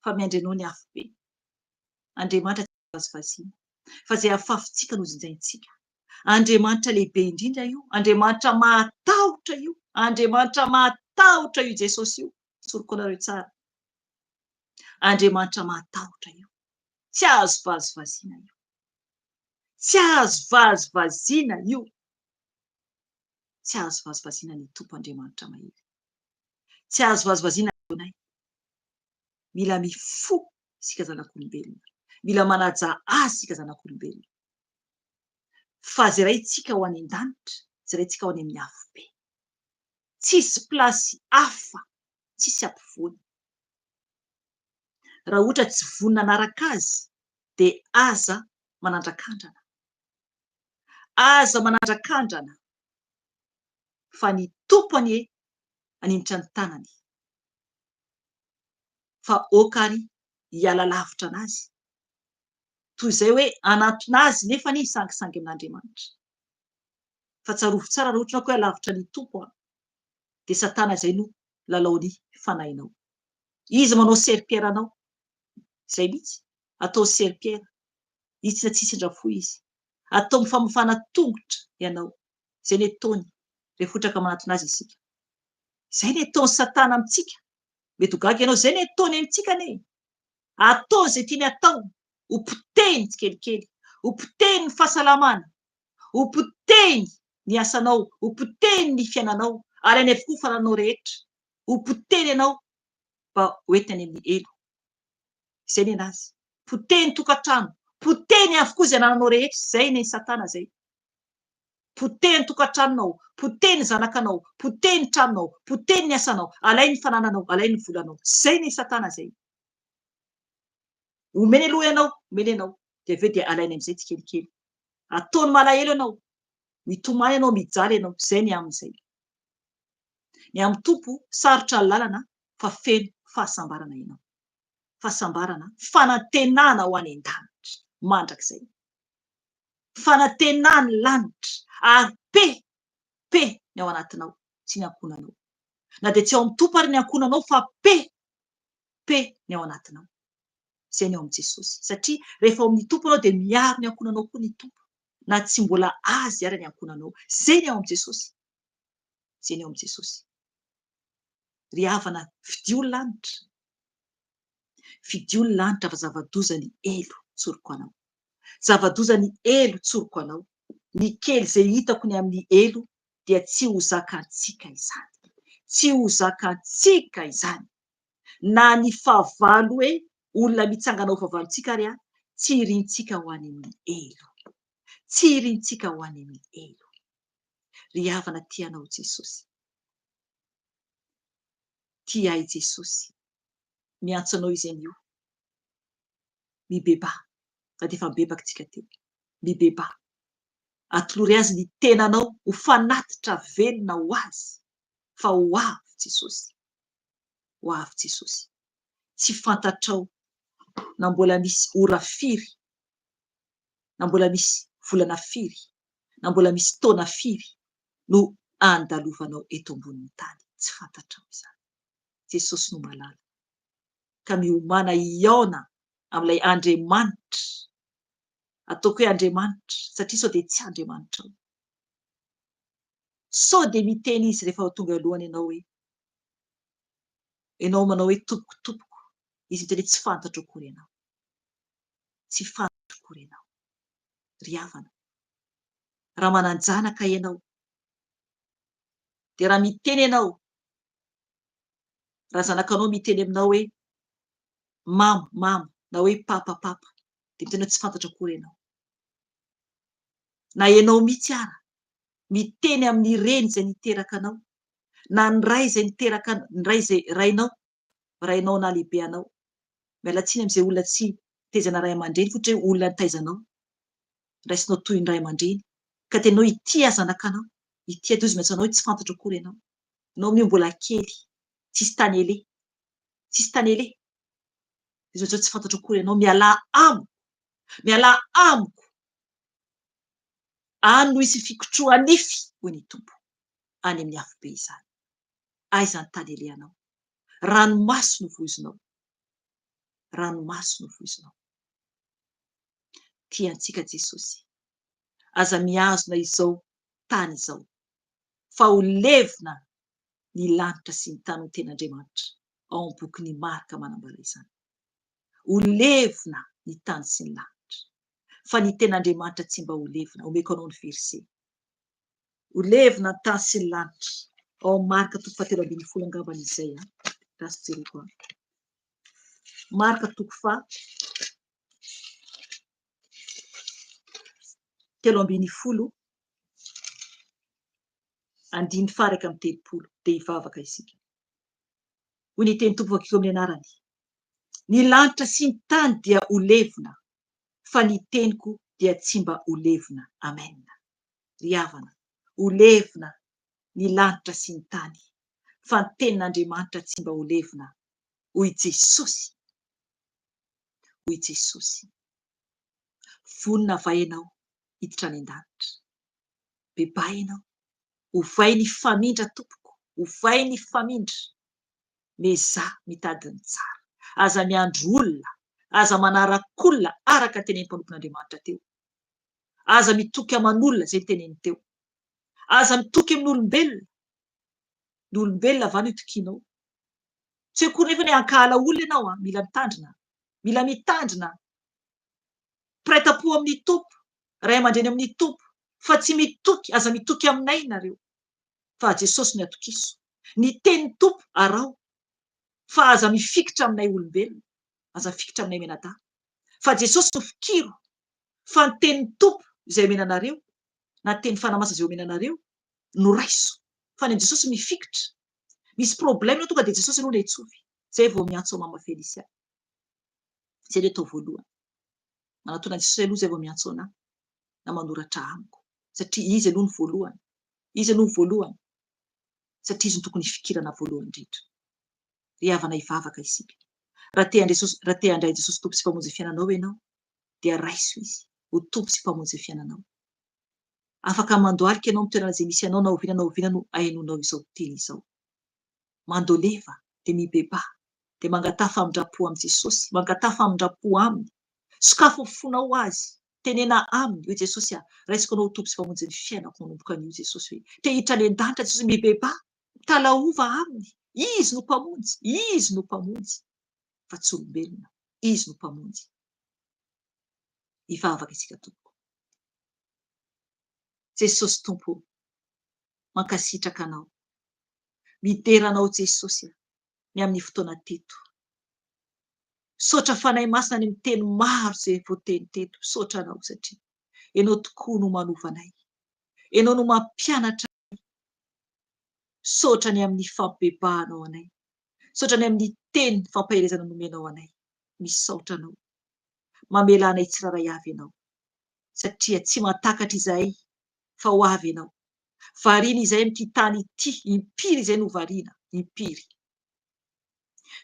fa miandry anao ny afo be Andriamanitra tsy vazivaziana fa zay afafitsika no zinjaintsika Andriamanitra lehibe indrindra io Andriamanitra matahotra io Jesosy io soroko anareo tsara Andriamanitra matahotra io tsy azo vazivaziana io tsy azo vazivaziana io tsy azo vazivaziana ny tompo Andriamanitra mahery tsy azo vazivaziana ionay mila mifo isika zanak'olombelona mila manaja azy isika zanak'olombelona fa zay raintsika ho any an-danitra zay raintsika ho any amin'ny afo be tsisy plasy hafa tsisy ampovoany raha ohatra tsy vonina anaraka azy de aza manandrakandrana aza manandrakandrana fa ny tompony aninditra ny tanany fa okary hiala lavitra anazy toy izay hoe anatona azy nefa ny sangisangy amin'Andriamanitra fa tsarovy tsara raha ohatra hoe lavitra ny tompo dia satana izay no lalaony fanahinao. Izy manao serpiera anao izay mihitsy atao serpiera izy tsy sendra-fo izy atao mifamafana tongotra ianao izay ny ataony rehefa ohatra ka manatona azy isika. Izay ny ataony satana amintsika mety ho gaga ianao izay ny ataony amintsika ane atao izay tiany atao ho potehiny tsikelikely ho potehiny ny fahasalamana ho potehiny ny asanao ho potehiny ny fiainanao ary any avokoa faranao rehetra ho potehiny ianao mba hoentiny amin'ny elo izay ny anazy potehiny tokantrano potehiny avokoa izay anananao rehetra izay ny satana zay potehiny tokantranonao potehiny zanakanao potehiny tranonao potehiny ny asanao alay ny fanananao alay ny volanao izay ny satana zay omeny aloha ianao omeny ianao dia aveo dia alainy amin'izay tsikelikely ataony malahelo ianao mitomany ianao mijaly ianao izay ny amin'izay ny amin'ny tompo sarotra ny lalana fa feno fahasambarana ianao fahasambarana fanantenana ho any an-danitra mandrakizay fanantenana ny lanitra ary pe ny ao anatinao tsy ny ankonanao na dia tsy ao amin'ny tompo ary ny ankonanao fa pe ny ao anatinao izay ny ao amin'i Jesosy satria rehefa ao amin'ny tompo anao dia miaro ny ankonanao koa ny tompo na tsy mbola azy ary ny ankonanao izay ny ao amin'i Jesosy izay ny ao amin'i Jesosy. Ry havana fidio ny lanitra fa zava-dozany elo tsoroko anao zava-dozany elo tsoroko anao ny kely izay hitako ny amin'ny elo dia tsy ho zakantsika izany tsy ho zakantsika izany na ny fahavalo hoe olona mitsangana ho fahavalontsika ary tsy iriantsika ho any amin'ny elo tsy iriantsika ho any amin'ny elo. Ry havana tianao Jesosy tiai Jesosy miantso anao izy anio mibeba fa dia efa mibebaka tsika teo mibeba atolory azy ny tenanao ho fanatitra velona ho azy fa ho avy Jesosy tsy fantatrao na mbola misy ora firy na mbola misy volana firy na mbola misy taona firy no andalovanao eto ambonin'ny tany tsy fantatrao izany. Jesosy no malala ka miomana iaona amin'ilay Andriamanitra ataoko hoe Andriamanitra satria sao dia tsy Andriamanitra ao sao dia miteny izy rehefa tonga alohany ianao hoe ianao manao hoe tompoko izy miteny tsy fantatro akory ianao tsy fantatro akory ianao. Ry havana raha mananjanaka ianao dia raha miteny ianao raha zanakanao miteny aminao hoe mama na hoe papa dia miteny hoe tsy fantatra akory ianao na ianao mihitsy ara miteny amin'ny reny izay niteraka anao na ny ray izay niteraka ny ray izay rainao na lehibe anao miala tsiny amin'izay olona tsy tezana ray aman-dreny fotra hoe olona nitaizanao raisinao toy ny ray aman-dreny ka tenao itia zanakanao itia toy izy maintsy anao hoe tsy fantatra akory ianao ianao amin'io mbola kely tsisy tany ele izy maintsy tsy fantatra akory ianao miala amiko any no isy fikotroa nify hoy ny tompo any amin'ny afo be izany aiza ny tany eleanao ranomaso no voizinao tiantsika Jesosy aza mihazona izao tany izao fa ho levona ny lanitra sy ny tany ho ten'Andriamanitra ao amin'ny boky Marka manambara izany ho levona ny tany sy ny lanitra fa ny ten'Andriamanitra tsy mba ho levona omeko anao ny verse ho levona ny tany sy ny lanitra ao amin'ny Marka 7:20 angambany izay raha sy jereko Marka 7:20 andiny faraka amin'ny 30 dia hivavaka isika hoy ny teny tompo vakiko amin'ny anarany ny lanitra sy ny tany dia ho levona fa ny teniko dia tsy mba ho levona. Amen. ry havana ho levina ny lanitra sy ny tany fa ny tenin'Andriamanitra tsy mba ho levina hoy Jesosy. Hoy Jesosy. Vonina va ianao hiditra any an-danitra? Bebahy ianao, ovay ny famindra tompoko, ovay ny famindra. Mezaha mitady ny tsara, aza miandro olona, aza manarakolona araka tenen'ny mpanompon'Andriamanitra teo, aza mitoky aman'olona zay teneny teo, aza mitoky amin'olombelona. Ny olombelona va no itokianao? Tsy hoe koa nefa ny hankala olona ianao, mila mitandrina, mila mitandrina. Piraita-po amin'ny tompo, ray aman-dreny amin'ny tompo, fa tsy mitoky, aza mitoky aminay nareo. Fa Jesosy no atokiso. Ny teny tompo arao, fa aza mifikitra aminay olombelona, aza mifikitra aminay menadahy. Fa Jesosy no fikiro, fa ny teny tompo izay omenanareo, na teny fanamasina izay omenanareo, no raiso. Fa ny Jesosy mifikitra. Misy problème tonga dia Jesosy aloha no etsovy. Zay vao miantso Mama Felicia. Zay ilay tao voalohany. Manatona Jesosy aloha zay vao miantso anahy na manoratra amiko. Satria izy aloha ny voalohany. Izy aloha ny voalohany. Satria izy no tokony fikirana voalohany indrindra. Ry havana hivavaka isika. Raha te handray Jesosy tompo sy mpamonjy fiainanao ianao, dia raiso izy ho tompo sy mpamonjy fiainanao. Afaka mandoalika ianao amin'ny toerana izay misy ianao, na oviana no hainonao izao teny izao. Mandoleva dia mibeba dia mangatà famindrapo amin'ny Jesosy, mangatà famindrapo aminy. Sokafo fonao azy, tenena aminy io Jesosy raisiko anao tompo sy mpamonjy ny fiainako manomboka an'io Jesosy hoe te hiditra any an-danitra Jesosy, mibeba, talaova aminy. Izy no mpamonjy, izy no mpamonjy, fa tsy olombelona, izy no mpamonjy. Hivavaka isika tompoko. Jesosy tompo, mankasitraka anao, mideranao Jesosy ny amin'ny fotoana teto. Sotra fanahy masina ny miteny maro izay voateny teto, sotra anao satria ianao tokoa no manovanay, ianao no mampianatra anay, sotra ny amin'ny fampibebahanao anay, sotra ny amin'ny teny fampahelezana nomenao anay. Misaotra anao, mamela anay tsiraray avy ianao, satria tsy matakatra izahay fa ho avy ianao. Variana izahay amin'ity tany ity, impiry izay no variana, impiry.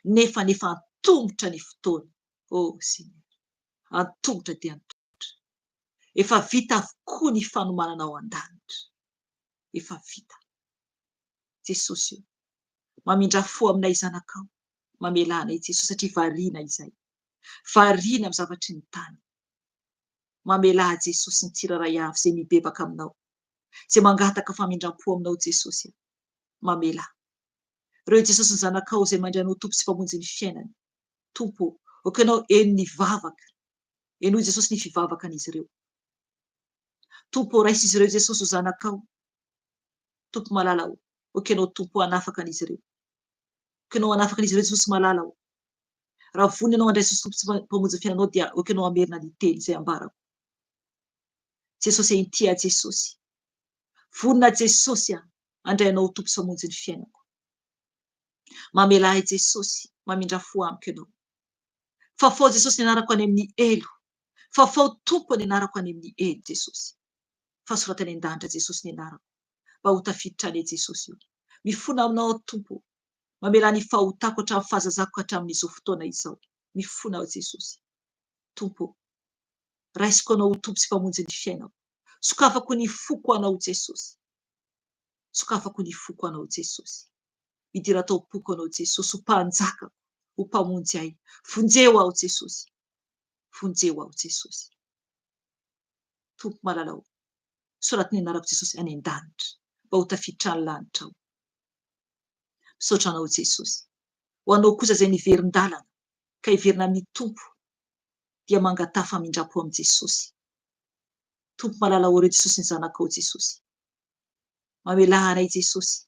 Nefa antongotra ny fotoana. Oh Seigneur, antongotra dia antongotra. Efa vita avokoa ny fanomanana ao an-danitra. Efa vita. Jesosy io, mamindra fo aminay zanakao, mamela anay Jesosy satria variana izahay. Variana amin'ny zavatry ny tany. Mamela Jesosy ny tsiraray avy izay mibebaka aminao, izay mangataka famindram-po aminao Jesosy. Mamela. Reo Jesosy ny zanakao izay mandray anao tompo sy mpamonjy ny fiainany. Tompo, oka ianao eno ny vavaka. Eno Jesosy ny fivavaka an'izy ireo. Tompo, raisy izy ireo Jesosy ho zanakao. Tompo malala ho. Oka ianao tompo hanafaka an'izy ireo. Oka ianao hanafaka an'izy ireo Jesosy malala ho. Raha vonona ianao handray Jesosy tompo sy mpamonjy ny fiainanao dia oka ianao hamerina ny teny izay ambarako. Jesosy intia Jesosy. Vonona Jesosy handray anao tompo sy mpamonjy ny fiainako. Mamela ahy Jesosy, mamindra fo amiko ianao. Fafao Jesosy ny anarako any amin'ny elo. Fafao tompo ny anarako any amin'ny elo Jesosy. Fahasoratany an-danitra Jesosy ny anarako. Mba ho tafiditra any Jesosy io. Mifona aminao tompo. Mamela ny fahotako hatramin'ny fahazazako hatramin'izao fotoana izao. Mifona ao Jesosy. Tompo, raisiko anao tompo sy mpamonjy ny fiainako. Sokafako ny foko anao Jesosy. Sokafako ny foko anao Jesosy. Midira tao poko anao Jesosy ho mpanjakako, ho mpamonjy ahy. Vonjeo aho Jesosy. Vonjeo aho Jesosy. Tompo malalao. Soratany anarako Jesosy any an-danitra. Mba ho tafiditra ny lanitra ao. Misaotra anao Jesosy. Ho anao kosa izay niverin-dalana ka hiverina amin'ny tompo dia mangatà famindrapo amin'i Jesosy. Tompo malalao ireo Jesosy ny zanakao Jesosy. Mamela anay Jesosy.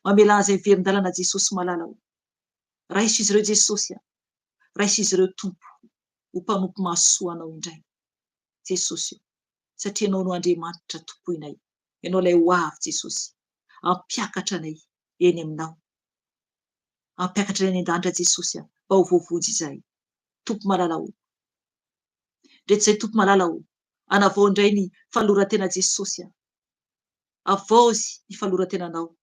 Mamela izay miverin-dalana Jesosy malalao. Raiso izy ireo Jesosy. Raiso izy ireo tompo. Ho mpanompo mahasoa anao indray. Jesosy io. Satria ianao no Andriamanitra tompoinay. Ianao ilay ho avy Jesosy. Ampiakatra anay eny aminao. Ampiakatra any an-danitra Jesosy mba ho voavonjy izahay. Tompo malalao. Rehetra izay tompo malalao. Anavao indray ny fahaloran-tena Jesosy. Avaozy ny falorantenanao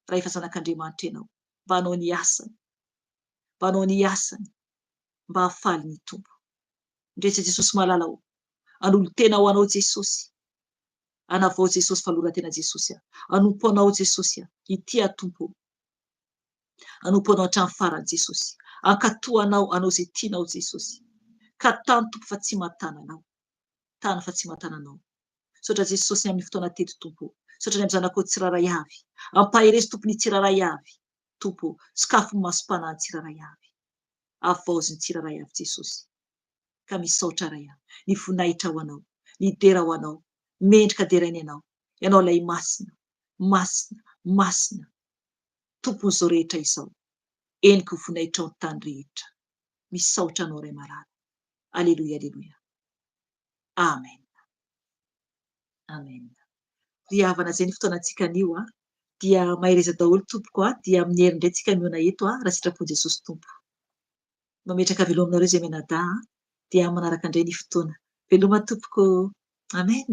raha efa zanak'Andriamanitra ianao, mba hanao ny asany, mba hanao ny asany, mba hahafaly ny tompo. Ndretra Jesosy mahalala hanolo tena ho anao Jesosy, hanavao Jesosy falorantena Jesosy hanompo anao Jesosy ity atompo, hanompo anao hatramin'ny farany Jesosy, hankatoanao anao izay tianao Jesosy, ka tany tompo fa tsy mahatana anao, tany fa tsy mahatana anao. Saotra Jesosy amin'ny fotoana teto tompo, saotra ny amin'ny zanakao tsiraray avy, ampaheresy tompony tsiraray avy, tompo sakafo masom-panahy tsiraray avy, avaozy ny tsiraray avy Jesosy, ka misaotra ray ny voninahitra ho anao, ny dera ho anao, mendrika derainy ianao lay masina, masina, masina, tompony izao rehetra izao, eniko voninahitra ao tany rehetra, misaotra anao ray marary. Aleluia, aleluia. Amen. Amen. Ry havana izay ny fotoanantsika anio dia mahireza daholo tompoko dia amin'ny herin'ny indray tsika miona eto raha sitrapon'i Jesosy tompo. Mametraka velominareo izay menadahy dia manaraka indray ny fotoana. Veloma tompoko. Amen.